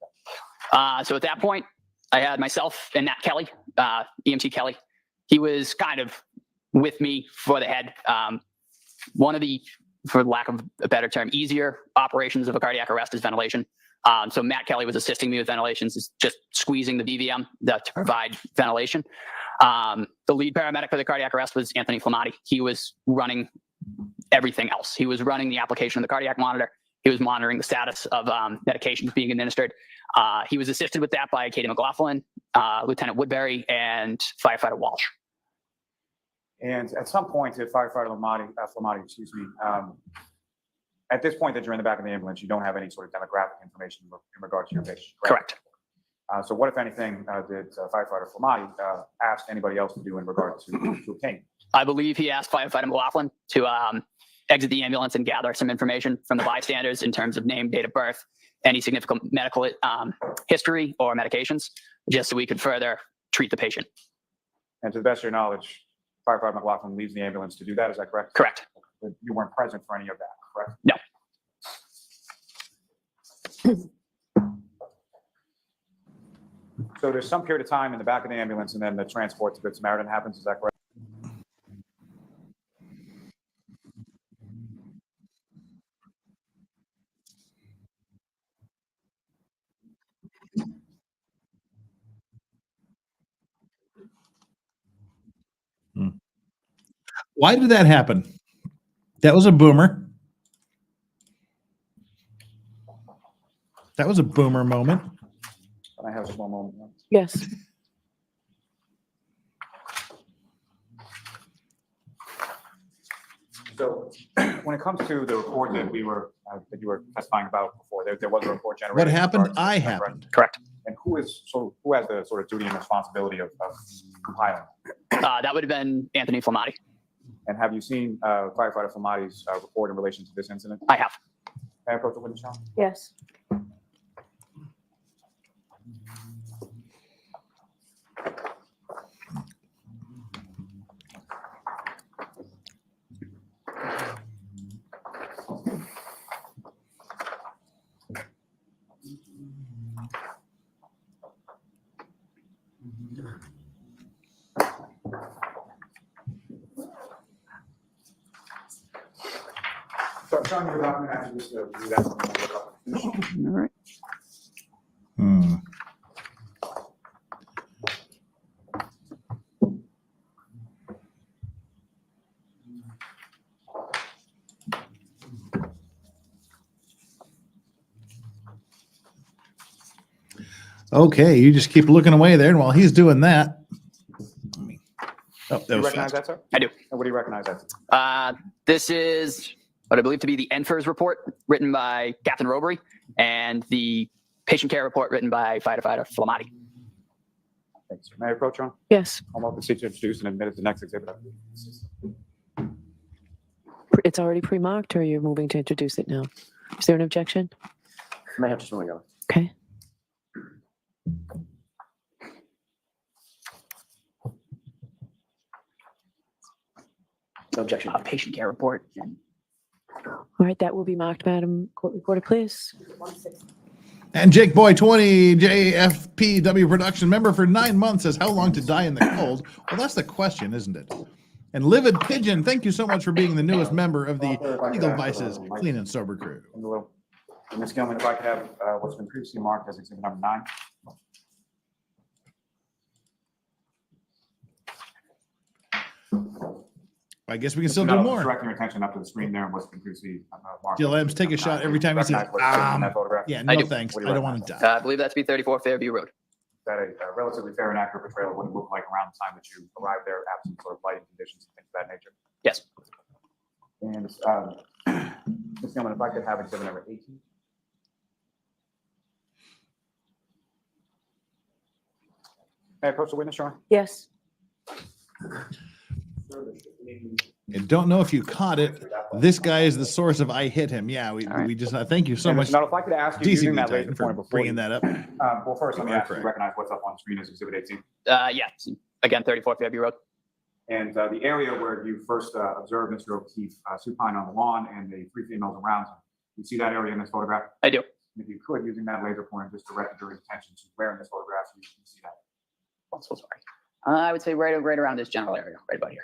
So at that point, I had myself and Nat Kelly, EMT Kelly. He was kind of with me for the head. One of the, for lack of a better term, easier operations of a cardiac arrest is ventilation. So Matt Kelly was assisting me with ventilations, just squeezing the VVM to provide ventilation. The lead paramedic for the cardiac arrest was Anthony Flamati. He was running everything else. He was running the application of the cardiac monitor He was monitoring the status of medications being administered. He was assisted with that by Katie McLaughlin, Lieutenant Woodbury, and Firefighter Walsh. And at some point, if firefighter Flamati, excuse me, at this point that you're in the back of the ambulance, you don't have any sort of demographic information in regard to your patient, correct? So what, if anything, did firefighter Flamati ask anybody else to do in regard to obtain? I believe he asked Firefighter McLaughlin to exit the ambulance and gather some information from the bystanders in terms of name, date of birth, any significant medical history or medications, just so we could further treat the patient. And to the best of your knowledge, firefighter McLaughlin leaves the ambulance to do that, is that correct? Correct. But you weren't present for any of that, correct? No. So there's some period of time in the back of the ambulance and then the transport to Good Samaritan happens, is that correct? Why did that happen? That was a boomer. That was a boomer moment. Can I have just one moment? Yes. So when it comes to the report that you were testifying about before, there was a report generated. What happened? in regards to I that, happened. Correct. And who has the sort of duty and responsibility of compiling? That would have been Anthony Flamati. And have you seen firefighter Flamati's report in relation to this incident? I have. May I approach the witness, Sean? Yes. So, Sean, your document actually just do that. All right. Okay, you just keep looking away there, and while he's doing that, that Do you was recognize fast. that, sir? I do. And what do you recognize that? This is what I believe to be the NFIRS report written by Captain Robery and the patient care report written by Firefighter Flamati. Thanks, sir. May I approach, Sean? Yes. I'm open to introduce and admit the next exhibit. It's already pre-marked, or you're moving to introduce it now? Is there an objection? May have just one go. Okay. No objection. Patient care report. All right, that will be marked, Madam Court Reporter, please. And Jake Boy 20, JFPW production member for 9 months, says, how long to die in the cold? Well, that's the question, isn't it? And Livid Pigeon, thank you so much for being the newest member of the Legal Vices Clean and Sober crew. Ms. Gilman, if I could have what's been previously marked as exhibit number 9. I guess we can still do No, more. Directing your attention up to the screen there and what's been previously marked. Jill Adams, take a shot every time he says, yeah, I no do. thanks, I What do you don't want to die. I believe that's be 34 Fairview Road. That a relatively fair and accurate portrayal of what it looked like around the time that you arrived there, absent sort of lighting conditions and things of that nature. Yes. And Ms. Gilman, if I could have exhibit number 18. May I approach the witness, Sean? Yes. And don't know if you caught it. This guy is the source of I hit him. Yeah, we just thank you so much, Now, if I could ask you, using DCB that laser Titan, for pointer before bringing you, that up. well, first, let me You are ask you to correct. recognize what's up on screen as exhibit 18. Yeah. Again, 34 Fairview Road. And the area where you first observed Mr. O'Keefe supine on the lawn and the 3 females around him. You see that area in this photograph? I do. If you could, using that laser pointer, just direct your attention to where in this photograph you can see that. I'm so sorry. I would say right around this general area, right about here.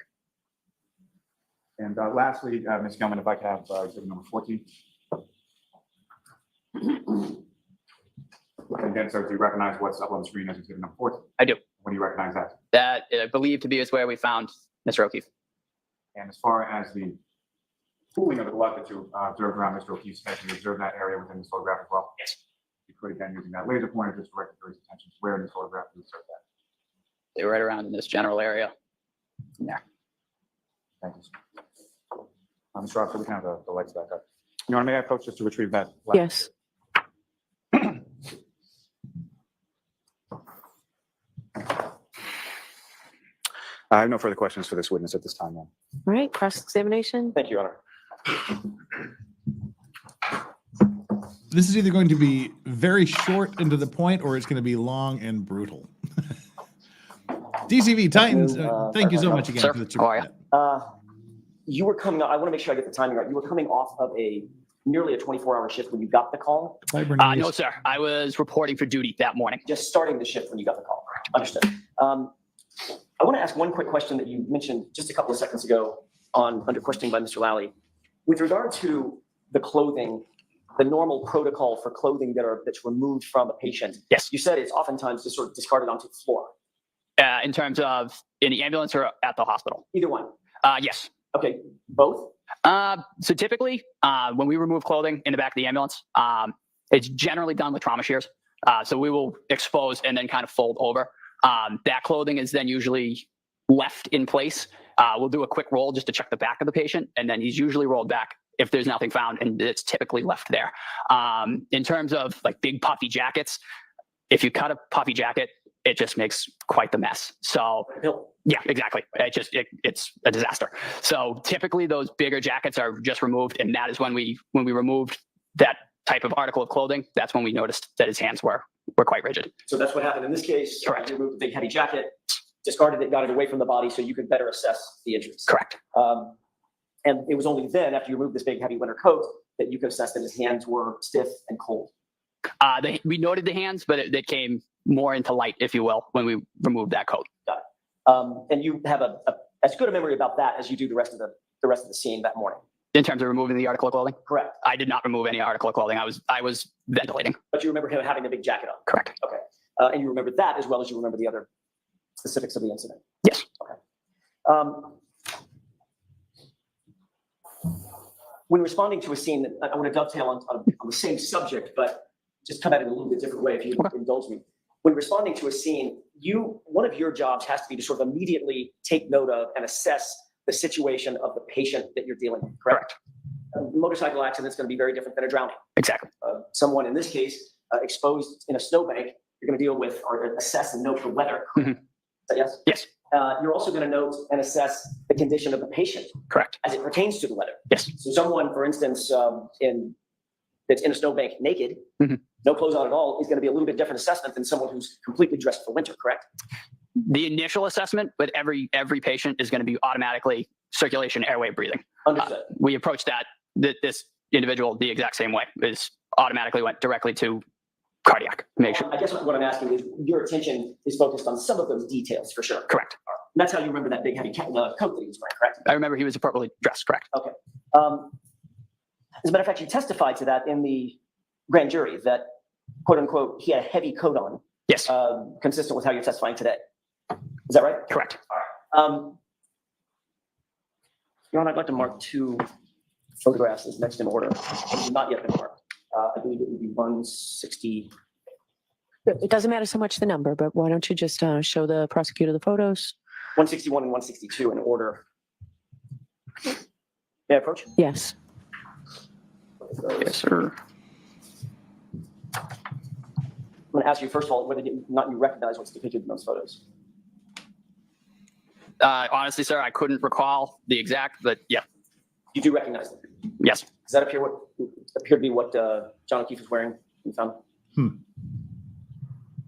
And lastly, Ms. Gilman, if I could have exhibit number 14. And again, sir, do you recognize what's up on the screen as exhibit number 14? I do. What do you recognize that? That I believe to be is where we found Mr. O'Keefe. And as far as the pooling of the blood that you observed around Mr. O'Keefe's head, you observed that area within this photograph as well? Yes. You could, again, using that laser pointer, just direct the jury's attention to where in this photograph you observed that. They were right around in this general area. Yeah. Thank you. Mr. Officer, we can have the lights back up. You want me to approach just to retrieve that? left? Yes. I have no further questions for this witness at this time, ma'am. All right, cross-examination. Thank you, Your Honor. This is either going to be very short and to the point, or it's going to be long and brutal. DCV Titans, thank you so much again Sir, for the how are you? You were coming, I want to make sure I get the timing right. You were coming off of nearly a 24-hour shift when you got the call? No, sir. I was reporting for duty that morning. Just starting the shift when you got the call. Understood. I want to ask one quick question that you mentioned just a couple of seconds ago under questioning by Mr. Lally. With regard to the clothing, the normal protocol for clothing that's removed from a patient. Yes. You said it's oftentimes just sort of discarded onto the floor. In terms of in the ambulance or at the hospital? Either one. Yes. Okay, both? So typically, when we remove clothing in the back of the ambulance, it's generally done with trauma shears. So we will expose and then kind of fold over. That clothing is then usually left in place. We'll do a quick roll just to check the back of the patient, and then he's usually rolled back if there's nothing found, and it's typically left there. In terms of like big puffy jackets, if you cut a puffy jacket, it just makes quite the mess. So yeah, exactly. It's a disaster. So typically those bigger jackets are just removed, and that is when we removed that type of article of clothing, that's when we noticed that his hands were quite rigid. So that's what happened in this case. Correct. You removed the big heavy jacket, discarded it, got it away from the body so you could better assess the injuries. Correct. And it was only then, after you removed this big heavy winter coat, that you could assess that his hands were stiff and cold. We noted the hands, but it came more into light, if you will, when we removed that coat. Got it. And you have as good a memory about that as you do the rest of the scene that morning. In terms of removing the article of clothing? Correct. I did not remove any article of clothing. I was ventilating. But you remember him having the big jacket on? Correct. Okay. And you remember that as well as you remember the other specifics of the incident? Yes. Okay. When responding to a scene, I want to dovetail on the same subject, but just come at it in a little bit different way, if you indulge me. When responding to a scene, one of your jobs has to be to sort of immediately take note of and assess the situation of the patient that you're dealing with, correct? A motorcycle accident is going to be very different than a drowning. Exactly. Someone in this case exposed in a snowbank, you're going to deal with or assess and note the weather. Mm-hmm. Is that yes? Yes. You're also going to note and assess the condition of the patient. Correct. As it pertains to the weather. Yes. So someone, for instance, that's in a snowbank naked, mm-hmm. no clothes on at all, is going to be a little bit different assessment than someone who's completely dressed for winter, correct? The initial assessment, but every patient is going to be automatically circulation, airway, breathing. Understood. We approached this individual the exact same way. Is automatically went directly to cardiac. Make sure. I guess what I'm asking is your attention is focused on some of those details for sure. Correct. And that's how you remember that big heavy coat that he was wearing, correct? I remember he was appropriately dressed. Correct. Okay. As a matter of fact, you testified to that in the grand jury that, quote unquote, he had a heavy coat on. Yes. Consistent with how you're testifying today. Is that right? Correct. All right. Your Honor, I'd like to mark two photographs as next in order. Which have not yet been marked. I believe it would be 160. It doesn't matter so much the number, but why don't you just show the prosecutor the photos? 161 and 162 in order. May I approach? Yes. Yes, sir. I'm going to ask you first of all whether or not you recognize what's depicted in those photos. Honestly, sir, I couldn't recall the exact, but yeah. You do recognize them? Yes. Does that appear to be what John O'Keefe was wearing when found?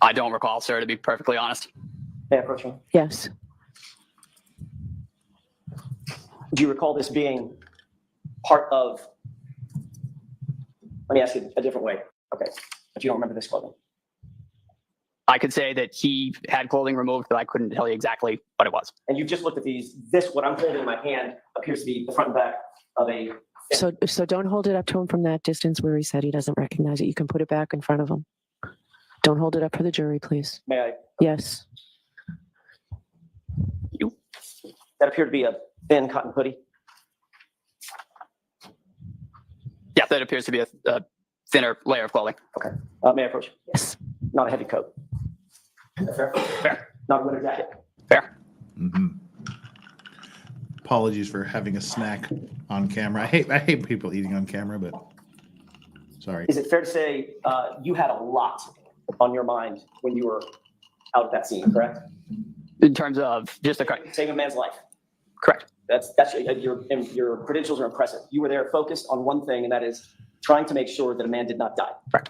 I don't recall, sir, to be perfectly honest. May I approach him? Yes. Do you recall this being part of, let me ask you a different way. Okay, but you don't remember this clothing? I could say that he had clothing removed, but I couldn't tell you exactly what it was. And you just looked at these. This, what I'm holding in my hand, appears to be the front and back of a... So don't hold it up to him from that distance where he said he doesn't recognize it. You can put it back in front of him. Don't hold it up for the jury, please. May I? Yes. That appeared to be a thin cotton hoodie. Yeah, that appears to be a thinner layer of clothing. Okay. May I approach? Yes. Not a heavy coat. Fair? Fair. Not a winter jacket. Fair. Apologies for having a snack on camera. I hate people eating on camera, but sorry. Is it fair to say you had a lot on your mind when you were out at that scene, correct? In terms of just saving a man's life. Correct. That's your credentials are impressive. You were there focused on one thing, and that is trying to make sure that a man did not die. Correct.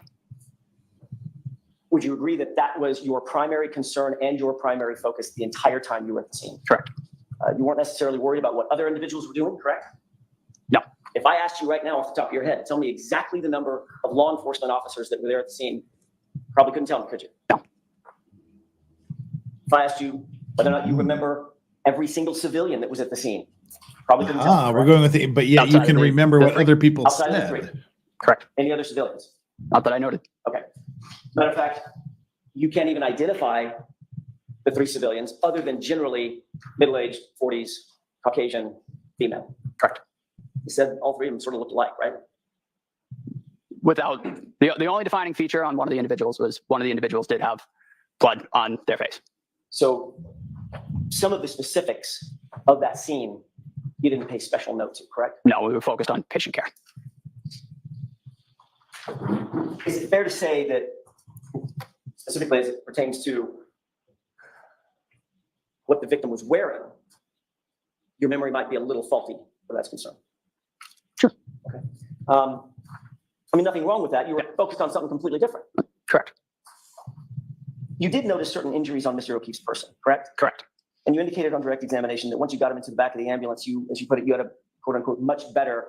Would you agree that that was your primary concern and your primary focus the entire time you were at the scene? Correct. You weren't necessarily worried about what other individuals were doing, correct? No. If I asked you right now off the top of your head, tell me exactly the number of law enforcement officers that were there at the scene, probably couldn't tell me, could you? No. If I asked you whether or not you remember every single civilian that was at the scene, probably couldn't tell me. We're going with the, but yet you can remember what other people outside of the three. said. Correct. Any other civilians? Not that I noted. Okay. Matter of fact, you can't even identify the three civilians other than generally middle-aged, 40s, Caucasian, female. Correct. You said all three of them sort of looked alike, right? Without the only defining feature on one of the individuals was one of the individuals did have blood on their face. So some of the specifics of that scene, you didn't pay special note to, correct? No, we were focused on patient care. Is it fair to say that, specifically as it pertains to what the victim was wearing, your memory might be a little faulty where that's concerned? Sure. Okay. I mean, nothing wrong with that. You were focused on something completely different. Correct. You did notice certain injuries on Mr. O'Keefe's person, correct? Correct. And you indicated on direct examination that once you got him into the back of the ambulance, you, as you put it, you had a quote unquote much better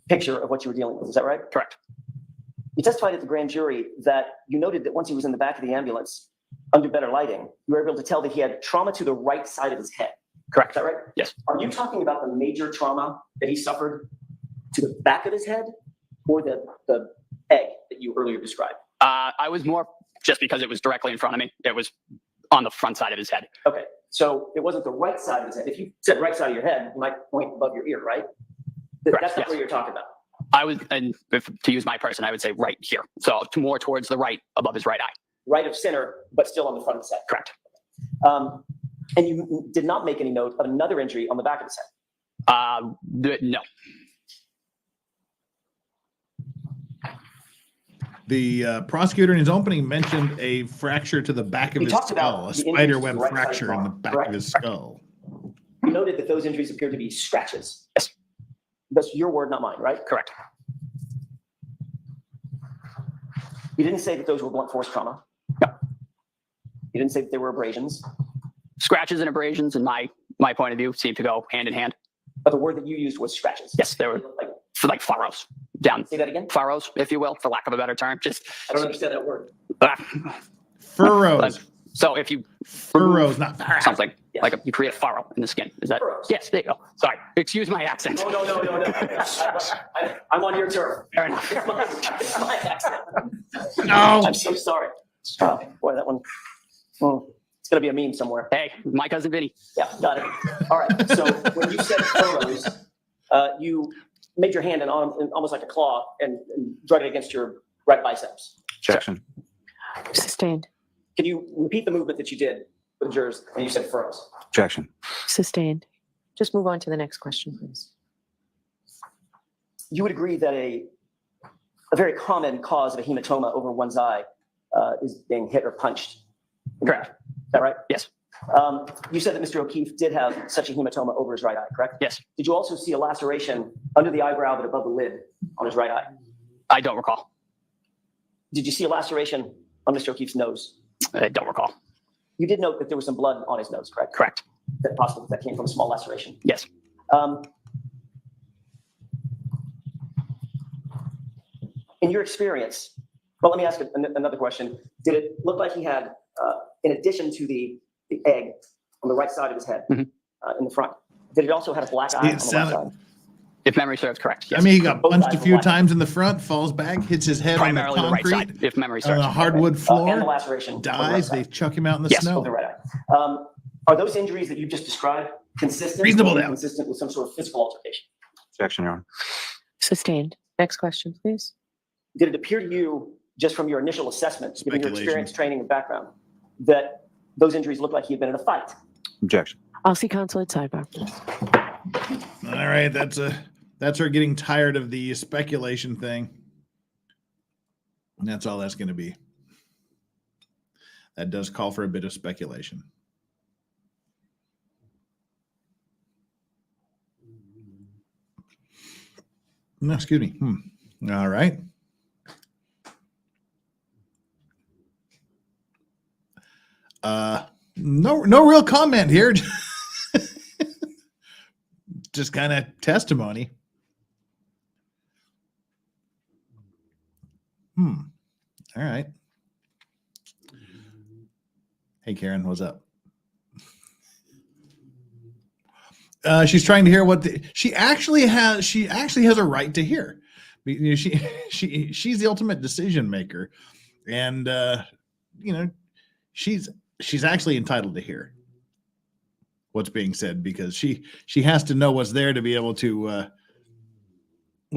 picture of what you were dealing with. Is that right? Correct. You testified at the grand jury that you noted that once he was in the back of the ambulance, under better lighting, you were able to tell that he had trauma to the right side of his head. Correct. Is that right? Yes. Are you talking about the major trauma that he suffered to the back of his head or the egg that you earlier described? I was more just because it was directly in front of me. It was on the front side of his head. Okay. So it wasn't the right side of his head. If you said right side of your head, you might point above your ear, right? Correct, That's not yes. what you're talking about. I was, and if, to use my person, I would say right here. So more towards the right above his right eye. Right of center, but still on the front of his head. Correct. And you did not make any note of another injury on the back of his head. No. The prosecutor in his opening mentioned a fracture to the back of He his talked about skull, a the injuries spider to web the right side fracture in the arm, back correct? of his skull. You noted that those injuries appeared to be scratches. Yes. That's your word, not mine, right? Correct. You didn't say that those were blunt force trauma. No. You didn't say that they were abrasions. Scratches and abrasions, in my point of view, seem to go hand in hand. But the word that you used was scratches. Yes, they were like furrows down. Say that again? Furrows, if you will, for lack of a better term. Just I don't understand that word. Furrows. So if you Furrows, not furrows. something Yes. like you create a furrow in the skin, is that? Furrows. Yes, there you go. Sorry, excuse my accent. No. I'm on your turf. Fair enough. It's my accent. No. I'm so sorry. Boy, that one. It's going to be a meme somewhere. Hey, my cousin Vinny. Yeah, got it. All right. So when you said furrows, you made your hand in almost like a claw and drug it against your right biceps. Objection. Sustained. Can you repeat the movement that you did with the jurors when you said furrows? Objection. Sustained. Just move on to the next question, please. You would agree that a very common cause of a hematoma over one's eye is being hit or punched. Correct. Is that right? Yes. You said that Mr. O'Keefe did have such a hematoma over his right eye, correct? Yes. Did you also see a laceration under the eyebrow but above the lid on his right eye? I don't recall. Did you see a laceration on Mr. O'Keefe's nose? I don't recall. You did note that there was some blood on his nose, correct? Correct. That possibly that came from a small laceration. Yes. In your experience, well, let me ask another question. Did it look like he had, in addition to the egg on the right side of his head, in the front, did it also have a black eye on the left side? If memory serves correct. Yes. I mean, he got Both punched a sides few were black. times in the front, falls back, hits his head Primarily on the the right concrete, side, if memory on serves. the hardwood And the floor, laceration on the right dies. side. They chuck him out in the Yes, Of snow. the right eye. Are those injuries that you just described consistent? Reasonable or doubt. Consistent with some sort of physical altercation? Objection, Your Honor. Sustained. Next question, please. Did it appear to you, just from your initial assessment, given your Speculation. experience, training, and background, that those injuries looked like he had been in a fight? Objection. I'll see counsel at sidebar. All right, that's her getting tired of the speculation thing. And that's all that's going to be. That does call for a bit of speculation. No, excuse me. All right. No real comment here. Just kind of testimony. All right. Hey, Karen, what's up? She's trying to hear what she actually has a right to hear. You know, she's the ultimate decision maker, and you know, she's actually entitled to hear what's being said, because she has to know what's there to be able to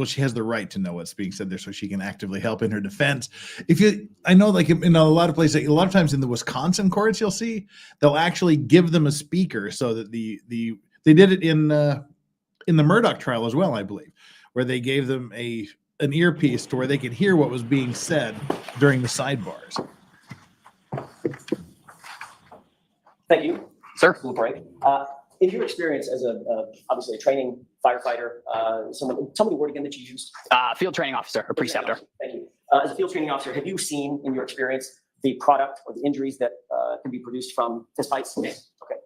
she has the right to know what's being said there, so she can actively help in her defense. I know, like in a lot of places, a lot of times in the Wisconsin courts, you'll see they'll actually give them a speaker, so that they did it in the Murdoch trial as well, I believe, where they gave them an earpiece to where they could hear what was being said during the sidebars. Thank you. Sir. Little break. In your experience as obviously a training firefighter, tell me the word again that you used. Field training officer or preceptor. Thank you. As a field training officer, have you seen in your experience the product or the injuries that can be produced from fist fights? Yes. Okay.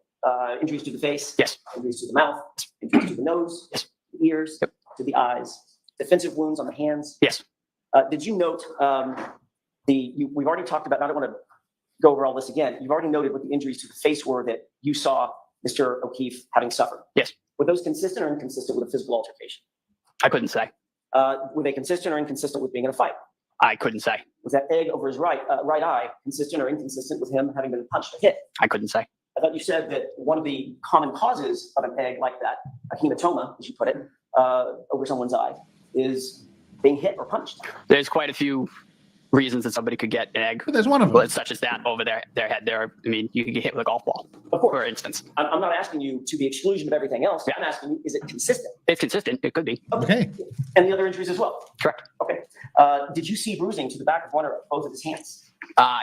Injuries to the face? Yes. Injuries to the mouth? Injuries to the nose? Yes. The ears? Yep. To the eyes? Defensive wounds on the hands? Yes. Did you note we've already talked about, I don't want to go over all this again. You've already noted what the injuries to the face were that you saw Mr. O'Keefe having suffered. Yes. Were those consistent or inconsistent with a physical altercation? I couldn't say. Were they consistent or inconsistent with being in a fight? I couldn't say. Was that egg over his right eye consistent or inconsistent with him having been punched or hit? I couldn't say. I thought you said that one of the common causes of an egg like that, a hematoma, as you put it, over someone's eye, is being hit or punched. There's quite a few reasons that somebody could get an egg. But there's one of them. Such as that over their head there. I mean, you could get hit with a golf ball, Of course. for instance. I'm not asking you to the exclusion of everything else. Yeah. I'm asking you, is it consistent? It's consistent. It could be. Okay. And the other injuries as well? Correct. Okay. Did you see bruising to the back of one or both of his hands?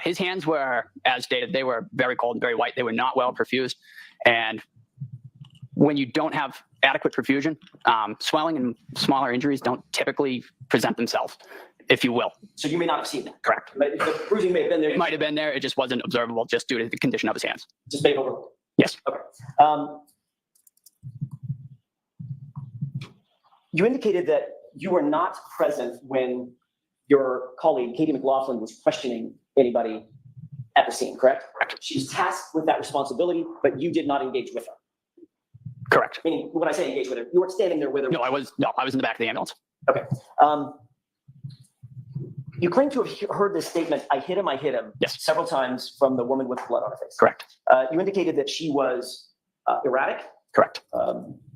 His hands were, as stated, they were very cold and very white. They were not well perfused. And when you don't have adequate perfusion, swelling and smaller injuries don't typically present themselves, if you will. So you may not have seen that. Correct. The bruising may have been there. It might have been there. It just wasn't observable just due to the condition of his hands. Just made over. Yes. Okay. You indicated that you were not present when your colleague, Katie McLaughlin, was questioning anybody at the scene, correct? Correct. She's tasked with that responsibility, but you did not engage with her. Correct. Meaning, when I say engage with her, you weren't standing there with her. No, I was in the back of the ambulance. Okay. You claim to have heard this statement, I hit him, Yes. several times from the woman with blood on her face. Correct. You indicated that she was erratic, Correct.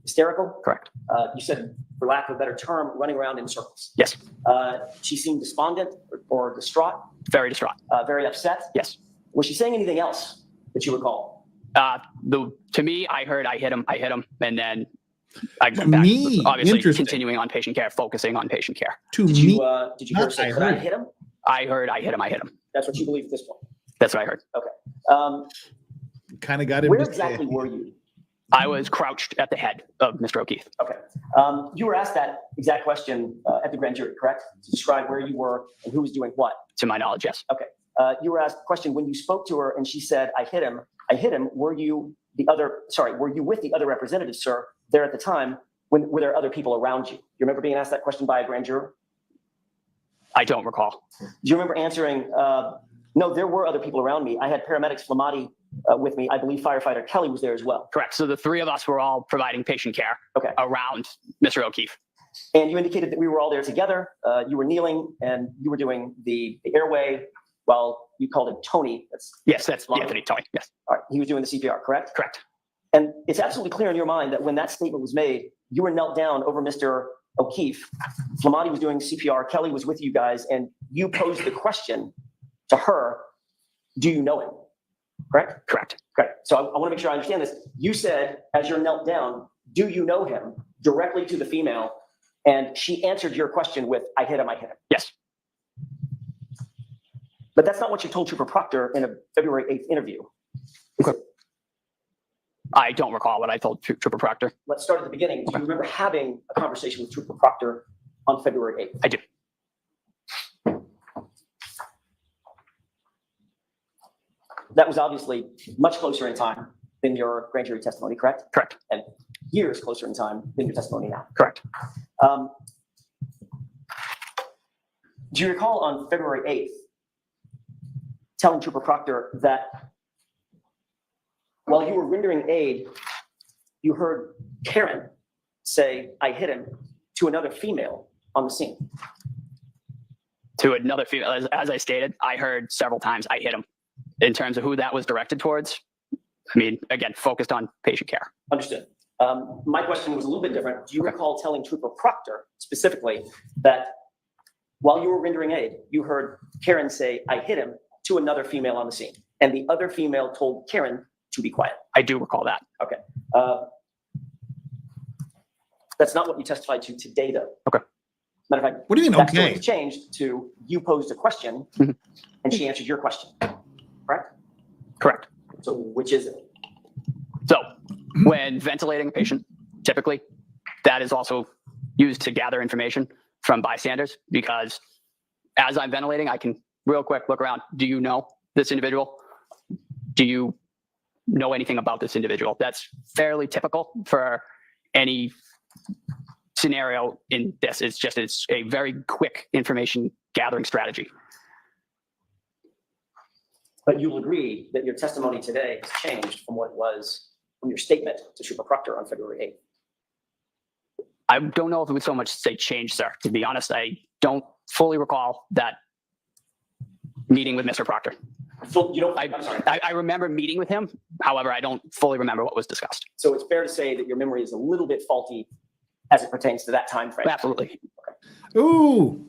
hysterical. Correct. You said, for lack of a better term, running around in circles. Yes. She seemed despondent or distraught, Very distraught. very upset. Yes. Was she saying anything else that you recall? To me, I heard I hit him, and then I went back, Me? obviously Interesting. continuing on patient care, focusing on patient care. To Did me, you hear her Not say, I "But I heard. hit him"? I heard I hit him. That's what you believe at this point. That's what I heard. kind of got him Where to say exactly it. were you? I was crouched at the head of Mr. O'Keefe. Okay. You were asked that exact question at the grand jury, correct? To describe where you were and who was doing what. To my knowledge, yes. Okay. You were asked the question when you spoke to her and she said, I hit him. Were you with the other representatives, sir, there at the time? Were there other people around you? You remember being asked that question by a grand juror? I don't recall. Do you remember answering, no, there were other people around me. I had paramedics Flamati with me. I believe firefighter Kelly was there as well. Correct. So the three of us were all providing patient care around Mr. O'Keefe. And you indicated that we were all there together. You were kneeling and you were doing the airway while you called him Tony. Yes, that's Anthony Tony. Yes. All right. He was doing the CPR, correct? Correct. And it's absolutely clear in your mind that when that statement was made, you were knelt down over Mr. O'Keefe, Flamati was doing CPR, Kelly was with you guys, and you posed the question to her, do you know him? Correct? Correct. Okay, so I want to make sure I understand this. You said, as you're knelt down, do you know him, directly to the female, and she answered your question with, I hit him, I hit him. Yes. But that's not what you told Trooper Proctor in a February 8th interview. Okay. I don't recall what I told Trooper Proctor. Let's start at the beginning. Do you remember having a conversation with Trooper Proctor on February 8th? I do. That was obviously much closer in time than your grand jury testimony, correct? Correct. And years closer in time than your testimony now. Correct. Do you recall on February 8th telling Trooper Proctor that while you were rendering aid, you heard Karen say, I hit him, to another female on the scene? To another female, as I stated, I heard several times I hit him. In terms of who that was directed towards, I mean, again, focused on patient care. Understood. My question was a little bit different. Do you recall telling Trooper Proctor specifically that while you were rendering aid, you heard Karen say, I hit him, to another female on the scene, and the other female told Karen to be quiet? I do recall that. Okay. That's not what you testified to today, though. Okay. Matter of fact, What do you mean, that story okay? has changed to you posed a question and she answered your question, correct? Correct. So which is it? So when ventilating a patient, typically that is also used to gather information from bystanders, because as I'm ventilating, I can real quick look around. Do you know this individual? Do you know anything about this individual? That's fairly typical for any scenario in this. It's a very quick information gathering strategy. But you'll agree that your testimony today has changed from what it was from your statement to Trooper Proctor on February 8th. I don't know if it would so much say change, sir. To be honest, I don't fully recall that meeting with Mr. Proctor. You don't, I'm sorry. I remember meeting with him. However, I don't fully remember what was discussed. So it's fair to say that your memory is a little bit faulty as it pertains to that time frame. Absolutely. Ooh,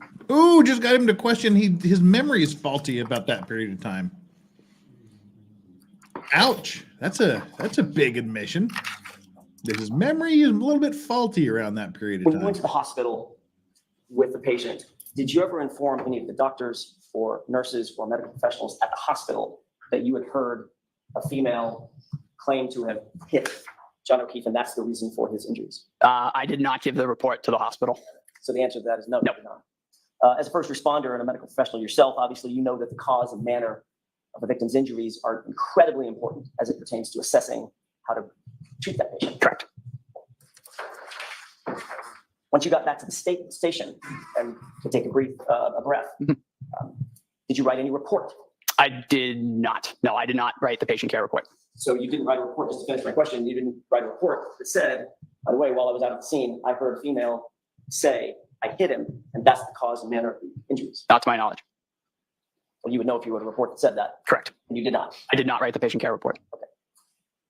just got him to question. His memory is faulty about that period of time. Ouch. That's a big admission. That his memory is a little bit faulty around that period of When you time. went to the hospital with the patient, did you ever inform any of the doctors or nurses or medical professionals at the hospital that you had heard a female claim to have hit John O'Keefe, and that's the reason for his injuries? I did not give the report to the hospital. So the answer to that is no. No. You did not. As a first responder and a medical professional yourself, obviously you know that the cause and manner of the victim's injuries are incredibly important as it pertains to assessing how to treat that patient. Correct. Once you got back to the station and to take a breath, did you write any report? I did not. No, I did not write the patient care report. So you didn't write a report, just to finish my question, you didn't write a report that said, by the way, while I was out of the scene, I heard a female say, I hit him, and that's the cause and manner of the injuries. Not to my knowledge. Well, you would know if you wrote a report that said that. Correct. And you did not. I did not write the patient care report. Okay.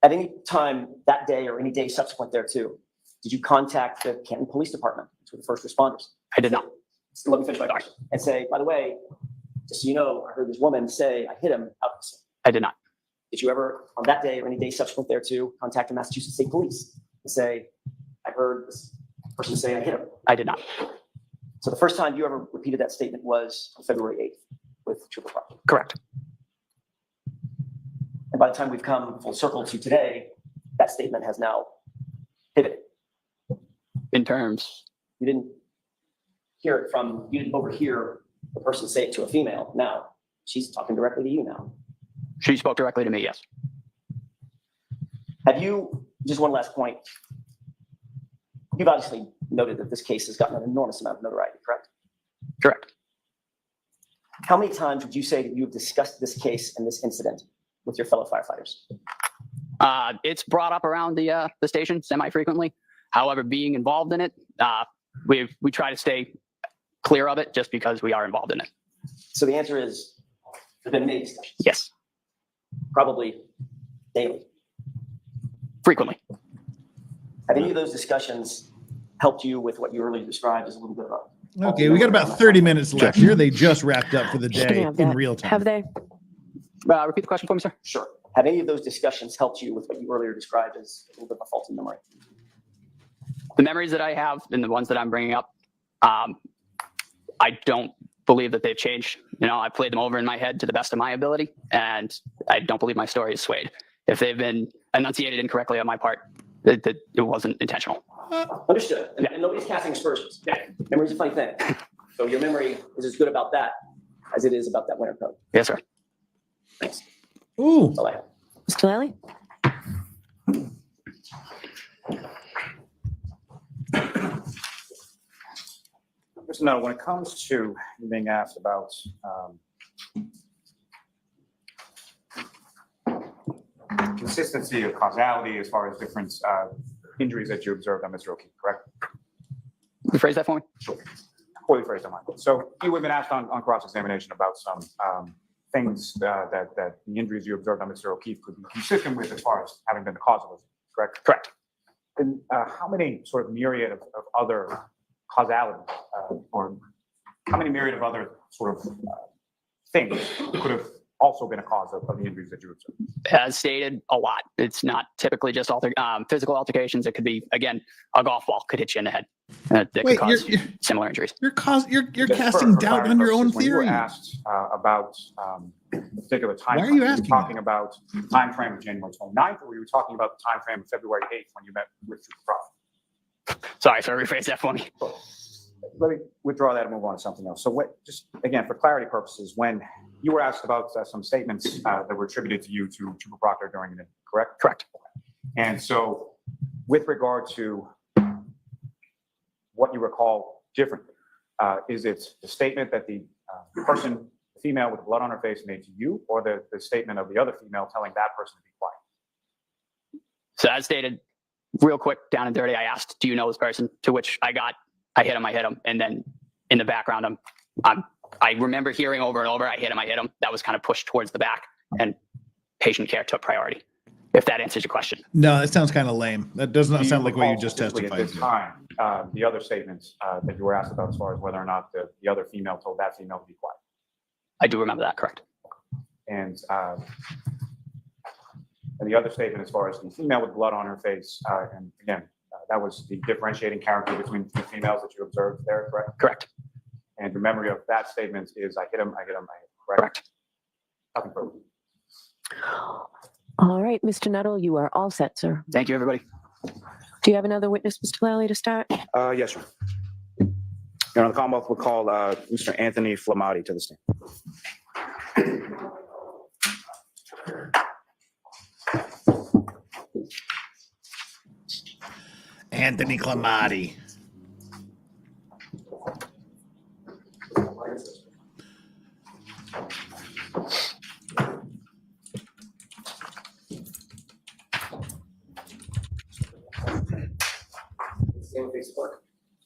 At any time that day or any day subsequent thereto, did you contact the Canton Police Department, which were the first responders? I did not. So let me finish my question. And say, by the way, just so you know, I heard this woman say, I hit him out of the scene. I did not. Did you ever, on that day or any day subsequent thereto, contact the Massachusetts State Police and say, I heard this person say I hit him? I did not. So the first time you ever repeated that statement was on February 8th with Trooper Proctor. Correct. And by the time we've come full circle to today, that statement has now pivoted. In terms, You didn't you didn't overhear the person say it to a female. Now she's talking directly to you now. she spoke directly to me, yes. Have you, just one last point. You've obviously noted that this case has gotten an enormous amount of notoriety, correct? Correct. How many times would you say that you've discussed this case and this incident with your fellow firefighters? It's brought up around the station semi-frequently. However, being involved in it, we try to stay clear of it just because we are involved in it. So the answer is, there's been many discussions. Yes, Probably daily. frequently. Have any of those discussions helped you with what you earlier described as a little bit of a. Okay, we got about 30 minutes left here. They just wrapped up for the Just gonna day have in that. real time. Have they? Repeat the question for me, sir. Sure. Have any of those discussions helped you with what you earlier described as a little bit of a faulty memory? The memories that I have and the ones that I'm bringing up, I don't believe that they've changed. You know, I played them over in my head to the best of my ability, and I don't believe my story is swayed. If they've been enunciated incorrectly on my part, it wasn't intentional. Understood. And nobody's casting aspersions. Memory's a funny thing. So your memory is as good about that as it is about that winter coat. Yes, sir. Thanks. Ooh. That's all I have. Mr. Lally? Mr. Nuttall, when it comes to being asked about consistency of causality as far as different injuries that you observed on Mr. O'Keefe, correct? Rephrase that for me. Sure. Poorly phrased on my part. So you have been asked on cross-examination about some things that the injuries you observed on Mr. O'Keefe could be consistent with as far as having been the cause of those, correct? Correct. And how many sort of myriad of other causality or how many myriad of other sort of things could have also been a cause of the injuries that you observed? As stated, a lot. It's not typically just physical altercations. It could be, again, a golf ball could hit you in the head. That could Wait, cause similar injuries. You're Just casting for doubt clarity on your own purposes, when you were theory. asked about a particular time Why are frame, you were asking talking about the time frame of January 29th, or were you talking about the time frame of February 8th when you met with Trooper Prophet? Sorry, sir. Rephrase that for me. Let me withdraw that and move on to something else. So what, just again, for clarity purposes, when you were asked about some statements that were attributed to you to Trooper Proctor during an interview, correct? Correct. And so with regard to what you recall differently, is it the statement that the person, the female with blood on her face made to you, or the statement of the other female telling that person to be quiet? So as stated, real quick, down and dirty, I asked, do you know this person? To which I hit him. And then in the background, I remember hearing over and over, I hit him. That was kind of pushed towards the back, and patient care took priority. If that answers your question. No, that sounds kind of lame. That does not Do you sound like what you recall just specifically testified at this to. time, the other statements that you were asked about as far as whether or not the other female told that female to be quiet? I do remember that, correct. And the other statement as far as the female with blood on her face, and again, that was the differentiating character between the two females that you observed there, correct? Correct. And your memory of that statement is I hit him, correct? Correct. Nothing further. All right, Mr. Nuttall, you are all set, sir. Thank you, everybody. Do you have another witness, Mr. Lally, to start? Yes, sir. Your Honor, the Commonwealth will call Mr. Anthony Flamati to the stand. Anthony Clamati.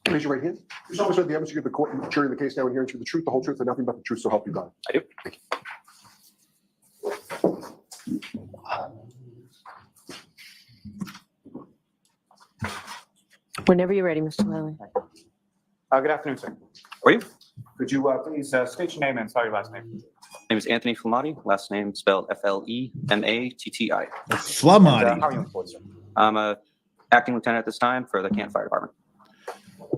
Raise your right hand. You solemnly swear the evidence you give the court and jury in the case now and hearing the truth, the whole truth, and nothing but the truth, so help you God. I do. Thank you. Whenever you're ready, Mr. Lally. Good afternoon, sir. How are you? Could you please state your name and spell your last name? My name is Anthony Flamati. Last name spelled Flematti. Flamati. How are you employed, sir? I'm a acting lieutenant at this time for the Canton Fire Department.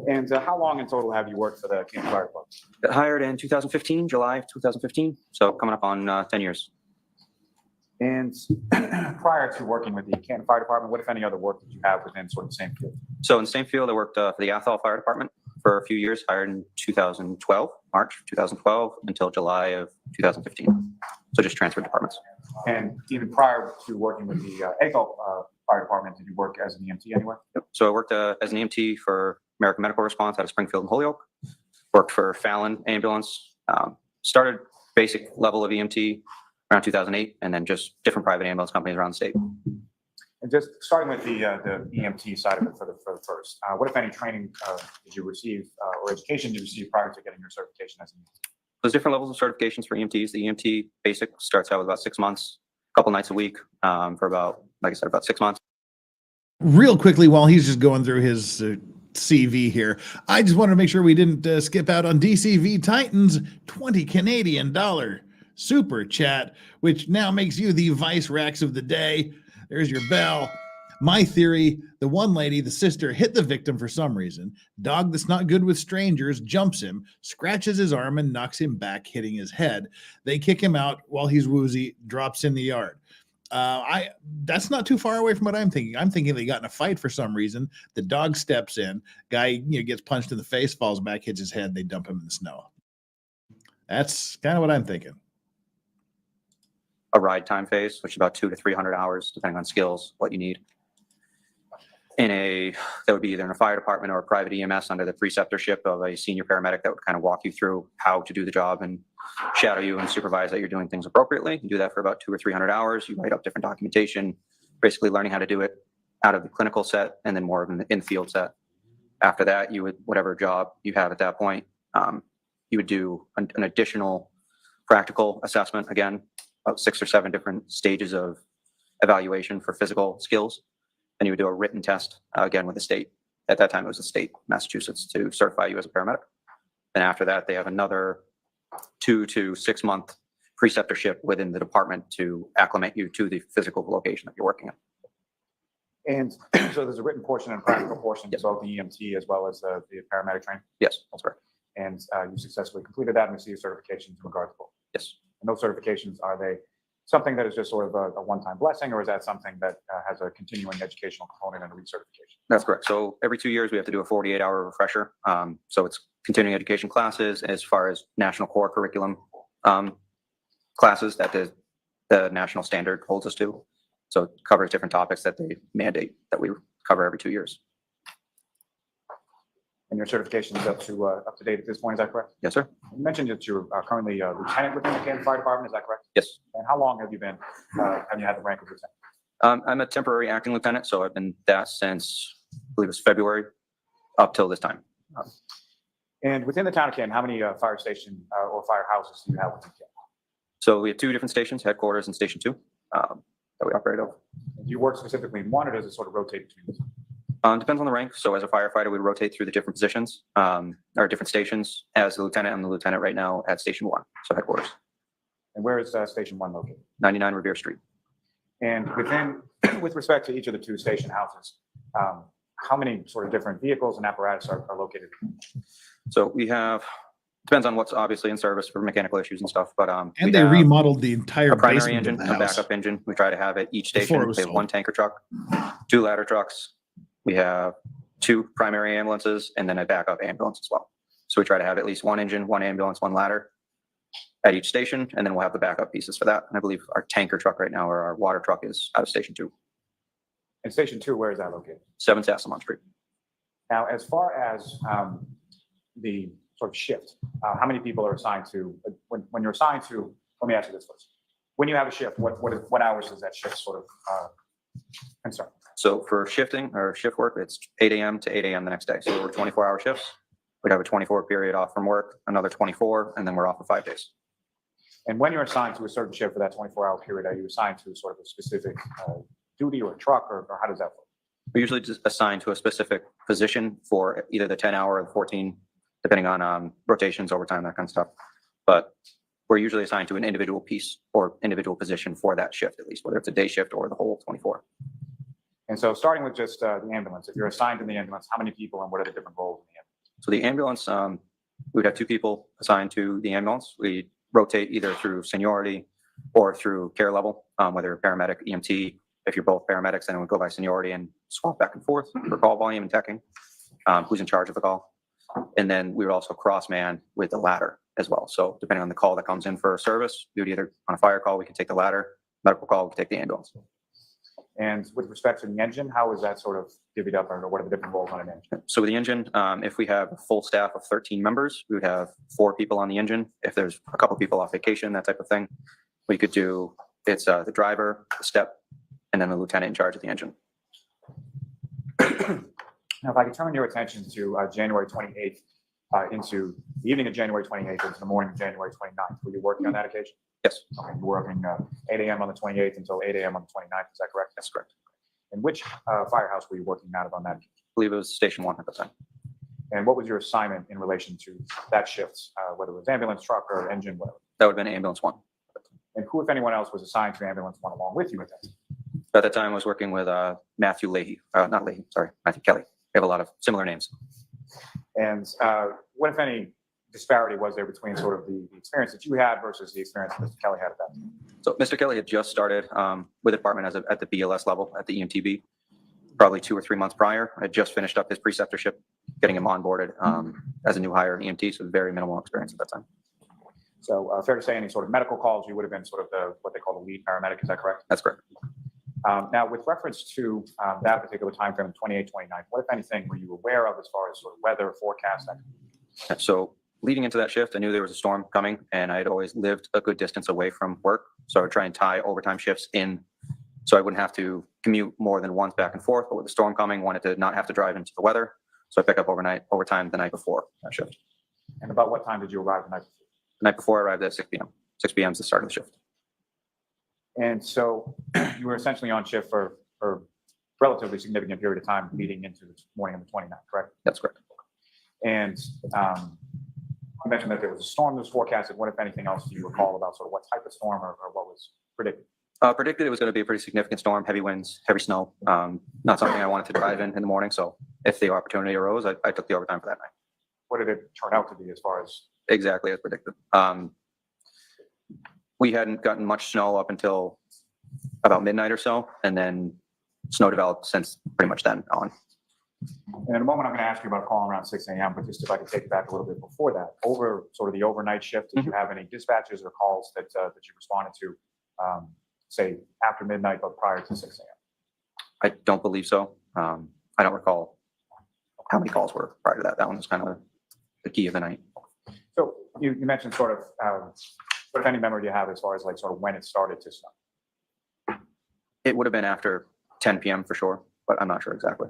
And how long in total have you worked for the Canton Fire Department? Got hired in 2015, July of 2015. So coming up on 10 years. And prior to working with the Canton Fire Department, what, if any, other work did you have within sort of the same field? So in the same field, I worked for the Athol Fire Department for a few years, hired in 2012, March 2012 until July of 2015. So just transferred departments. And even prior to working with the Athol Fire Department, did you work as an EMT anywhere? Yep. So I worked as an EMT for American Medical Response out of Springfield and Holyoke. Worked for Fallon Ambulance. Started basic level of EMT around 2008, and then just different private ambulance companies around the state. And just starting with the EMT side of it for the first, what, if any, training did you receive or education did you receive prior to getting your certification as an EMT? There's different levels of certifications for EMTs. The EMT basic starts out with about 6 months, a couple nights a week for about, like I said, about 6 months. Real quickly, while he's just going through his CV here. I just wanted to make sure we didn't skip out on DCV Titans 20 Canadian dollar super chat, which now makes you the Vice Rax of the day. There's your bell. My theory, the one lady, the sister, hit the victim for some reason. Dog that's not good with strangers jumps him, scratches his arm, and knocks him back, hitting his head. They kick him out while he's woozy, drops in the yard. That's not too far away from what I'm thinking. I'm thinking they got in a fight for some reason. The dog steps in, guy gets punched in the face, falls back, hits his head. They dump him in the snow. That's kind of what I'm thinking. A ride time phase, which is about 200 to 300 hours, depending on skills, what you need. That would be either in a fire department or a private EMS under the preceptorship of a senior paramedic that would kind of walk you through how to do the job and shadow you and supervise that you're doing things appropriately. You do that for about 200 or 300 hours. You write up different documentation, basically learning how to do it out of the clinical set and then more of an in-field set. After that, you would, whatever job you have at that point, you would do an additional practical assessment, again, about 6 or 7 different stages of evaluation for physical skills. Then you would do a written test, again, with the state. At that time, it was the state, Massachusetts, to certify you as a paramedic. And after that, they have another 2 to 6 month preceptorship within the department to acclimate you to the physical location that you're working in. And so there's a written portion and a practical portion, Yes. both the EMT as well as the paramedic training. Yes, that's correct. And you successfully completed that and received certifications in regard to both. Yes. And those certifications, are they something that is just sort of a one-time blessing, or is that something that has a continuing educational component and a recertification? That's correct. So every 2 years, we have to do a 48-hour refresher. So it's continuing education classes as far as national core curriculum classes that the national standard holds us to. So it covers different topics that they mandate that we cover every 2 years. And your certification is up to date at this point, is that correct? Yes, sir. You mentioned that you're currently a lieutenant within the Canton Fire Department, is that correct? Yes. And how long have you been, have you had the rank of lieutenant? I'm a temporary acting lieutenant, so I've been that since, I believe it was February, up till this time. And within the town of Canton, how many fire station or firehouses do you have within Canton? So we have 2 different stations, headquarters and Station 2, that we operate over. Do you work specifically in one, or does it sort of rotate between the two? Depends on the rank. So as a firefighter, we rotate through the different positions or different stations. As a lieutenant, I'm the lieutenant right now at Station 1, so headquarters. And where is Station 1 located? 99 Revere Street. And with respect to each of the 2 station houses, how many sort of different vehicles and apparatus are located? So we have, depends on what's obviously in service for mechanical issues and stuff, but and they remodeled the entire a primary basement engine, of the a house. backup engine. We try to have at each Before it station. was We have sold. 1 tanker truck, 2 ladder trucks. We have 2 primary ambulances and then a backup ambulance as well. So we try to have at least 1 engine, 1 ambulance, 1 ladder at each station, and then we'll have the backup pieces for that. And I believe our tanker truck right now, or our water truck, is out of Station 2. And Station 2, where is that located? 7 Sassamon Street. Now, as far as the sort of shift, how many people are assigned to, when you're assigned to, let me ask you this first. When you have a shift, what hours does that shift sort of concern? So for shifting or shift work, it's 8 a.m. to 8 a.m. the next day. So we're 24-hour shifts. We'd have a 24 period off from work, another 24, and then we're off for 5 days. And when you're assigned to a certain shift for that 24-hour period, are you assigned to sort of a specific duty or a truck, or how does that work? We're usually just assigned to a specific position for either the 10-hour or the 14, depending on rotations, overtime, that kind of stuff. But we're usually assigned to an individual piece or individual position for that shift, at least, whether it's a day shift or the whole 24. And so starting with just the ambulance, if you're assigned in the ambulance, how many people and what are the different roles in the ambulance? So the ambulance, we'd have 2 people assigned to the ambulance. We rotate either through seniority or through care level, whether paramedic, EMT. If you're both paramedics, then it would go by seniority and swap back and forth for call volume and teching, who's in charge of the call. And then we would also cross-man with the ladder as well. So depending on the call that comes in for service, we would either, on a fire call, we could take the ladder, medical call, we could take the ambulance. And with respect to the engine, how is that sort of divvied up, or what are the different roles on an engine? So with the engine, if we have a full staff of 13 members, we would have 4 people on the engine. If there's a couple people off vacation, that type of thing, we could do, it's the driver, the step, and then the lieutenant in charge of the engine. Now, if I could turn your attention to January 28th, into the evening of January 28th, into the morning of January 29th, were you working on that occasion? Yes. Okay, you were working 8 a.m. on the 28th until 8 a.m. on the 29th, is that correct? That's correct. And which firehouse were you working out of on that occasion? believe it was Station 1 at the time. And what was your assignment in relation to that shift, whether it was ambulance, truck, or engine, whatever? That would have been Ambulance 1. And who, if anyone else, was assigned to ambulance 1 along with you at that time? At that time, I was working with Matthew Kelly. We have a lot of similar names. And what, if any, disparity was there between sort of the experience that you had versus the experience Mr. Kelly had at that time? So Mr. Kelly had just started with the department at the BLS level at the EMTB, probably 2 or 3 months prior. I had just finished up his preceptorship, getting him onboarded as a new hire in EMT, so very minimal experience at that time. So fair to say any sort of medical calls, you would have been sort of what they call the lead paramedic, is that correct? That's correct. Now, with reference to that particular time frame, 28, 29, what, if anything, were you aware of as far as sort of weather forecast? So leading into that shift, I knew there was a storm coming, and I had always lived a good distance away from work. So I would try and tie overtime shifts in so I wouldn't have to commute more than once back and forth. But with the storm coming, wanted to not have to drive into the weather. So I pick up overtime the night before that shift. And about what time did you arrive the night before? The night before I arrived at 6 p.m. 6 p.m. is the start of the shift. And so you were essentially on shift for a relatively significant period of time leading into the morning of the 29th, correct? That's correct. And you mentioned that there was a storm that was forecasted. What, if anything else, do you recall about sort of what type of storm or what was predicted? Predicted it was going to be a pretty significant storm, heavy winds, heavy snow. Not something I wanted to drive in the morning. So if the opportunity arose, I took the overtime for that night. What did it turn out to be as far as? Exactly as predicted. We hadn't gotten much snow up until about midnight or so, and then snow developed since pretty much then on. And in a moment, I'm going to ask you about calling around 6 a.m., but just if I could take you back a little bit before that, over sort of the overnight shift, did you have any dispatches or calls that you responded to, say, after midnight but prior to 6 a.m.? I don't believe so. I don't recall how many calls were prior to that. That one was kind of the key of the night. So you mentioned sort of, what, if any, memory do you have as far as like sort of when it started to snow? It would have been after 10 p.m. for sure, but I'm not sure exactly.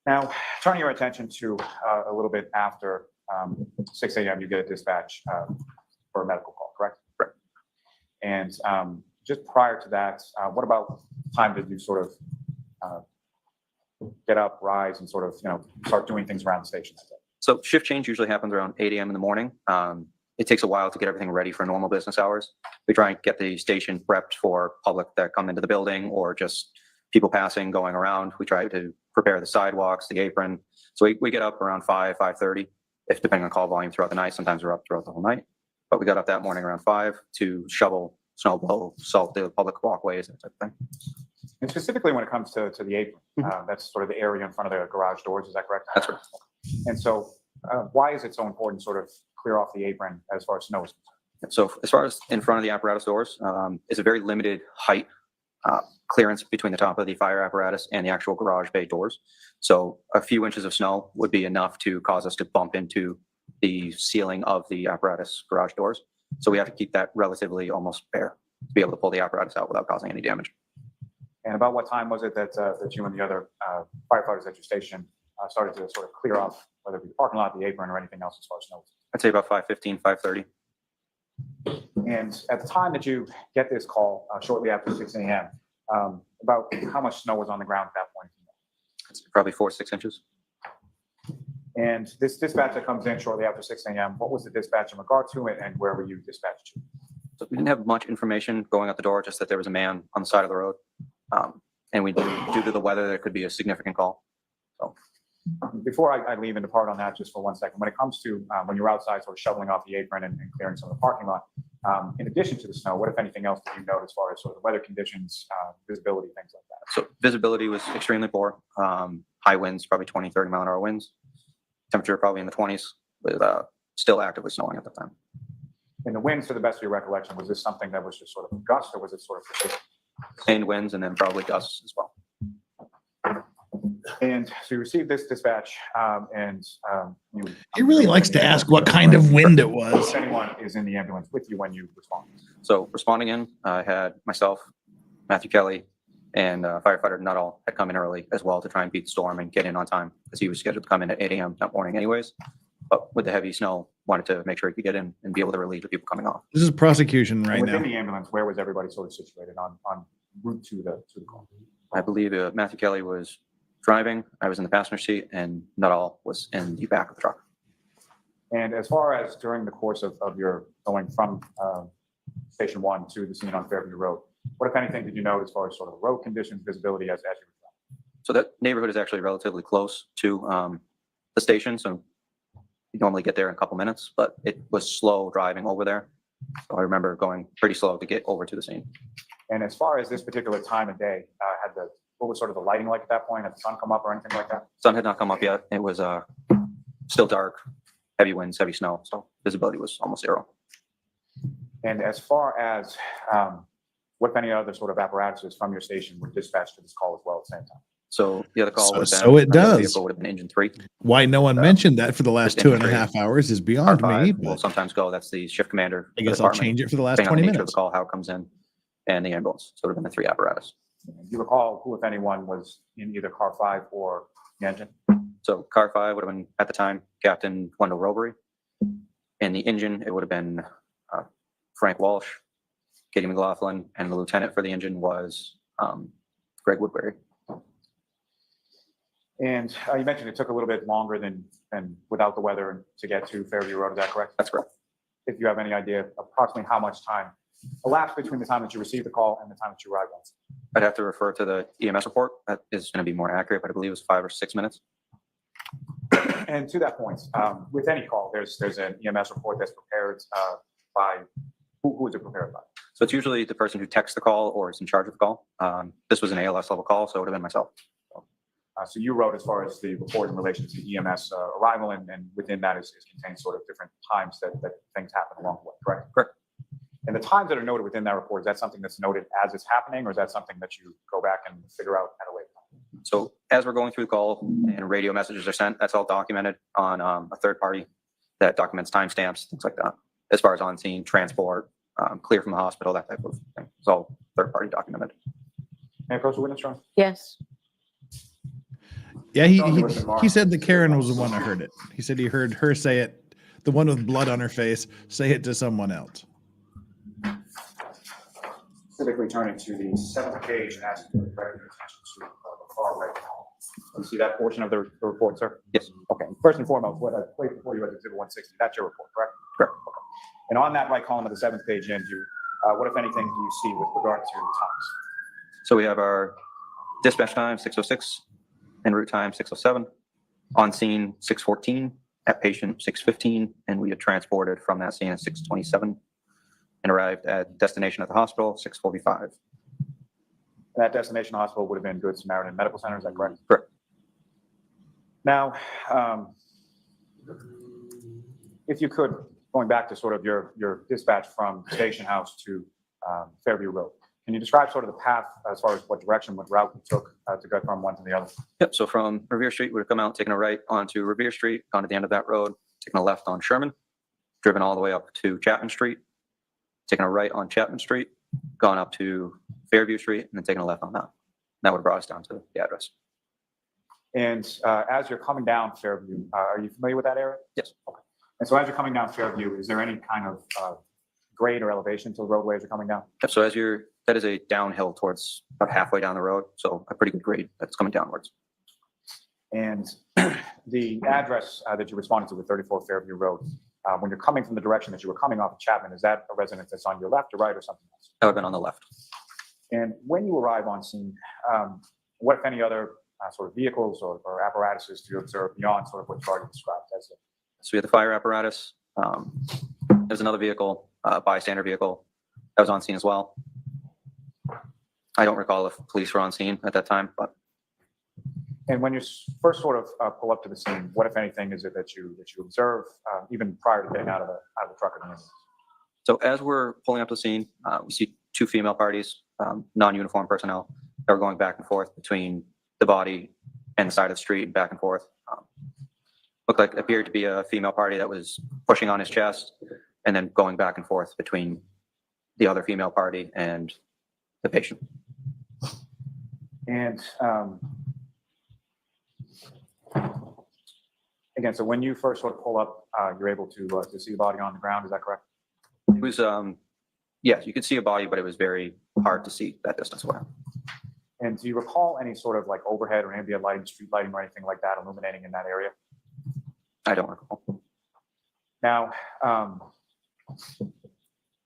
Now, turning your attention to a little bit after 6 a.m., you get a dispatch for a medical call, correct? Correct. And just prior to that, what about time did you sort of get up, rise, and sort of, start doing things around the station that day? So shift change usually happens around 8 a.m. in the morning. It takes a while to get everything ready for normal business hours. We try and get the station prepped for public that come into the building or just people passing, going around. We try to prepare the sidewalks, the apron. So we get up around 5:30, if depending on call volume throughout the night. Sometimes we're up throughout the whole night. But we got up that morning around 5 to shovel, snow blow, salt the public walkways, that type of thing. And specifically when it comes to the apron, that's sort of the area in front of the garage doors, is that correct? That's right. And so why is it so important to sort of clear off the apron as far as snow is concerned? So as far as in front of the apparatus doors, is a very limited height clearance between the top of the fire apparatus and the actual garage bay doors. So a few inches of snow would be enough to cause us to bump into the ceiling of the apparatus garage doors. So we have to keep that relatively almost bare to be able to pull the apparatus out without causing any damage. And about what time was it that you and the other firefighters at your station started to sort of clear off, whether it be the parking lot, the apron, or anything else as far as snow? I'd say about 5:15, 5:30. And at the time that you get this call, shortly after 6 a.m., about how much snow was on the ground at that point? It's probably 4 to 6 inches. And this dispatch that comes in shortly after 6 a.m., what was the dispatch in regard to it, and where were you dispatched to? So we didn't have much information going out the door, just that there was a man on the side of the road. And we knew due to the weather, there could be a significant call. So before I leave and depart on that just for 1 second, when it comes to when you're outside sort of shoveling off the apron and clearing some of the parking lot, in addition to the snow, what, if anything else, did you note as far as sort of weather conditions, visibility, things like that? So visibility was extremely poor. High winds, probably 20, 30 mile an hour winds. Temperature probably in the 20s, with still actively snowing at the time. And the winds, to the best of your recollection, was this something that was just sort of gust, or was it sort of persistent? Sustained winds and then probably gusts as well. And so you received this dispatch, He really likes to ask what kind of wind it was. If anyone is in the ambulance with you when you respond. So responding in, I had myself, Matthew Kelly, and firefighter Nuttall had come in early as well to try and beat the storm and get in on time, because he was scheduled to come in at 8 a.m. that morning anyways. But with the heavy snow, wanted to make sure he could get in and be able to relieve the people coming off. This is prosecution right Within now. the ambulance, where was everybody sort of situated on route to the call? I believe Matthew Kelly was driving, I was in the passenger seat, and Nuttall was in the back of the truck. And as far as during the course of your going from Station 1 to the scene on Fairview Road, what, if anything, did you know as far as sort of road conditions, visibility as you were driving? So that neighborhood is actually relatively close to the station, so you normally get there in a couple minutes, but it was slow driving over there. So I remember going pretty slow to get over to the scene. And as far as this particular time of day, what was sort of the lighting like at that point? Had the sun come up or anything like that? Sun had not come up yet. It was still dark, heavy winds, heavy snow, so visibility was almost zero. And as far as what, if any other sort of apparatuses from your station were dispatched to this call as well at the same time? So the other call would have been, So it the other does. vehicle would have been engine 3. Why no one mentioned that for the last just 2.5 hours is beyond Car me. 5 will But sometimes go. That's the shift commander. I for the guess I'll department, change it for the last depending on 20 the nature of minutes. the call, how it comes in, and the ambulance. So it would have been the 3 apparatus. Do you recall who, if anyone, was in either car 5 or the engine? So car 5 would have been, at the time, Captain Wendell Robery. In the engine, it would have been Frank Walsh, Katie McLaughlin, and the lieutenant for the engine was Greg Woodbury. And you mentioned it took a little bit longer than without the weather to get to Fairview Road. Is that correct? That's correct. If you have any idea approximately how much time elapsed between the time that you received the call and the time that you arrived on scene? I'd have to refer to the EMS report. That is going to be more accurate, but I believe it was 5 or 6 minutes. And to that point, with any call, there's an EMS report that's prepared by, who is it prepared by? So it's usually the person who texts the call or is in charge of the call. This was an ALS level call, so it would have been myself. So you wrote as far as the report in relation to EMS arrival, and within that is contained sort of different times that things happen along the way, correct? Correct. And the times that are noted within that report, is that something that's noted as it's happening, or is that something that you go back and figure out at a later time? So as we're going through the call and radio messages are sent, that's all documented on a third party that documents timestamps, things like that. As far as on scene, transport, clear from the hospital, that type of thing. It's all third party documented. And Coach Witness, John? Yes. Yeah, he said that Karen was the one that heard it. He said he heard her say it, the one with blood on her face, say it to someone else. Specifically turning to the 7th page and asking for direct attention to the far right column. You see that portion of the report, sir? Yes. Okay. First and foremost, what I played before you at Exhibit 160, that's your report, correct? Correct. Okay. And on that right column of the 7th page, Andrew, what, if anything, do you see with regard to the times? So we have our dispatch time, 6:06, en route time, 6:07, on scene, 6:14, at patient, 6:15, and we had transported from that scene at 6:27 and arrived at destination at the hospital, 6:45. That destination hospital would have been Good Samaritan Medical Center, is that correct? Correct. Now, if you could, going back to sort of your dispatch from Station House to Fairview Road, can you describe sort of the path as far as what direction, what route you took to go from one to the other? Yep, so from Revere Street, we would come out, taking a right onto Revere Street, gone to the end of that road, taking a left on Sherman, driven all the way up to Chapman Street, taking a right on Chapman Street, gone up to Fairview Street, and then taking a left on that. That would have brought us down to the address. And as you're coming down Fairview, are you familiar with that area? Yes. Okay. And so as you're coming down Fairview, is there any kind of grade or elevation to the roadway as you're coming down? Yep, so that is a downhill towards about halfway down the road, so a pretty good grade that's coming downwards. And the address that you responded to with 34 Fairview Road, when you're coming from the direction that you were coming off of Chapman, is that a residence that's on your left or right or something else? That would have been on the left. And when you arrive on scene, what, if any, other sort of vehicles or apparatuses do you observe beyond sort of what you already described as it? So we had the fire apparatus. There's another vehicle, bystander vehicle, that was on scene as well. I don't recall if police were on scene at that time, but. And when you first sort of pull up to the scene, what, if anything, is it that you observe even prior to getting out of the truck or the ambulance? So as we're pulling up to the scene, we see 2 female parties, non-uniformed personnel, that were going back and forth between the body and the side of the street, back and forth. Appeared to be a female party that was pushing on his chest and then going back and forth between the other female party and the patient. And again, so when you first sort of pull up, you're able to see the body on the ground, is that correct? It was, yes, you could see a body, but it was very hard to see that distance away. And do you recall any sort of like overhead or ambient lighting, street lighting or anything like that illuminating in that area? I don't recall. Now,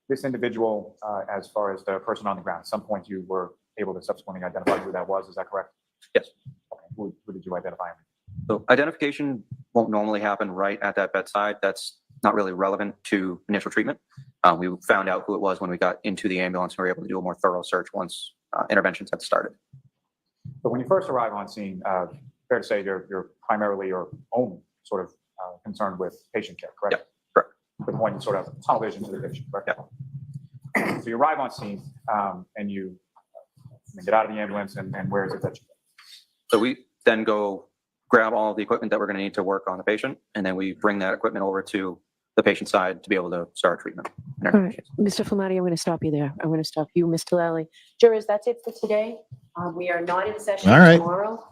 this individual, as far as the person on the ground, at some point you were able to subsequently identify who that was, is that correct? Yes. Okay. Who did you identify him? So identification won't normally happen right at that bedside. That's not really relevant to initial treatment. We found out who it was when we got into the ambulance and we were able to do a more thorough search once interventions had started. But when you first arrive on scene, fair to say you're primarily or only sort of concerned with patient care, correct? Yeah, correct. To the point you sort of tunnel vision to the patient, correct? Yeah. So you arrive on scene and you get out of the ambulance and where is it that you go? So we then go grab all of the equipment that we're going to need to work on the patient, and then we bring that equipment over to the patient side to be able to start treatment. All right, Mr. Flamati, I'm going to stop you there. I'm going to stop you, Mr. Lally. Jurors, that's it for today. We are not in session All right. tomorrow.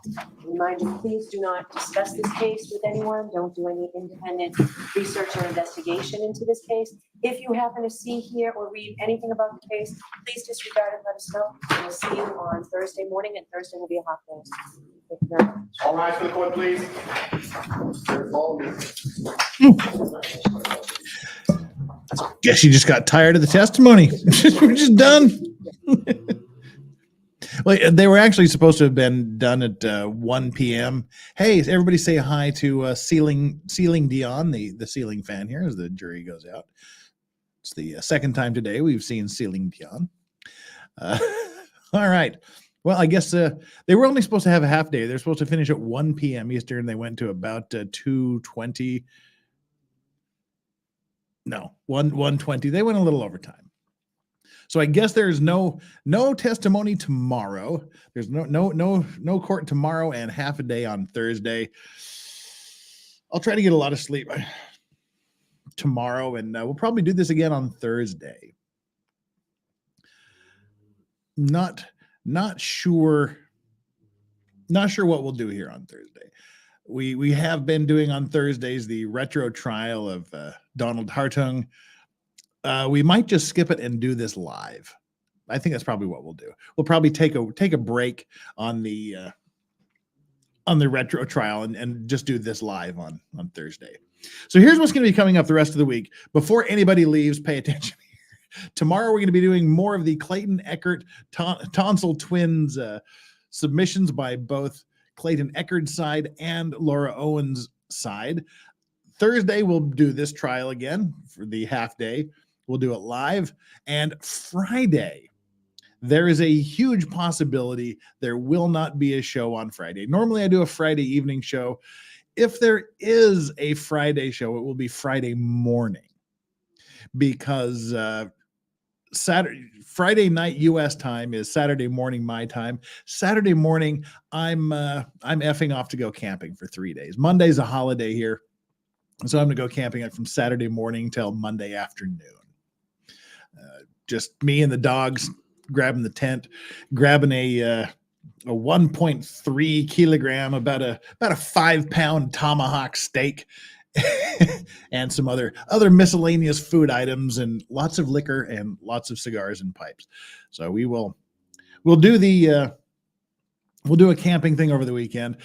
Remind you, please do not discuss this case with anyone. Don't do any independent research or investigation into this case. If you happen to see, hear, or read anything about the case, please disregard it, let us know. We'll see you on Thursday morning, and Thursday will be a hot day. Thank you very much. All rise for the court, please. Guess you just got tired of the testimony. We're just done. Well, they were actually supposed to have been done at 1 p.m. Hey, everybody say hi to Ceiling Dion, the ceiling fan here as the jury goes out. It's the second time today we've seen Ceiling Dion. All right. Well, I guess they were only supposed to have a half day. They're supposed to finish at 1 p.m. Eastern. They went to about 2:20. No, 1:20. They went a little overtime. So I guess there's no testimony tomorrow. There's no court tomorrow and half a day on Thursday. I'll try to get a lot of sleep tomorrow, and we'll probably do this again on Thursday. Not sure what we'll do here on Thursday. We have been doing on Thursdays the retro trial of Donald Hartung. We might just skip it and do this live. I think that's probably what we'll do. We'll probably take a break on the retro trial and just do this live on Thursday. So here's what's going to be coming up the rest of the week. Before anybody leaves, pay attention here. Tomorrow we're going to be doing more of the Clayton Eckert tonsil twins submissions by both Clayton Eckerd's side and Laura Owen's side. Thursday we'll do this trial again for the half day. We'll do it live. And Friday, there is a huge possibility there will not be a show on Friday. Normally I do a Friday evening show. If there is a Friday show, it will be Friday morning, because Friday night U.S. time is Saturday morning my time. Saturday morning, I'm effing off to go camping for 3 days. Monday's a holiday here, so I'm going to go camping from Saturday morning till Monday afternoon. Just me and the dogs grabbing the tent, grabbing a 1.3 kilogram, about a 5-pound tomahawk steak, and some other miscellaneous food items, and lots of liquor and lots of cigars and pipes. So we'll do a camping thing over the weekend.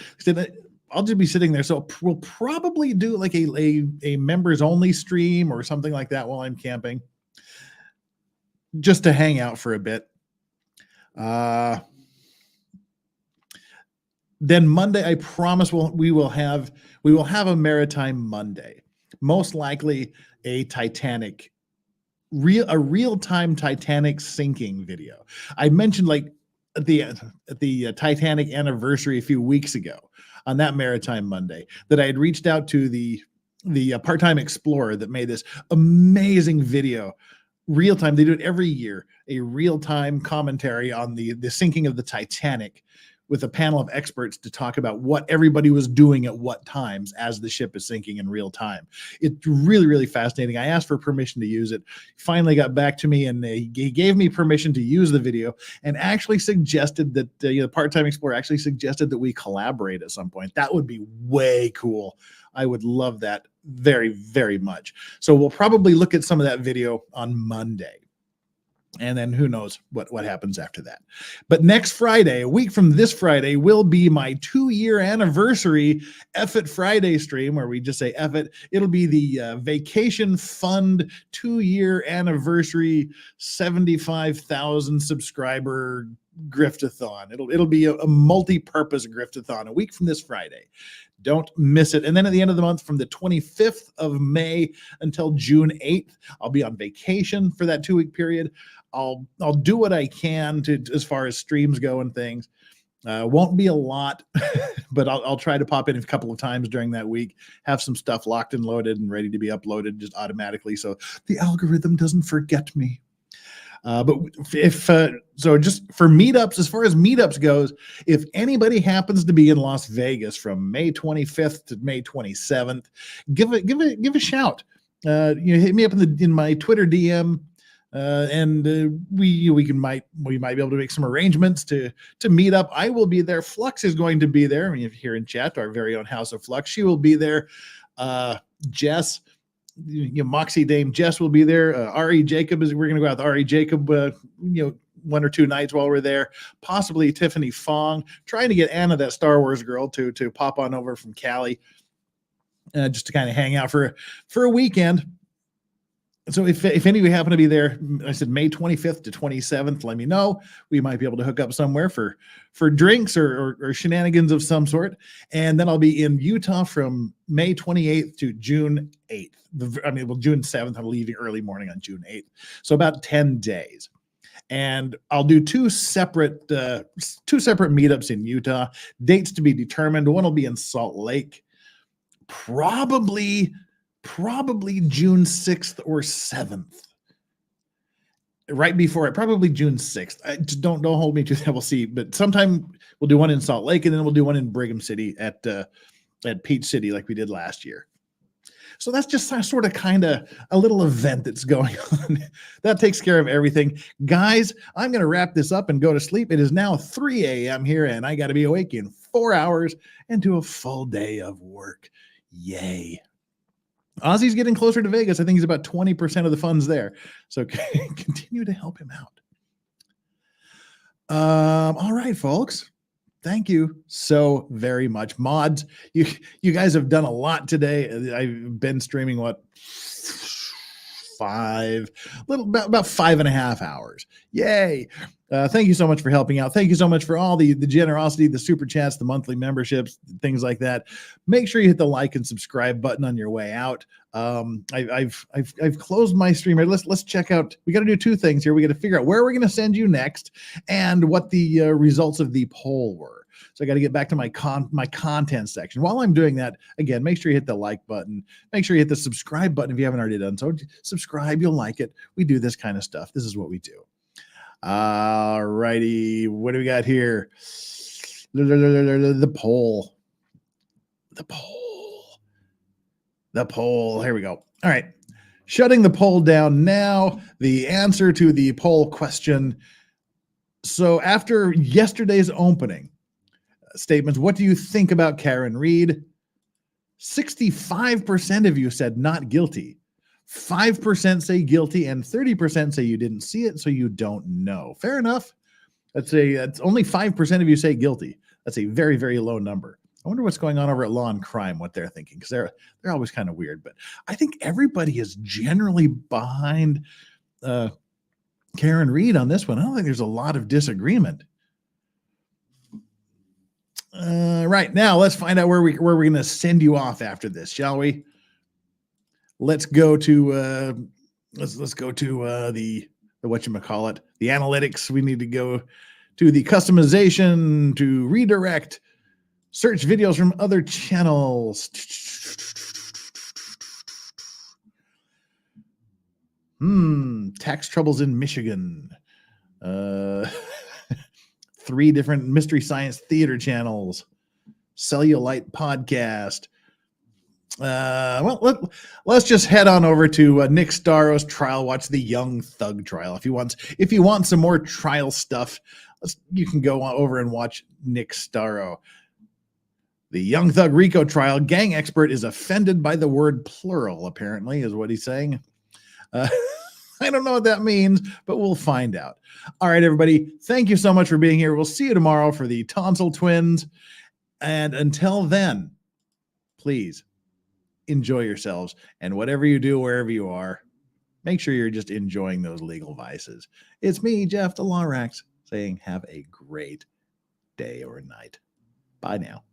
I'll just be sitting there. So we'll probably do like a members only stream or something like that while I'm camping, just to hang out for a bit. Then Monday, I promise we will have a Maritime Monday. Most likely a real-time Titanic sinking video. I mentioned like at the Titanic anniversary a few weeks ago on that Maritime Monday that I had reached out to the part-time explorer that made this amazing video. Real time, they do it every year, a real-time commentary on the sinking of the Titanic with a panel of experts to talk about what everybody was doing at what times as the ship is sinking in real time. It's really, really fascinating. I asked for permission to use it. He finally got back to me, and he gave me permission to use the video, and actually suggested that the part-time explorer actually suggested that we collaborate at some point. That would be way cool. I would love that very, very much. So we'll probably look at some of that video on Monday. And then who knows what happens after that. But next Friday, a week from this Friday, will be my 2-year anniversary F It Friday stream, where we just say F it. It'll be the Vacation Fund 2-year anniversary 75,000 subscriber griftathon. It'll be a multi-purpose griftathon a week from this Friday. Don't miss it. And then at the end of the month, from the 25th of May until June 8th, I'll be on vacation for that 2-week period. I'll do what I can to as far as streams go and things. Won't be a lot, but I'll try to pop in a couple of times during that week, have some stuff locked and loaded and ready to be uploaded just automatically, so the algorithm doesn't forget me. But if so, just for meetups, as far as meetups goes, if anybody happens to be in Las Vegas from May 25th to May 27th, give a shout. Hit me up in my Twitter DM. And we might be able to make some arrangements to meet up. I will be there. Flux is going to be there. I mean, if you're here in chat, our very own House of Flux, she will be there. Jess, Moxie Dame Jess will be there. Ari Jacob we're going to go out with Ari Jacob, 1 or 2 nights while we're there. Possibly Tiffany Fong. Trying to get Anna, that Star Wars girl, to pop on over from Cali, just to kind of hang out for a weekend. So if any of you happen to be there, I said May 25th to 27th, let me know. We might be able to hook up somewhere for drinks or shenanigans of some sort. And then I'll be in Utah from May 28th to June 8th. June 7th, I'm leaving early morning on June 8th. So about 10 days. And I'll do two separate meetups in Utah. Dates to be determined. One will be in Salt Lake. Probably June 6th or 7th. Right before it, probably June 6th. Don't hold me to that. We'll see. But sometime we'll do one in Salt Lake, and then we'll do one in Brigham City at Peach City like we did last year. So that's just sort of kind of a little event that's going on. That takes care of everything. Guys, I'm going to wrap this up and go to sleep. It is now 3 a.m. here, and I got to be awake in 4 hours and do a full day of work. Yay. Ozzy's getting closer to Vegas. I think he's about 20% of the funds there. So continue to help him out. All right, folks. Thank you so very much. Mods, you guys have done a lot today. I've been streaming, about 5.5 hours. Yay. Thank you so much for helping out. Thank you so much for all the generosity, the super chats, the monthly memberships, things like that. Make sure you hit the like and subscribe button on your way out. I've closed my streamer. Let's check out. We got to do 2 things here. We got to figure out where we're going to send you next and what the results of the poll were. So I got to get back to my content section. While I'm doing that, again, make sure you hit the like button. Make sure you hit the subscribe button if you haven't already done so. Subscribe, you'll like it. We do this kind of stuff. This is what we do. All righty. What do we got here? The poll. The poll. Here we go. All right. Shutting the poll down now. The answer to the poll question. So after yesterday's opening statements, what do you think about Karen Read? 65% of you said not guilty. 5% say guilty, and 30% say you didn't see it, so you don't know. Fair enough. That's only 5% of you say guilty. That's a very, very low number. I wonder what's going on over at Law and Crime, what they're thinking, because they're always kind of weird. But I think everybody is generally behind Karen Read on this one. I don't think there's a lot of disagreement. Right now, let's find out where we're going to send you off after this, shall we? Let's go to let's go to the whatchamacallit, the analytics. We need to go to the customization, to redirect, search videos from other channels. Tax troubles in Michigan. 3 different Mystery Science Theater channels. Cellulite podcast. Well, let's just head on over to Nick Staro's trial. Watch the Young Thug trial. If you want some more trial stuff, you can go over and watch Nick Staro. The Young Thug Rico trial. Gang expert is offended by the word plural, apparently, is what he's saying. I I don't know what that means, but we'll find out. All right, everybody. Thank you so much for being here. We'll see you tomorrow for the tonsil twins. And until then, please enjoy yourselves. And whatever you do, wherever you are, make sure you're just enjoying those legal vices. It's me, Jeff the Lorax, saying have a great day or night. Bye now.